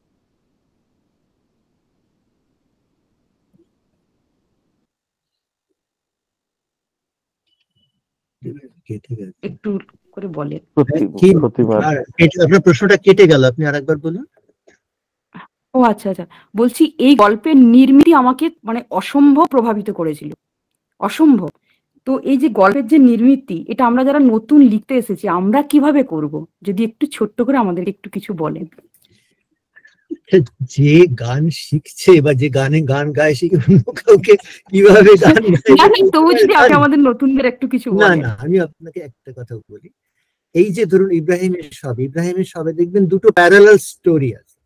একটু করে বলেন। আপনার প্রশ্নটা কেটে গেল, আপনি আরেকবার বলুন। ও আচ্ছা আচ্ছা, বলছি এই গল্পের নির্মিতি আমাকে মানে অসম্ভব প্রভাবিত করেছিল, অসম্ভব। তো এই যে গল্পের যে নির্মিতি, এটা আমরা যারা নতুন লিখতে এসেছি আমরা কিভাবে করব? যদি একটু ছোট্ট করে আমাদের একটু কিছু বলেন। যে গান শিখছে বা যে গান গায় সে অন্য কাউকে কিভাবে গান গায়, আমাদের নতুনদের একটু কিছু না না, আমি আপনাকে একটা কথা বলি। এই যে ধরুন ইব্রাহিমের সবে দেখবেন দুটো প্যারালাল স্টোরি আছে।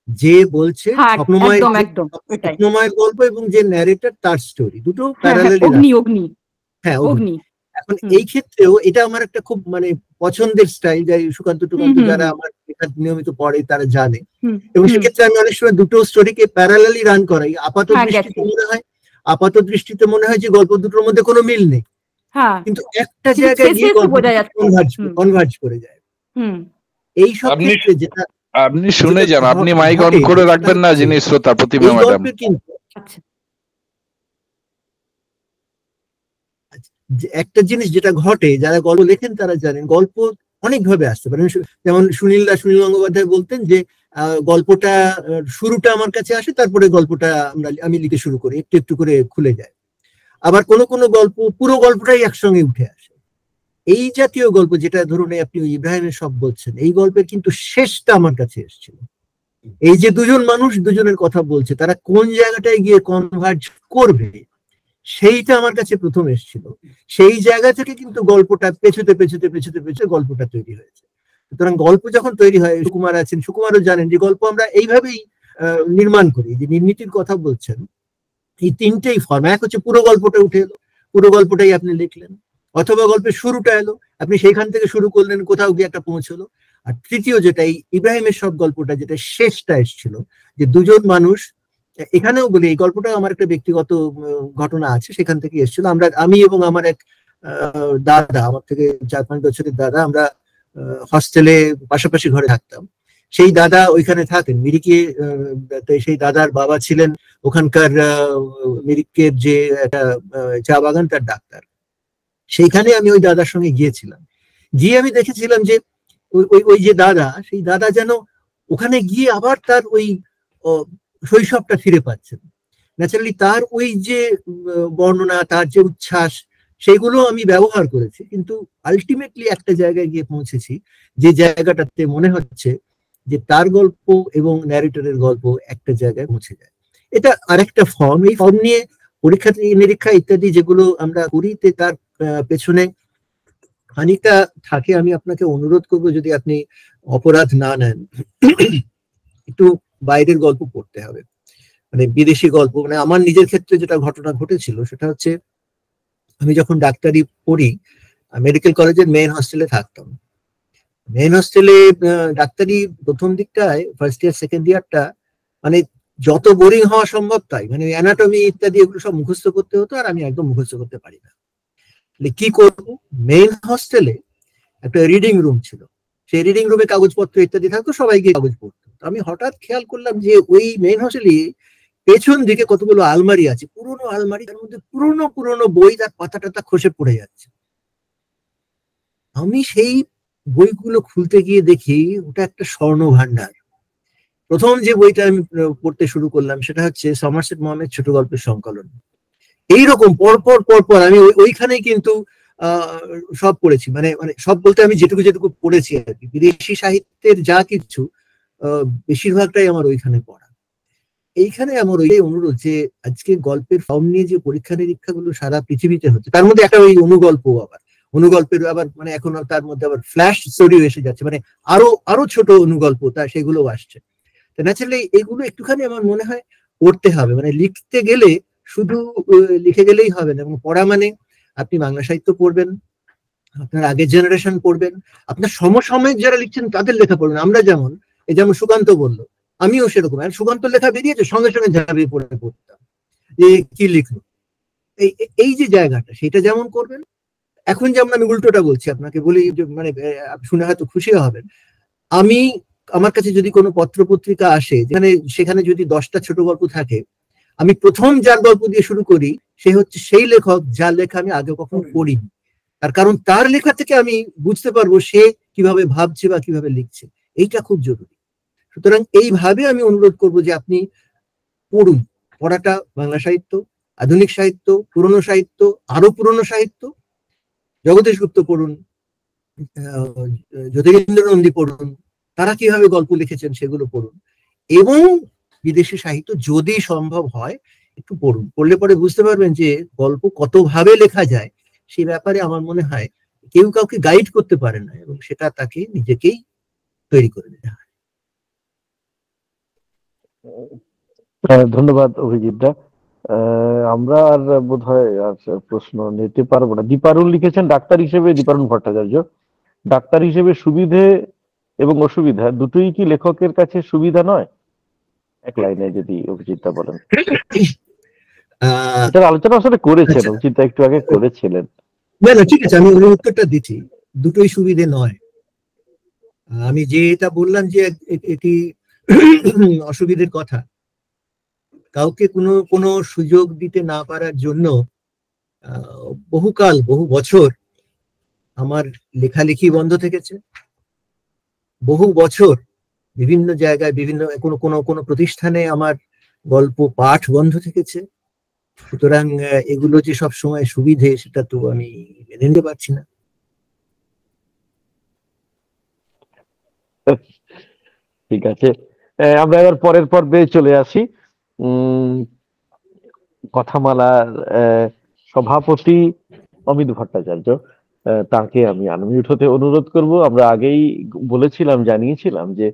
যে বলছে স্বপ্নময় গল্প এবং যে ন্যারেটর তার স্টোরি, দুটো প্যারালাল। হ্যাঁ, অগ্নি। এখন এই ক্ষেত্রেও এটা আমার একটা খুব মানে পছন্দের স্টাইল, যাই সুকান্ত টুকান্ত যারা আমার নিয়মিত পড়ে তারা জানে। এবং সেক্ষেত্রে আমি অনেক সময় দুটো স্টোরিকে প্যারালালি রান করাই। আপাত দৃষ্টিতে মনে হয় যে গল্প দুটোর মধ্যে কোনো মিল নেই, কিন্তু একটা জায়গায় গিয়ে কনভার্জ করে যায়। এই সব ক্ষেত্রে যেটা আপনি শুনে যান, আপনি মাইক অন করে রাখবেন না যিনি শ্রোতা, প্রতিমা ম্যাডাম। একটা জিনিস যেটা ঘটে, যারা গল্প লেখেন তারা জানেন গল্প অনেক ভাবে আসতে পারে। যেমন সুনীল গঙ্গোপাধ্যায় বলতেন যে গল্পটা শুরুটা আমার কাছে আসে, তারপরে গল্পটা আমি লিখতে শুরু করি, একটু একটু করে খুলে যায়। আবার কোনো গল্প পুরো গল্পটাই একসঙ্গে উঠে আসে। এই জাতীয় গল্প যেটা ধরুন আপনি ইব্রাহিমের সব বলছেন, এই গল্পের কিন্তু শেষটা আমার কাছে এসেছিল। এই যে দুজন মানুষ দুজনের কথা বলছে, তারা কোন জায়গাটায় গিয়ে কনভার্জ করবে সেইটা আমার কাছে প্রথম এসেছিল। সেই জায়গা থেকে কিন্তু গল্পটা পেছতে গল্পটা তৈরি হয়েছে। সুতরাং গল্প যখন তৈরি হয়, সুকুমার আছেন, সুকুমারও জানেন যে গল্প আমরা এইভাবেই নির্মাণ করি। যে নির্মিতির কথা বলছেন, এই তিনটেই ফর্ম। এক হচ্ছে পুরো গল্পটা উঠে এলো, পুরো গল্পটাই আপনি লিখলেন, অথবা গল্পের শুরুটা এলো, আপনি সেইখান থেকে শুরু করলেন, কোথাও গিয়ে একটা পৌঁছলো। আর তৃতীয় যেটা, এই ইব্রাহিমের সব গল্পটা যেটা শেষটা এসেছিল, যে দুজন মানুষ, এখানেও বলি এই গল্পটা আমার একটা ব্যক্তিগত ঘটনা আছে, সেখান থেকে এসেছিল। আমি এবং আমার এক দাদা, আমার থেকে 4-5 বছরের দাদা, আমরা হস্টেলে পাশাপাশি ঘরে থাকতাম। সেই দাদা ওইখানে থাকেন মিরিকে। সেই দাদার বাবা ছিলেন ওখানকার মিরিকের যে একটা চা বাগান, তার ডাক্তার। সেইখানে আমি ওই দাদার সঙ্গে গিয়েছিলাম। গিয়ে আমি দেখেছিলাম যে ওই যে দাদা, সেই দাদা যেন ওখানে গিয়ে আবার তার ওই শৈশবটা ফিরে পাচ্ছেন। ন্যাচারালি তার ওই যে বর্ণনা, তার যে উচ্ছ্বাস, সেগুলো আমি ব্যবহার করেছি, কিন্তু আলটিমেটলি একটা জায়গায় গিয়ে পৌঁছেছি যে জায়গাটাতে মনে হচ্ছে যে তার গল্প এবং ন্যারেটরের গল্প একটা জায়গায় পৌঁছে যায়। এটা আরেকটা ফর্ম। এই ফর্ম নিয়ে পরীক্ষা নিরীক্ষা ইত্যাদি যেগুলো আমরা করি, তার পেছনে খানিকটা থাকে। আমি আপনাকে অনুরোধ করব, যদি আপনি অপরাধ না নেন, একটু বাইরের গল্প পড়তে হবে, মানে বিদেশি গল্প। মানে আমার নিজের ক্ষেত্রে যেটা ঘটনা ঘটেছিল সেটা হচ্ছে, আমি যখন ডাক্তারি পড়ি মেডিকেল কলেজের মেইন হস্টেলে থাকতাম। মেইন হস্টেলে ডাক্তারি প্রথম দিকটায়, ফার্স্ট ইয়ার সেকেন্ড ইয়ারটা, মানে যত বোরিং হওয়া সম্ভব তাই, মানে অ্যানাটমি ইত্যাদি এগুলো সব মুখস্থ করতে হতো, আর আমি একদম মুখস্থ করতে পারি না। কি করবো, মেইন হস্টেলে একটা রিডিং রুম ছিল, সেই রিডিং রুমে কাগজপত্র ইত্যাদি থাকতো, সবাই গিয়ে কাগজ পড়তো। আমি হঠাৎ খেয়াল করলাম যে ওই মেইন হস্টেলে পেছন দিকে কতগুলো আলমারি আছে, পুরোনো আলমারি, তার মধ্যে পুরোনো পুরোনো বই, তার পাতা টাতা খসে পড়ে যাচ্ছে। আমি সেই বইগুলো খুলতে গিয়ে দেখি ওটা একটা স্বর্ণ ভান্ডার। প্রথম যে বইটা আমি পড়তে শুরু করলাম সেটা হচ্ছে সমারসেট মমের ছোট গল্পের সংকলন। এইরকম পরপর পরপর আমি ওইখানেই কিন্তু সব পড়েছি, মানে মানে সব বলতে আমি যেটুকু যেটুকু পড়েছি আর কি, বিদেশি সাহিত্যের যা কিছু বেশিরভাগটাই আমার ওইখানে পড়া। এইখানে আমার ওই অনুরোধ যে আজকে গল্পের ফর্ম নিয়ে যে পরীক্ষা নিরীক্ষাগুলো সারা পৃথিবীতে হচ্ছে, তার মধ্যে একটা ওই অনুগল্পের আবার মানে এখন তার মধ্যে আবার ফ্ল্যাশ স্টোরিও এসে যাচ্ছে, মানে আরো ছোট অনুগল্প তা সেগুলো আসছে। তো ন্যাচারালি এগুলো একটুখানি আমার মনে হয় পড়তে হবে। মানে লিখতে গেলে শুধু লিখে গেলেই হবে না, এবং পড়া মানে আপনি বাংলা সাহিত্য পড়বেন, আপনার আগের জেনারেশন পড়বেন, আপনার সমসাময়িক যারা লিখছেন তাদের লেখা পড়বেন। আমরা যেমন যেমন সুকান্ত বললো, আমিও সেরকম, আর সুকান্ত লেখা বেরিয়েছে সঙ্গে সঙ্গে ঝাঁপিয়ে পড়ে পড়তাম যে কি লিখলো। এই যে জায়গাটা, সেটা যেমন করবেন। এখন যেমন আমি উল্টোটা বলছি আপনাকে, বলি মানে শুনে হয়তো খুশিও হবেন, আমার কাছে যদি কোনো পত্র পত্রিকা আসে সেখানে যদি 10টা ছোট গল্প থাকে, আমি প্রথম যার গল্প দিয়ে শুরু করি সে হচ্ছে সেই লেখক যার লেখা আমি আগে কখনো পড়িনি। তার কারণ তার লেখা থেকে আমি বুঝতে পারবো সে কিভাবে ভাবছে বা কিভাবে লিখছে, এইটা খুব জরুরি। সুতরাং এইভাবে আমি অনুরোধ করবো যে আপনি পড়ুন। পড়াটা বাংলা সাহিত্য, আধুনিক সাহিত্য, পুরনো সাহিত্য, আরো পুরনো সাহিত্য, জগদীশ গুপ্ত পড়ুন, জ্যোতিরিন্দ্র নন্দী পড়ুন, তারা কিভাবে গল্প লিখেছেন সেগুলো পড়ুন, এবং বিদেশি সাহিত্য যদি সম্ভব হয় একটু পড়ুন। পড়লে পরে বুঝতে পারবেন যে গল্প কত ভাবে লেখা যায়। সেই ব্যাপারে আমার মনে হয় কেউ কাউকে গাইড করতে পারে না, এবং সেটা তাকে নিজেকেই তৈরি করে নিতে হয়। ধন্যবাদ অভিজিৎদা। আমরা আর বোধহয় আর প্রশ্ন নিতে পারবো না। দীপারুণ লিখেছেন, ডাক্তার হিসেবে, দীপারুণ ভট্টাচার্য, ডাক্তার হিসেবে সুবিধে এবং অসুবিধা দুটোই কি লেখকের কাছে সুবিধা নয়? এক লাইনে যদি অভিজিৎদা বলেন। এটার আলোচনা আসলে করেছেন, অভিজিৎদা একটু আগে করেছিলেন। না ঠিক আছে, আমি ওই উত্তরটা দিচ্ছি। দুটোই সুবিধে নয়। আমি যেটা বললাম যে এটি অসুবিধের কথা, কাউকে কোনো সুযোগ দিতে না পারার জন্য বহু বছর আমার লেখালেখি বন্ধ থেকেছে। বহু বছর বিভিন্ন জায়গায় বিভিন্ন কোনো প্রতিষ্ঠানে আমার গল্প পাঠ বন্ধ থেকেছে। সুতরাং এগুলো যে সব সময় সুবিধে সেটা তো আমি মেনে নিতে পারছি না। ঠিক আছে, আমরা এবার পরের পর্বে চলে আসি। কথামালার সভাপতি অমিত ভট্টাচার্য, তাকে আমি আনমিউট হতে অনুরোধ করব। আমরা আগেই বলেছিলাম, জানিয়েছিলাম যে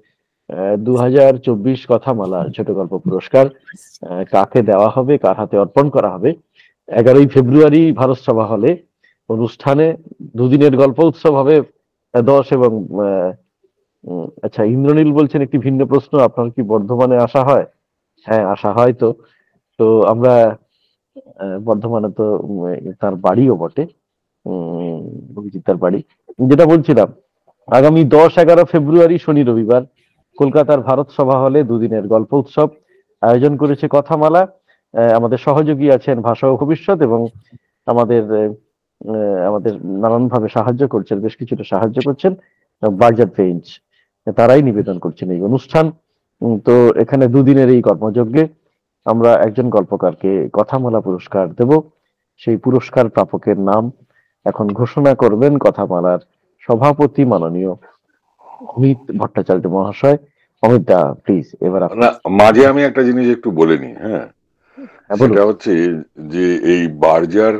2024 কথামালা ছোট গল্প পুরস্কার কাকে দেওয়া হবে, কার হাতে অর্পণ করা হবে। 11ই ফেব্রুয়ারি ভারত সভা হলে অনুষ্ঠানে দুদিনের গল্প উৎসব হবে 10 এবং আচ্ছা, ইন্দ্রনীল বলছেন একটি ভিন্ন প্রশ্ন, আপনার কি বর্ধমানে আসা হয়? হ্যাঁ, আসা হয়। তো আমরা বর্ধমানে তো তার বাড়িও বটে, অভিজিৎ তার বাড়ি। যেটা বলছিলাম, আগামী 10-11 ফেব্রুয়ারি শনি রবিবার কলকাতার ভারত সভা হলে দুদিনের গল্প উৎসব আয়োজন করেছে কথামালা। আমাদের সহযোগী আছেন ভাষা ও ভবিষ্যৎ, এবং আমাদের নানানভাবে সাহায্য করছেন, বেশ কিছুটা সাহায্য করছেন বার্জার পেইন্টস। তারাই নিবেদন করছেন এই অনুষ্ঠান। তো এখানে দুদিনের এই কর্মযজ্ঞে আমরা একজন গল্পকারকে কথামালা পুরস্কার দেব। সেই পুরস্কার প্রাপকের নাম এখন ঘোষণা করবেন কথামালার সভাপতি মাননীয় অমিত ভট্টাচার্য মহাশয়। অমিত দা, প্লিজ এবার না, মাঝে আমি একটা জিনিস একটু বলে নিই। হ্যাঁ, সেটা হচ্ছে যে এই বার্জার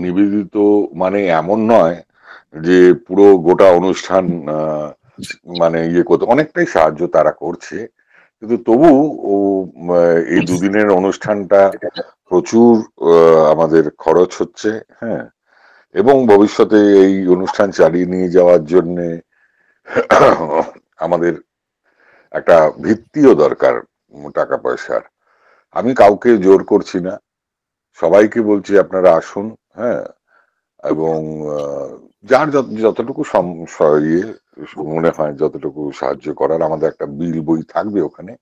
নিবেদিত মানে এমন নয় যে পুরো গোটা অনুষ্ঠান মানে ইয়ে করতে, অনেকটাই সাহায্য তারা করছে, কিন্তু তবু এই দুদিনের অনুষ্ঠানটা প্রচুর আমাদের খরচ হচ্ছে। হ্যাঁ, এবং ভবিষ্যতে এই অনুষ্ঠান চালিয়ে নিয়ে যাওয়ার জন্য আমাদের একটা ভিত্তিও দরকার টাকা পয়সার। আমি কাউকে জোর করছি না, সবাইকে বলছি আপনারা আসুন। হ্যাঁ, এবং যার যতটুকু মনে হয় যতটুকু সাহায্য করার, আমাদের একটা বিল বই থাকবে ওখানে,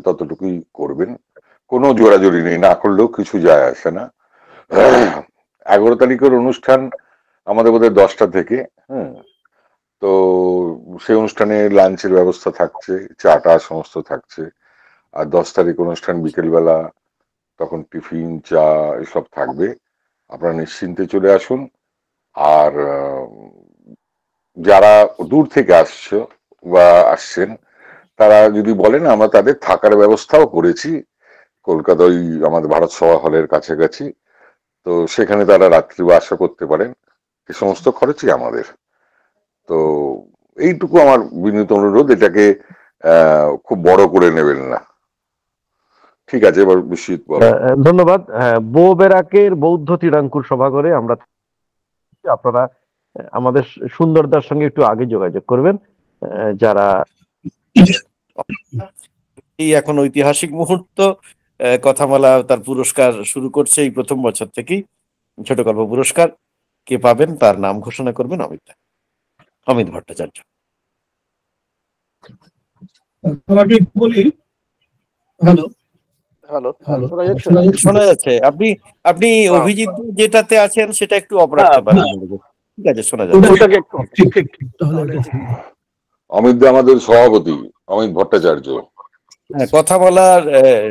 ততটুকুই করবেন। কোনো জোরাজোরি নেই, না করলেও কিছু যায় আসে না। 11 তারিখের অনুষ্ঠান আমাদের বোধহয় 10টা থেকে। হ্যাঁ, তো সেই অনুষ্ঠানে লাঞ্চের ব্যবস্থা থাকছে, চাটা সমস্ত থাকছে। আর 10 তারিখ অনুষ্ঠান বিকেলবেলা, তখন টিফিন চা এসব থাকবে। আপনারা নিশ্চিন্তে চলে আসুন। আর যারা দূর থেকে আসছেন তারা যদি বলেন, আমরা তাদের থাকার ব্যবস্থাও করেছি কলকাতা ওই আমাদের ভারত সভা হলের কাছাকাছি, তো সেখানে তারা রাত্রি বাসও করতে পারেন। এই সমস্ত খরচই আমাদের। তো এইটুকু আমার বিনীত অনুরোধ, এটাকে খুব বড় করে নেবেন না। ঠিক আছে, এবার বিশ্বজিৎ বলো। ধন্যবাদ। বো বেরাকের বৌদ্ধ তীরাঙ্কুর সভাঘরে আমরা, আপনারা আমাদের সুন্দরদার সঙ্গে একটু আগে যোগাযোগ করবেন যারা এই এখন ঐতিহাসিক মুহূর্ত। কথামালা তার পুরস্কার শুরু করছে এই প্রথম বছর থেকেই। ছোট গল্প পুরস্কার কে পাবেন তার নাম ঘোষণা করবেন অমিত ভট্টাচার্য। বলি, হ্যালো হ্যালো, শোনা যাচ্ছে। আপনি অভিজিৎ যেটাতে আছেন সেটা একটু অফ রাখতে পারেন। ঠিক আছে, শোনা যাচ্ছে। অমিত দা আমাদের সভাপতি অমিত ভট্টাচার্য। হ্যাঁ, কথা বলার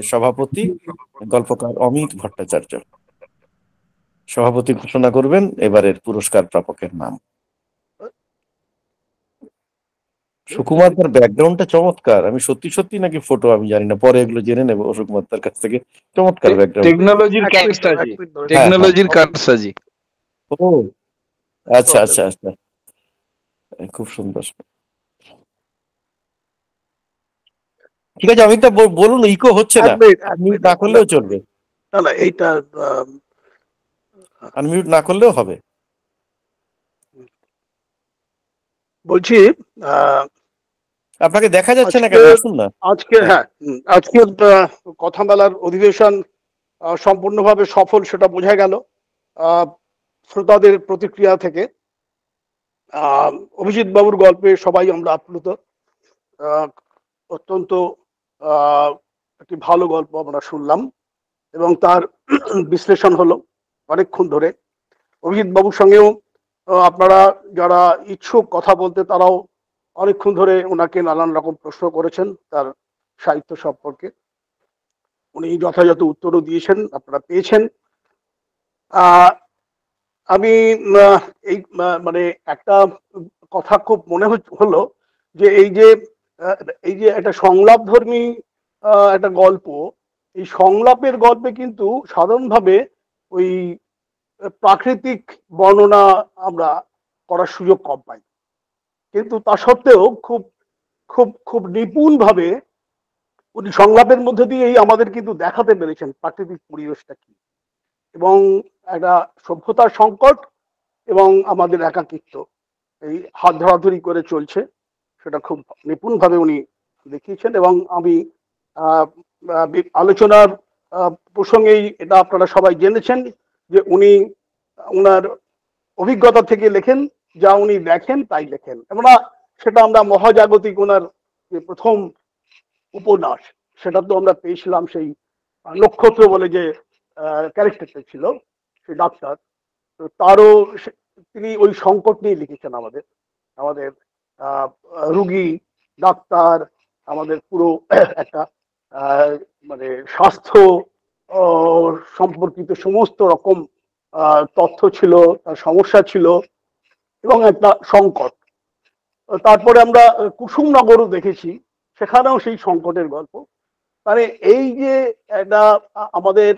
সভাপতি গল্পকার অমিত ভট্টাচার্য সভাপতি ঘোষণা করবেন এবারের পুরস্কার প্রাপকের নাম। সুকুমার, তার ব্যাকগ্রাউন্ডটা চমৎকার। আমি সত্যি সত্যি নাকি ফটো আমি জানি না, পরে এগুলো জেনে নেবো সুকুমার তার কাছ থেকে। চমৎকার ব্যাকগ্রাউন্ড, টেকনোলজির কারসাজি। ও আচ্ছা আচ্ছা আচ্ছা, খুব সুন্দর। ঠিক আছে, অমিত বলুন, ইকো হচ্ছে না, মিউট না করলেও চলবে। না, এইটা আনমিউট না করলেও হবে। বলছি আপনাকে দেখা যাচ্ছে না কেন? আসুন না। আজকে আজকের কথামালার অধিবেশন সম্পূর্ণভাবে সফল, সেটা বোঝা গেল শ্রোতাদের প্রতিক্রিয়া থেকে। অভিজিৎ বাবুর গল্পে সবাই আমরা আপ্লুত। অত্যন্ত একটি ভালো গল্প আমরা শুনলাম এবং তার বিশ্লেষণ হলো অনেকক্ষণ ধরে। অভিজিৎ বাবুর সঙ্গেও আপনারা যারা ইচ্ছুক কথা বলতে, তারাও অনেকক্ষণ ধরে ওনাকে নানান রকম প্রশ্ন করেছেন তার সাহিত্য সম্পর্কে। উনি যথাযথ উত্তরও দিয়েছেন, আপনারা পেয়েছেন। আমি এই মানে একটা কথা খুব মনে হলো যে এই যে একটা সংলাপধর্মী একটা গল্প, এই সংলাপের গল্পে কিন্তু সাধারণভাবে ওই প্রাকৃতিক বর্ণনা আমরা করার সুযোগ কম পাই, কিন্তু তা সত্ত্বেও খুব খুব খুব নিপুণ ভাবে উনি সংলাপের মধ্যে দিয়েই আমাদের কিন্তু দেখাতে পেরেছেন প্রাকৃতিক পরিবেশটা কি, এবং একটা সভ্যতার সংকট এবং আমাদের একাকিত্ব এই হাত ধরাধরি করে চলছে, সেটা খুব নিপুণ ভাবে উনি দেখিয়েছেন। এবং আমি আলোচনার প্রসঙ্গেই এটা আপনারা সবাই জেনেছেন যে উনি ওনার অভিজ্ঞতা থেকে লেখেন, যা উনি দেখেন তাই লেখেন। সেটা আমরা মহাজাগতিক ওনার যে প্রথম উপন্যাস, সেটা তো আমরা পেয়েছিলাম সেই নক্ষত্র বলে যে ক্যারেক্টারটা ছিল, সেই ডাক্তার, তো তারও তিনি ওই সংকট নিয়ে লিখেছেন আমাদের রুগী, ডাক্তার, আমাদের পুরো একটা মানে স্বাস্থ্য সম্পর্কিত সমস্ত রকম তথ্য ছিল, তার সমস্যা ছিল এবং একটা সংকট। তারপরে আমরা কুসুমনগরও দেখেছি, সেখানেও সেই সংকটের গল্প। মানে এই যে একটা আমাদের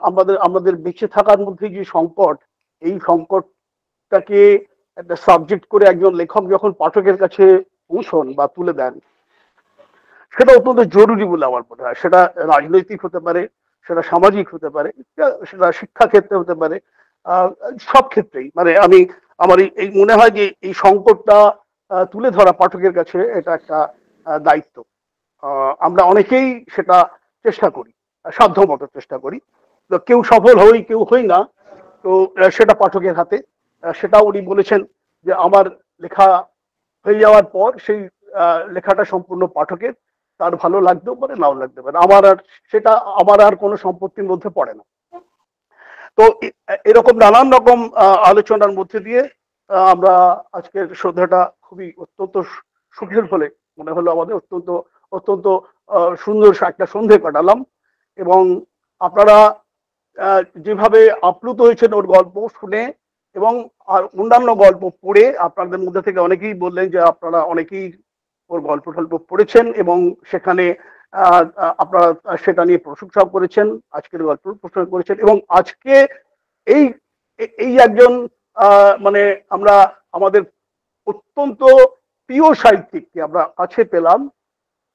আমাদের আমাদের বেঁচে থাকার মধ্যে যে সংকট, এই সংকটটাকে একটা সাবজেক্ট করে একজন লেখক যখন পাঠকের কাছে পৌঁছন বা তুলে দেন, সেটা অত্যন্ত জরুরি বলে আমার মনে হয়। সেটা রাজনৈতিক হতে পারে, সেটা সামাজিক হতে পারে, সেটা শিক্ষা ক্ষেত্রে হতে পারে, সব ক্ষেত্রেই। মানে আমার এই মনে হয় যে এই সংকটটা তুলে ধরা পাঠকের কাছে এটা একটা দায়িত্ব। আমরা অনেকেই সেটা চেষ্টা করি, সাধ্যমতো চেষ্টা করি। তো কেউ সফল হই, কেউ হই না, তো সেটা পাঠকের হাতে। সেটা উনি বলেছেন যে আমার লেখা হয়ে যাওয়ার পর সেই লেখাটা সম্পূর্ণ পাঠকের, তার ভালো লাগতেও পারে, নাও লাগতে পারে, আমার আর কোনো সম্পত্তির মধ্যে পড়ে না। তো এরকম নানান রকম আলোচনার মধ্যে দিয়ে আমরা আজকের সন্ধ্যাটা খুবই অত্যন্ত সুখের বলে মনে হলো আমাদের। অত্যন্ত অত্যন্ত সুন্দর একটা সন্ধে কাটালাম। এবং আপনারা যেভাবে আপ্লুত হয়েছেন ওর গল্প শুনে এবং আর অন্যান্য গল্প পড়ে, আপনাদের মধ্যে থেকে অনেকেই বললেন যে আপনারা অনেকেই ওর গল্প টল্প পড়েছেন এবং সেখানে আপনারা সেটা নিয়ে প্রশংসা করেছেন, আজকের গল্প প্রশংসা করেছেন। এবং আজকে এই এই একজন মানে আমরা আমাদের অত্যন্ত প্রিয় সাহিত্যিককে আমরা কাছে পেলাম।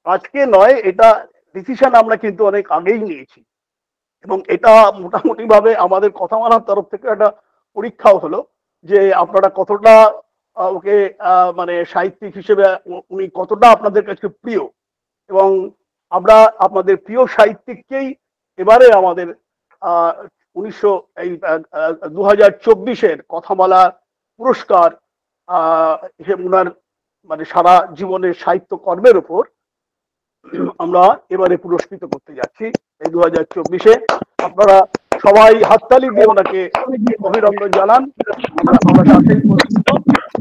আজকে নয়, এটা ডিসিশন আমরা কিন্তু অনেক আগেই নিয়েছি এবং এটা মোটামুটি ভাবে আমাদের কথামালার তরফ থেকে একটা পরীক্ষাও হলো যে আপনারা কতটা ওকে মানে সাহিত্যিক হিসেবে উনি কতটা আপনাদের কাছে প্রিয়। এবং আমরা আপনাদের প্রিয় সাহিত্যিককেই এবারে আমাদের 2024 কথামালা পুরস্কার উনার মানে সারা জীবনের সাহিত্য কর্মের উপর আমরা এবারে পুরস্কৃত করতে যাচ্ছি এই 2024-এ। আপনারা সবাই হাততালি দিয়ে ওনাকে অভিনন্দন জানান। আমরা সাথেই পুরস্কৃত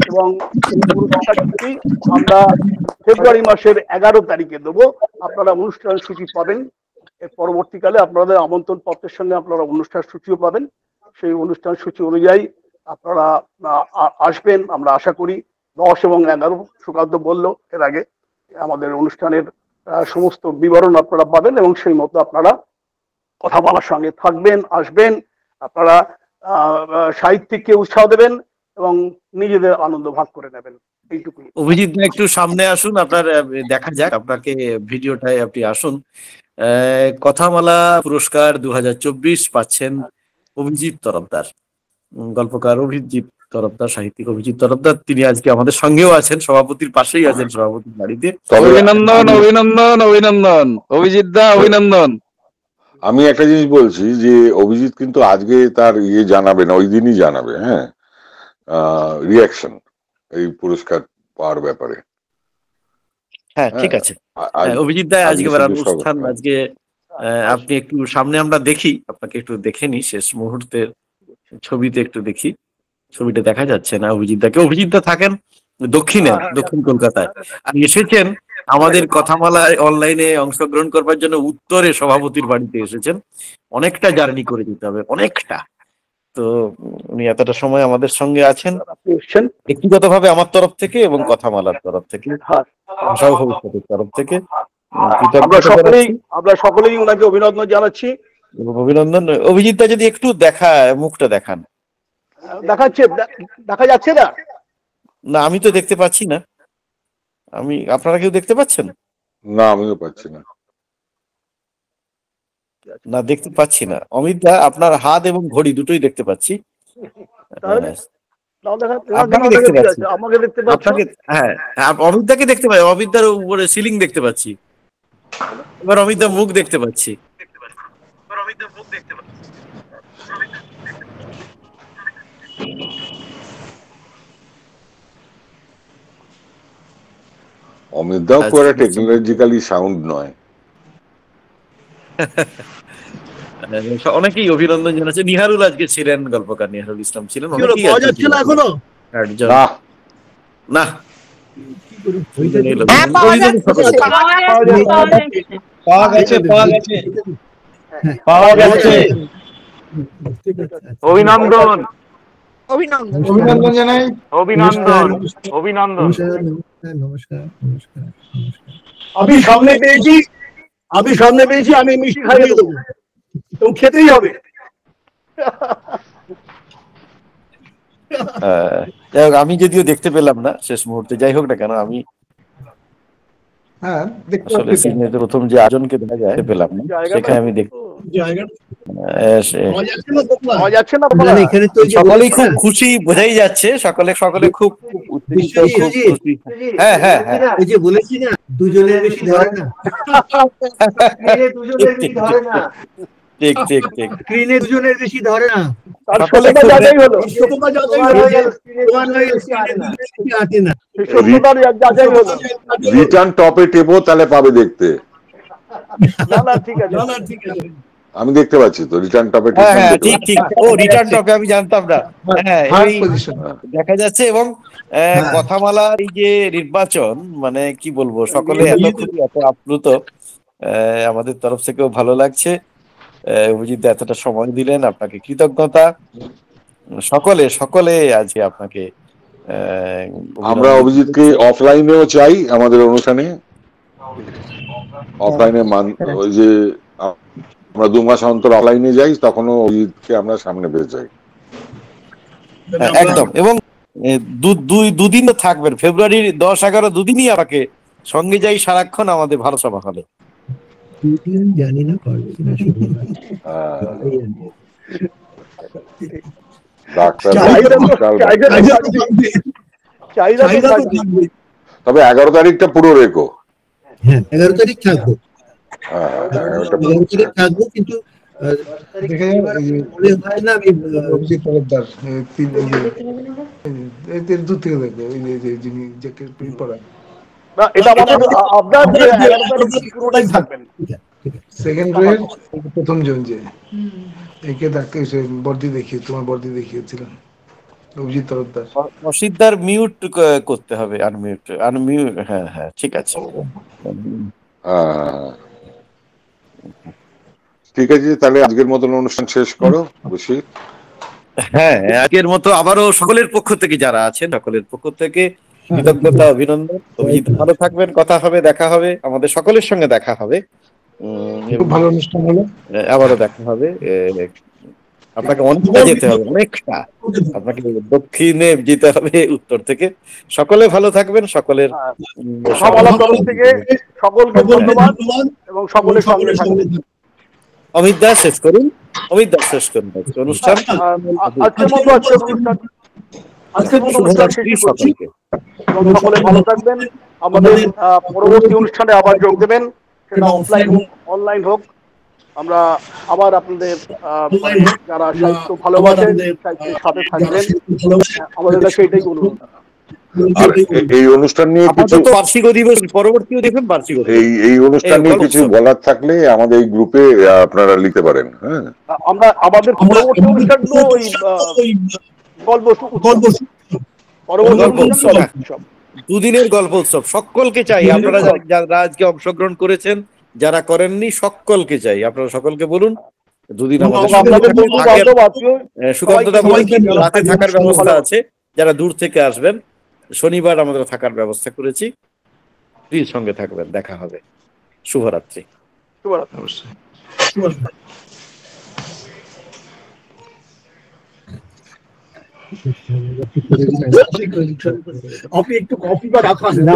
এবং এই পুরস্কারটি আমরা ফেব্রুয়ারি মাসের 11 তারিখে দেবো। আপনারা অনুষ্ঠান সূচি পাবেন, এর পরবর্তীকালে আপনাদের আমন্ত্রণ পত্রের সঙ্গে আপনারা অনুষ্ঠান সূচিও পাবেন। সেই অনুষ্ঠান সূচি অনুযায়ী আপনারা আসবেন আমরা আশা করি। 10 এবং 11 সুকান্ত বলল এর আগে, আমাদের অনুষ্ঠানের সমস্ত বিবরণ আপনারা পাবেন এবং সেই মতো আপনারা কথা বলার সঙ্গে থাকবেন, আসবেন। আপনারা সাহিত্যিককে উৎসাহ দেবেন এবং নিজেদের আনন্দ ভাগ করে নেবেন, এইটুকুই। অভিজিৎ একটু সামনে আসুন, আপনার দেখা যাক, আপনাকে ভিডিওটায় আপনি আসুন। কথামালা পুরস্কার 2024 পাচ্ছেন অভিজিৎ তরফদার, গল্পকার অভিজিৎ তরফদার, সাহিত্যিক অভিজিৎ তরফদার। তিনি আজকে আমাদের সঙ্গেও আছেন, সভাপতির পাশেই আছেন, সভাপতির বাড়িতে। অভিনন্দন অভিনন্দন অভিনন্দন অভিজিৎ দা, অভিনন্দন। আমি একটা জিনিস বলছি যে অভিজিৎ কিন্তু আজকে তার জানাবে না, ওই দিনই জানাবে। হ্যাঁ, রিয়াকশন এই পুরস্কার পাওয়ার ব্যাপারে। হ্যাঁ ঠিক আছে অভিজিৎ দা, আজকে অনুষ্ঠান, আজকে আপনি একটু সামনে আমরা দেখি, আপনাকে একটু দেখে নি শেষ মুহূর্তের ছবিতে, একটু দেখি। ছবিটা দেখা যাচ্ছে না অভিজিৎ দাকে। অভিজিৎ দা থাকেন দক্ষিণ কলকাতায়, আর এসেছেন আমাদের কথামালায় অনলাইনে অংশগ্রহণ করবার জন্য উত্তরে সভাপতির বাড়িতে এসেছেন। অনেকটা জার্নি করে যেতে হবে, অনেকটা। তো উনি এতটা সময় আমাদের সঙ্গে আছেন ব্যক্তিগতভাবে আমার তরফ থেকে এবং কথামালার তরফ থেকে, সভাপতির তরফ থেকে আমরা সকলেই ওনাকে অভিনন্দন জানাচ্ছি। অভিনন্দন। অভিজিৎ দা যদি একটু মুখটা দেখান। দেখাচ্ছে, দেখা যাচ্ছে না? না, আমি তো দেখতে পাচ্ছি না। আপনারা কেউ দেখতে পাচ্ছেন? না, আমিও পাচ্ছি না। না, দেখতে পাচ্ছি না। অমিত দা, আপনার হাত এবং ঘড়ি দুটোই দেখতে পাচ্ছি। আপনাকে দেখতে পাচ্ছি, আমাকে দেখতে পাচ্ছি। হ্যাঁ, অমিত দাকে দেখতে পাই, অমিত দার উপরে সিলিং দেখতে পাচ্ছি। এবার অমিত দা মুখ দেখতে পাচ্ছি। অমিত দাও খুব একটা টেকনোলজিক্যালি সাউন্ড নয়। অনেকেই অভিনন্দন জানাচ্ছে। নিহারুল আজকে ছিলেন, গল্পকার নিহারুল ইসলাম ছিলেন। এখনো না, হ্যাঁ, পাওয়া যাচ্ছে। পাওয়া গেছে পাওয়া গেছে। অভিনন্দন অভিনন্দন জানাই। অভিনন্দন অভিনন্দন। নমস্কার। আমি সামনে পেয়েছি, আমি মিষ্টি খাইয়ে দেবো, তো খেতেই হবে। যাই হোক, আমি যদিও দেখতে পেলাম না শেষ মুহূর্তে, যাই হোক না কেন, আমি হ্যাঁ, দেখতে আসলে পাচ্ছি। সিনেমার প্রথম যে আয়োজনকে দেখা যায় পেলাম না, সেখানে আমি দেখতে এখানে তো সকলেই খুব খুশি, বোঝাই যাচ্ছে সকলে খুব উত্তেজিত, খুব খুশি। হ্যাঁ হ্যাঁ হ্যাঁ, ওই যে বলেছি না, দুজনের বেশি ধরে না। ঠিক ঠিক ঠিক, স্ক্রিনে দুজনের বেশি ধরে না। সকলে খুব রিটার্ন টপে টেপো, তাহলে পাবে দেখতে। আমি দেখতে পাচ্ছি তো রিটার্ন টপে। হ্যাঁ ঠিক ঠিক, ও রিটার্ন টপে আমি জানতাম না। হ্যাঁ, দেখা যাচ্ছে। এবং কথামালার এই যে নির্বাচন, মানে কি বলবো, সকলে এত খুবই এত আপ্লুত, আমাদের তরফ থেকেও ভালো লাগছে। অভিজিৎ এতটা সময় দিলেন, আপনাকে কৃতজ্ঞতা। সকলে আজকে আপনাকে আমরা অভিজিৎকে অফলাইনেও চাই আমাদের অনুষ্ঠানে। অফলাইনে ওই যে আমরা 2 মাস অন্তর অফলাইনে যাই, তখনও অভিজিৎকে আমরা সামনে পেয়ে যাই। একদম। এবং দুদিন তো থাকবেন, ফেব্রুয়ারির 10-11 দুদিনই আমাকে সঙ্গে যাই সারাক্ষণ আমাদের ভারত সভা হলে। জানি না তবে 11 তারিখটা পুরো রেখো। হ্যাঁ, 11 তারিখ থাকবো। 11 তারিখ থাকবো, কিন্তু অভিজিৎ তরফদার দূর থেকে দেখবে, ওই যে যিনি জ্যাকেট পরা, সেকেন্ড রোয়ের প্রথম জন, যে একে তাকে বর্দি দেখিয়ে, তোমার বর্দি দেখিয়েছিলেন অভিজিৎ তরফদার। অসিদ্ধার মিউট করতে হবে, আনমিউট। হ্যাঁ হ্যাঁ, ঠিক আছে। ঠিক আছে, তাহলে আজকের মতন অনুষ্ঠান শেষ করো বেশি। হ্যাঁ, আজকের মতো আবারও সকলের পক্ষ থেকে যারা আছেন, সকলের পক্ষ থেকে কৃতজ্ঞতা, অভিনন্দন। অভিজিৎ ভালো থাকবেন, কথা হবে, দেখা হবে, আমাদের সকলের সঙ্গে দেখা হবে। খুব ভালো অনুষ্ঠান হলো, আবারও দেখা হবে। আপনাকে অনেকটা যেতে হবে, অনেকটা আপনাকে দক্ষিণে যেতে হবে উত্তর থেকে। সকলে ভালো থাকবেন, সকলের তরফ থেকে সকলকে ধন্যবাদ এবং সকলের সঙ্গে থাকবেন। অমিত দাস শেষ করুন, অনুষ্ঠান। সকলকে সকলে ভালো থাকবেন। আমাদের পরবর্তী অনুষ্ঠানে আবার যোগ দেবেন, সেটা অফলাইন হোক অনলাইন হোক। আমরা আবার আপনাদের যারা সাহিত্য ভালোবাসেন, সাহিত্যের সাথে থাকবেন, আমাদের কাছে এটাই অনুরোধ। এই অনুষ্ঠান নিয়ে কিছু বার্ষিক অধিবেশ পরবর্তীও দেখবেন, বার্ষিক এই অনুষ্ঠান নিয়ে কিছু বলার থাকলে আমাদের এই গ্রুপে আপনারা লিখতে পারেন। হ্যাঁ, আমরা আমাদের পরবর্তী অনুষ্ঠানগুলো ওই গল্প দুদিনের গল্প উৎসব, সকলকে চাই। আপনারা যারা আজকে অংশগ্রহণ করেছেন, যারা করেননি, সকলকে চাই। আপনারা সকলকে বলুন দুদিন আমাদের সুকান্তদা বলেছেন রাতে থাকার ব্যবস্থা আছে, যারা দূর থেকে আসবেন শনিবার আমাদের থাকার ব্যবস্থা করেছি। প্লিজ সঙ্গে থাকবেন, দেখা হবে। শুভরাত্রি। আপনি একটু কফি বা রাখা না,